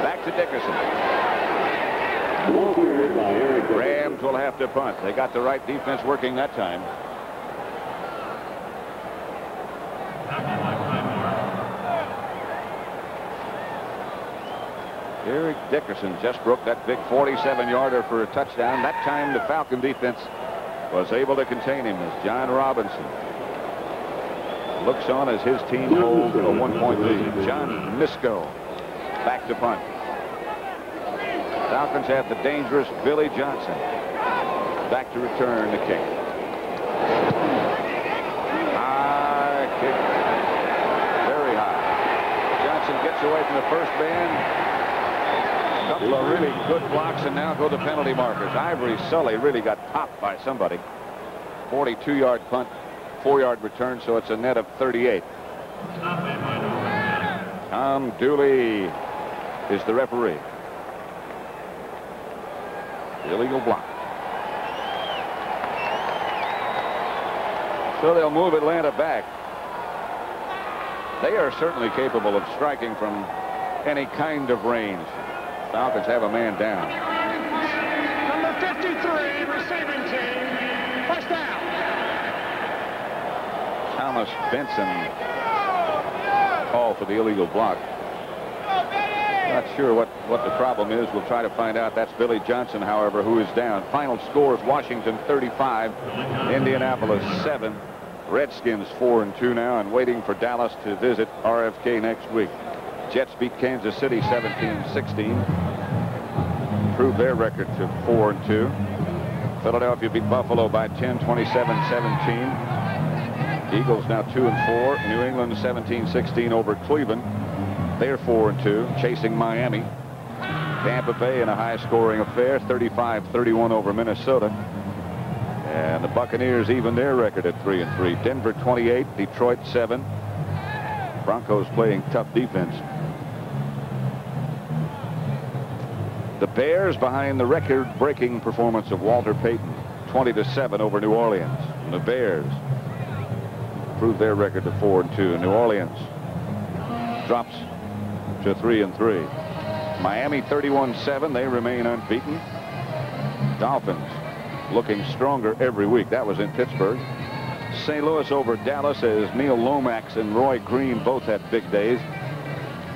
Back to Dickerson. Rams will have to punt. They got the right defense working that time. Eric Dickerson just broke that big 47-yarder for a touchdown. That time the Falcon defense was able to contain him as John Robinson looks on as his team holds a 1-point lead. John Misko back to punt. Falcons have the dangerous Billy Johnson back to return the kick. High kick. Very high. Johnson gets away from the first man. A couple of really good blocks, and now go the penalty markers. Ivory Sully really got popped by somebody. 42-yard punt, 4-yard return, so it's a net of 38. Tom Dooley is the referee. Illegal block. So they'll move Atlanta back. They are certainly capable of striking from any kind of range. Falcons have a man down. Number 53, receiving team, first down. Thomas Benson called for the illegal block. Not sure what the problem is. We'll try to find out. That's Billy Johnson, however, who is down. Final score is Washington 35, Indianapolis 7. Redskins 4-2 now and waiting for Dallas to visit RFK next week. Jets beat Kansas City 17-16. Improved their record to 4-2. Philadelphia beat Buffalo by 10, 27-17. Eagles now 2-4. New England 17-16 over Cleveland. They're 4-2, chasing Miami. Tampa Bay in a high-scoring affair, 35-31 over Minnesota. And the Buccaneers even their record at 3-3. Denver 28, Detroit 7. Broncos playing tough defense. The Bears behind the record-breaking performance of Walter Payton, 20-7 over New Orleans. And the Bears improved their record to 4-2. New Orleans drops to 3-3. Miami 31-7. They remain unbeaten. Dolphins looking stronger every week. That was in Pittsburgh. St. Louis over Dallas as Neil Lomax and Roy Green both had big days.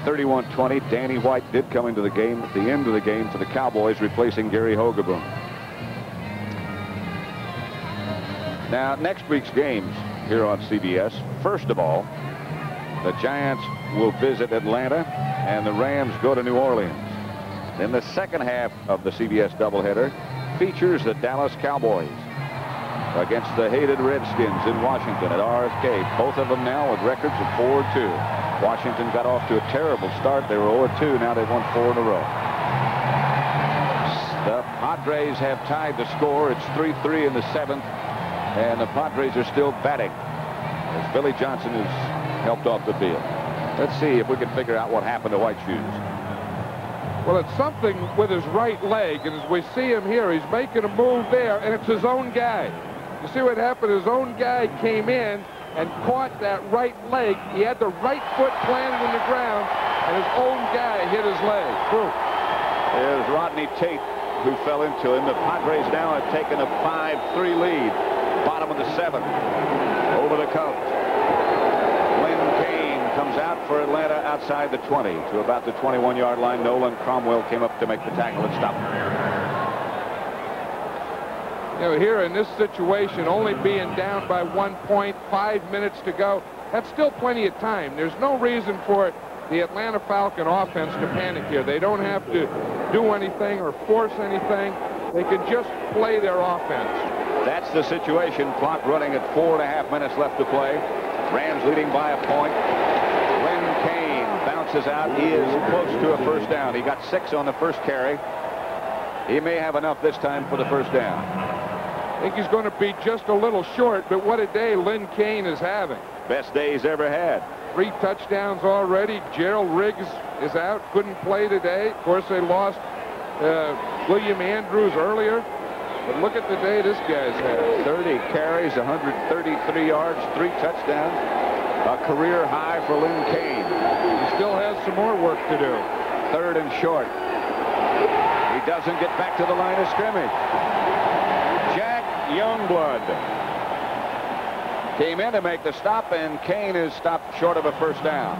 31-20. Danny White did come into the game at the end of the game for the Cowboys, replacing Gary Hogaboom. Now, next week's games here on CBS. First of all, the Giants will visit Atlanta, and the Rams go to New Orleans. Then the second half of the CBS doubleheader features the Dallas Cowboys against the hated Redskins in Washington at RFK. Both of them now with records of 4-2. Washington got off to a terrible start. They were 0-2. Now they've won 4 in a row. The Padres have tied the score. It's 3-3 in the 7th, and the Padres are still batting as Billy Johnson is helped off the field. Let's see if we can figure out what happened to White Shoes. Well, it's something with his right leg, and as we see him here, he's making a move there, and it's his own guy. You see what happened? His own guy came in and caught that right leg. He had the right foot planted in the ground, and his own guy hit his leg. Boom. There's Rodney Tate, who fell into him. The Padres now have taken a 5-3 lead. Bottom of the 7th. Over the Cubs. Lynn Kane comes out for Atlanta outside the 20 to about the 21-yard line. Nolan Cromwell came up to make the tackle and stop him. You know, here in this situation, only being down by 1 point, 5 minutes to go, that's still plenty of time. There's no reason for the Atlanta Falcon offense to panic here. They don't have to do anything or force anything. They can just play their offense. That's the situation. Clock running at 4.5 minutes left to play. Rams leading by a point. Lynn Kane bounces out. He is close to a first down. He got 6 on the first carry. He may have enough this time for the first down. I think he's going to be just a little short, but what a day Lynn Kane is having. Best day he's ever had. 3 touchdowns already. Gerald Riggs is out, couldn't play today. Of course, they lost William Andrews earlier. But look at the day this guy's had. 30 carries, 133 yards, 3 touchdowns. A career high for Lynn Kane. He still has some more work to do. 3rd and short. He doesn't get back to the line of scrimmage. Jack Youngblood came in to make the stop, and Kane is stopped short of a first down.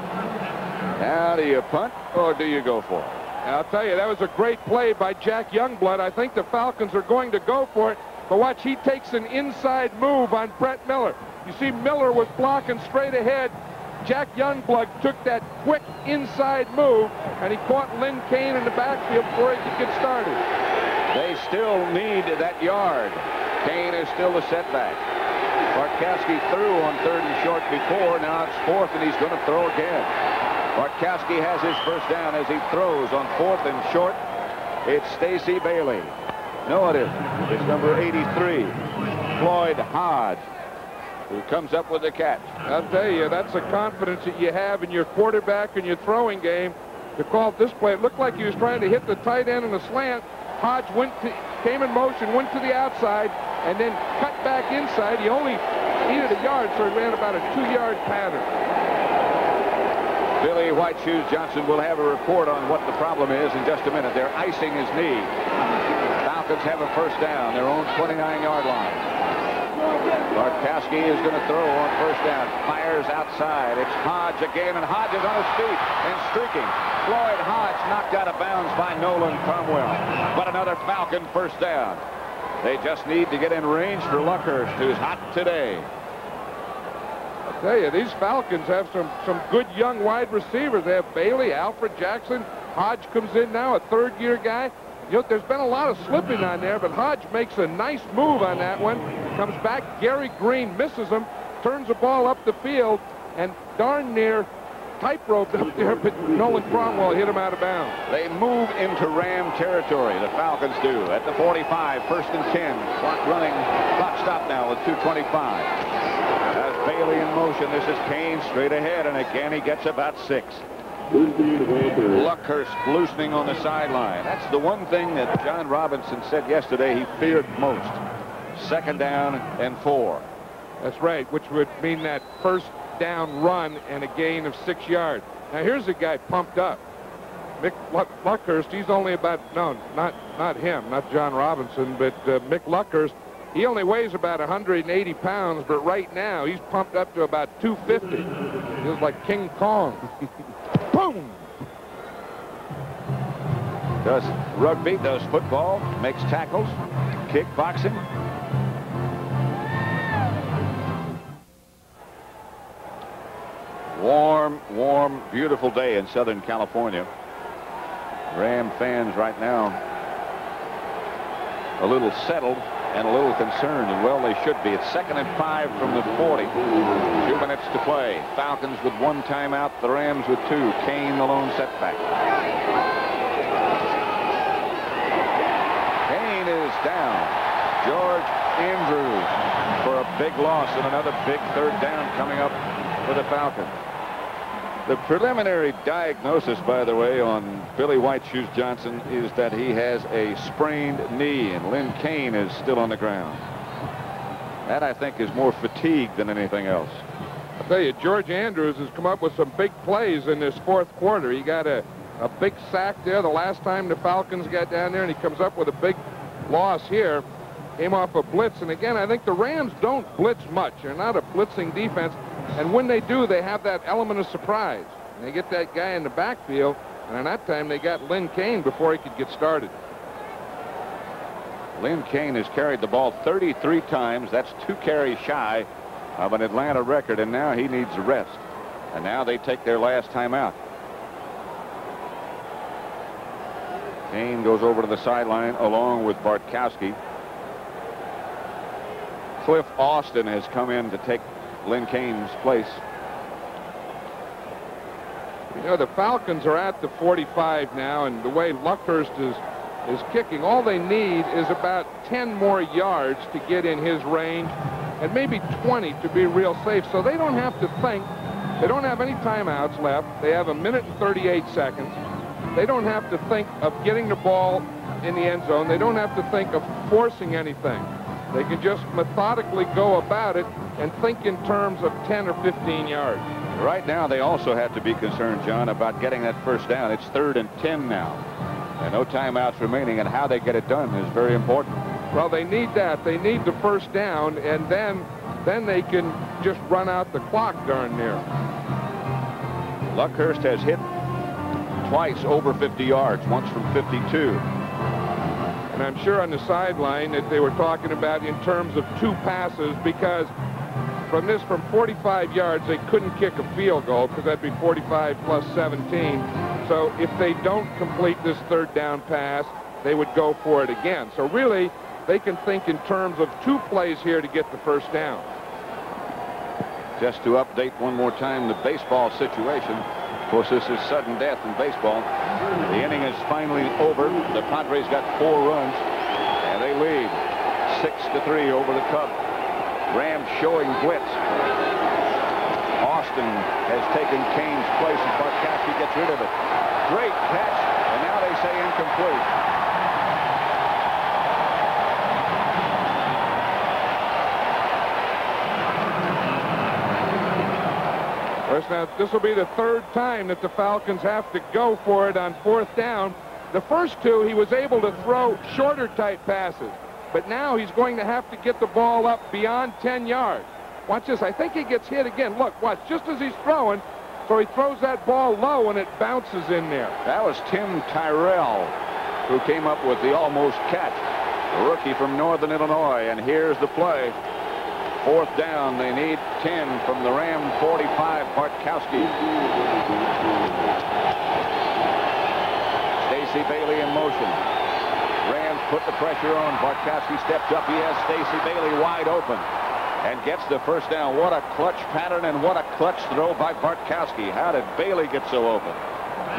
Now, do you punt or do you go for it? I'll tell you, that was a great play by Jack Youngblood. I think the Falcons are going to go for it. But watch, he takes an inside move on Brett Miller. You see Miller was blocking straight ahead. Jack Youngblood took that quick inside move, and he caught Lynn Kane in the backfield before he could get started. They still need that yard. Kane is still the setback. Bartkowski threw on 3rd and short before. Now it's 4th, and he's going to throw again. Bartkowski has his first down as he throws on 4th and short. It's Stacey Bailey. No, it isn't. It's number 83, Floyd Hodge, who comes up with the catch. I'll tell you, that's the confidence that you have in your quarterback and your throwing game to call this play. It looked like he was trying to hit the tight end in a slant. Hodge came in motion, went to the outside, and then cut back inside. He only needed a yard, so he ran about a 2-yard pattern. Billy White Shoes Johnson will have a report on what the problem is in just a minute. They're icing his knee. Falcons have a first down, their own 29-yard line. Bartkowski is going to throw on first down. Fires outside. It's Hodge again, and Hodge is on his feet and streaking. Floyd Hodge knocked out of bounds by Nolan Cromwell. But another Falcon first down. They just need to get in range for Luckhurst, who's hot today. I tell you, these Falcons have some good young wide receivers. They have Bailey, Alfred Jackson. Hodge comes in now, a third-year guy. You know, there's been a lot of slipping on there, but Hodge makes a nice move on that one. Comes back, Gary Green misses him, turns the ball up the field, and darn near tightrope up there, but Nolan Cromwell hit him out of bounds. They move into Ram territory, the Falcons do, at the 45, 1st and 10. Clock running, clock stop now with 2:25. That's Bailey in motion. This is Kane straight ahead, and again he gets about 6. Luckhurst loosening on the sideline. That's the one thing that John Robinson said yesterday he feared most. 2nd down and 4. That's right, which would mean that first down run and a gain of 6 yards. Now here's a guy pumped up. Mick Luckhurst, he's only about, no, not him, not John Robinson, but Mick Luckhurst. He only weighs about 180 pounds, but right now he's pumped up to about 250. Feels like King Kong. Boom! Does rugby, does football, makes tackles, kickboxing. Warm, beautiful day in Southern California. Ram fans right now a little settled and a little concerned, and well, they should be. It's 2nd and 5 from the 40. 2 minutes to play. Falcons with 1 timeout, the Rams with 2. Kane the lone setback. Kane is down. George Andrews for a big loss, and another big 3rd down coming up for the Falcons. The preliminary diagnosis, by the way, on Billy White Shoes Johnson is that he has a sprained knee, and Lynn Kane is still on the ground. That, I think, is more fatigue than anything else. I'll tell you, George Andrews has come up with some big plays in this 4th quarter. He got a big sack there the last time the Falcons got down there, and he comes up with a big loss here. Came off a blitz, and again, I think the Rams don't blitz much. They're not a blitzing defense, and when they do, they have that element of surprise. And they get that guy in the backfield, and in that time, they got Lynn Kane before he could get started. Lynn Kane has carried the ball 33 times. That's 2 carries shy of an Atlanta record, and now he needs a rest. And now they take their last timeout. Kane goes over to the sideline along with Bartkowski. Cliff Austin has come in to take Lynn Kane's place. You know, the Falcons are at the 45 now, and the way Luckhurst is kicking, all they need is about 10 more yards to get in his range, and maybe 20 to be real safe. So they don't have to think. They don't have any timeouts left. They have 1 minute and 38 seconds. They don't have to think of getting the ball in the end zone. They don't have to think of forcing anything. They can just methodically go about it and think in terms of 10 or 15 yards. Right now, they also have to be concerned, John, about getting that first down. It's 3rd and 10 now. And no timeouts remaining, and how they get it done is very important. Well, they need that. They need the first down, and then they can just run out the clock darn near. Luckhurst has hit twice over 50 yards, once from 52. And I'm sure on the sideline that they were talking about in terms of 2 passes, because from 45 yards, they couldn't kick a field goal because that'd be 45 plus 17. So if they don't complete this 3rd down pass, they would go for it again. So really, they can think in terms of 2 plays here to get the first down. Just to update one more time the baseball situation. Of course, this is sudden death in baseball. The inning is finally over. The Padres got 4 runs, and they lead 6-3 over the Cubs. Rams showing blitz. Austin has taken Kane's place, and Bartkowski gets rid of it. Great catch, and now they say incomplete. Now, this will be the 3rd time that the Falcons have to go for it on 4th down. The first 2, he was able to throw shorter type passes. But now he's going to have to get the ball up beyond 10 yards. Watch this. I think he gets hit again. Look, watch. Just as he's throwing, so he throws that ball low, and it bounces in there. That was Tim Tyrell who came up with the almost catch. A rookie from Northern Illinois. And here's the play. 4th down. They need 10 from the Ram 45, Bartkowski. Stacey Bailey in motion. Rams put the pressure on. Bartkowski steps up. He has Stacey Bailey wide open and gets the first down. What a clutch pattern and what a clutch throw by Bartkowski. How did Bailey get so open?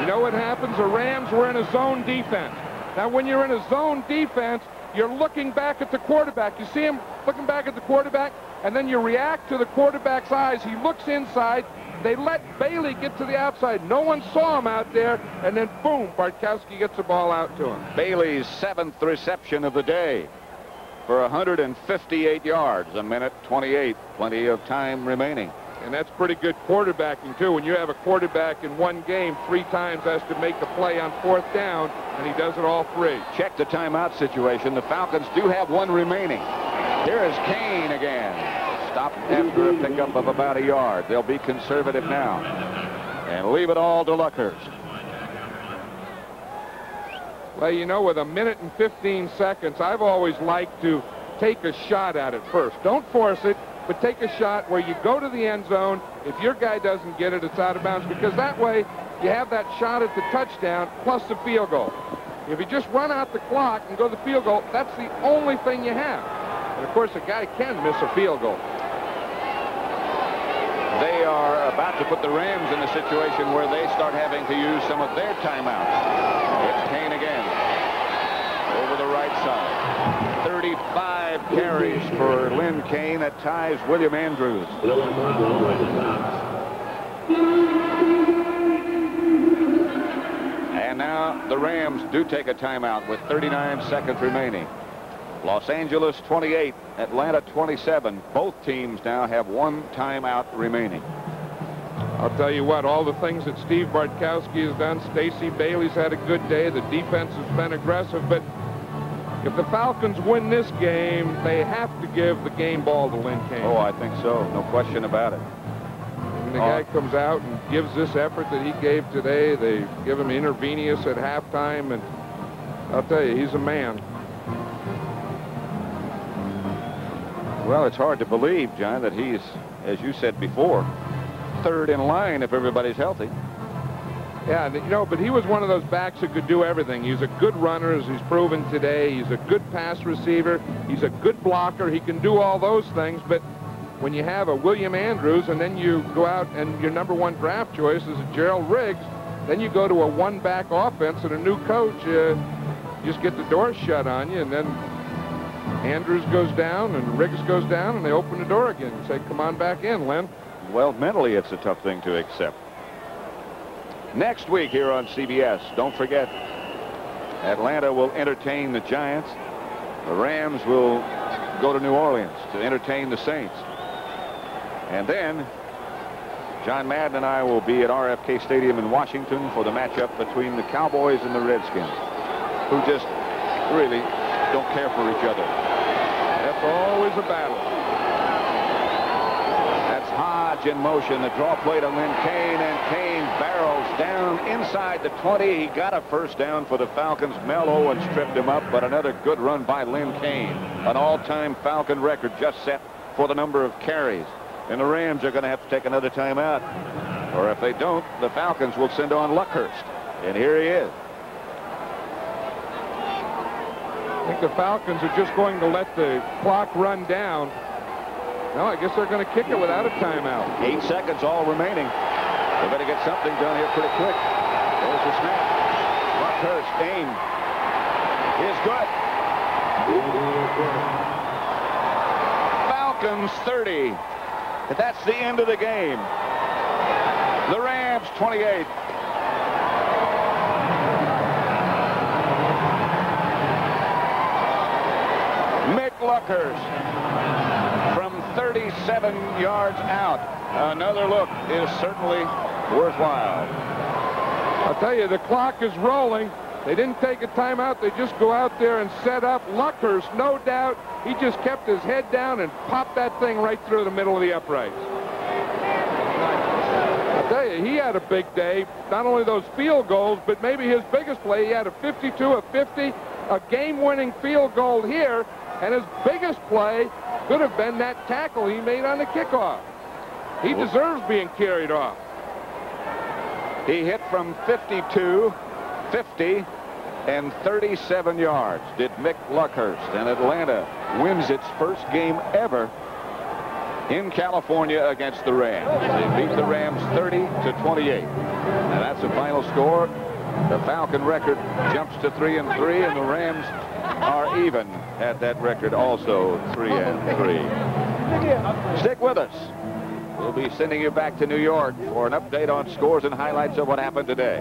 You know what happens? The Rams were in a zone defense. Now, when you're in a zone defense, you're looking back at the quarterback. You see him looking back at the quarterback, and then you react to the quarterback's eyes. He looks inside. They let Bailey get to the outside. No one saw him out there, and then, boom, Bartkowski gets the ball out to him. Bailey's 7th reception of the day for 158 yards, a minute 28. Plenty of time remaining. And that's pretty good quarterbacking, too. When you have a quarterback in one game 3 times has to make a play on 4th down, and he does it all 3. Check the timeout situation. The Falcons do have 1 remaining. Here is Kane again. Stopped after a pickup of about a yard. They'll be conservative now and leave it all to Luckhurst. Well, you know, with a minute and 15 seconds, I've always liked to take a shot at it first. Don't force it, but take a shot where you go to the end zone. If your guy doesn't get it, it's out of bounds, because that way you have that shot at the touchdown plus the field goal. If you just run out the clock and go to the field goal, that's the only thing you have. And, of course, a guy can miss a field goal. They are about to put the Rams in a situation where they start having to use some of their timeouts. It's Kane again. Over the right side. 35 carries for Lynn Kane. That ties William Andrews. And now the Rams do take a timeout with 39 seconds remaining. Los Angeles 28, Atlanta 27. Both teams now have 1 timeout remaining. I'll tell you what, all the things that Steve Bartkowski has done, Stacey Bailey's had a good day. The defense has been aggressive, but if the Falcons win this game, they have to give the game ball to Lynn Kane. Oh, I think so. No question about it. When the guy comes out and gives this effort that he gave today, they give him intravenous at halftime, and I'll tell you, he's a man. Well, it's hard to believe, John, that he's, as you said before, 3rd in line if everybody's healthy. Yeah, you know, but he was one of those backs who could do everything. He's a good runner, as he's proven today. He's a good pass receiver. He's a good blocker. He can do all those things, but when you have a William Andrews and then you go out and your #1 draft choice is a Gerald Riggs, then you go to a 1-back offense and a new coach, just get the door shut on you, and then Andrews goes down and Riggs goes down, and they open the door again and say, come on back in, Lynn. Well, mentally, it's a tough thing to accept. Next week here on CBS, don't forget, Atlanta will entertain the Giants. The Rams will go to New Orleans to entertain the Saints. And then John Madden and I will be at RFK Stadium in Washington for the matchup between the Cowboys and the Redskins, who just really don't care for each other. That's always a battle. That's Hodge in motion. The draw play to Lynn Kane, and Kane barrels down inside the 20. He got a first down for the Falcons. Mel Owens tripped him up, but another good run by Lynn Kane. An all-time Falcon record just set for the number of carries. And the Rams are going to have to take another timeout. Or if they don't, the Falcons will send on Luckhurst. And here he is. I think the Falcons are just going to let the clock run down. No, I guess they're going to kick it without a timeout. 8 seconds all remaining. They better get something done here pretty quick. There's the snap. Luckhurst aim is good. Falcons 30. That's the end of the game. The Rams 28. Mick Luckhurst from 37 yards out. Another look is certainly worthwhile. I'll tell you, the clock is rolling. They didn't take a timeout. They just go out there and set up. Luckhurst, no doubt, he just kept his head down and popped that thing right through the middle of the uprights. I'll tell you, he had a big day. Not only those field goals, but maybe his biggest play. He had a 52, a 50, a game-winning field goal here, and his biggest play could have been that tackle he made on the kickoff. He deserves being carried off. He hit from 52, 50, and 37 yards did Mick Luckhurst, and Atlanta wins its first game ever in California against the Rams. They beat the Rams 30-28. And that's the final score. The Falcon record jumps to 3-3, and the Rams are even at that record also 3-3. Stick with us. We'll be sending you back to New York for an update on scores and highlights of what happened today.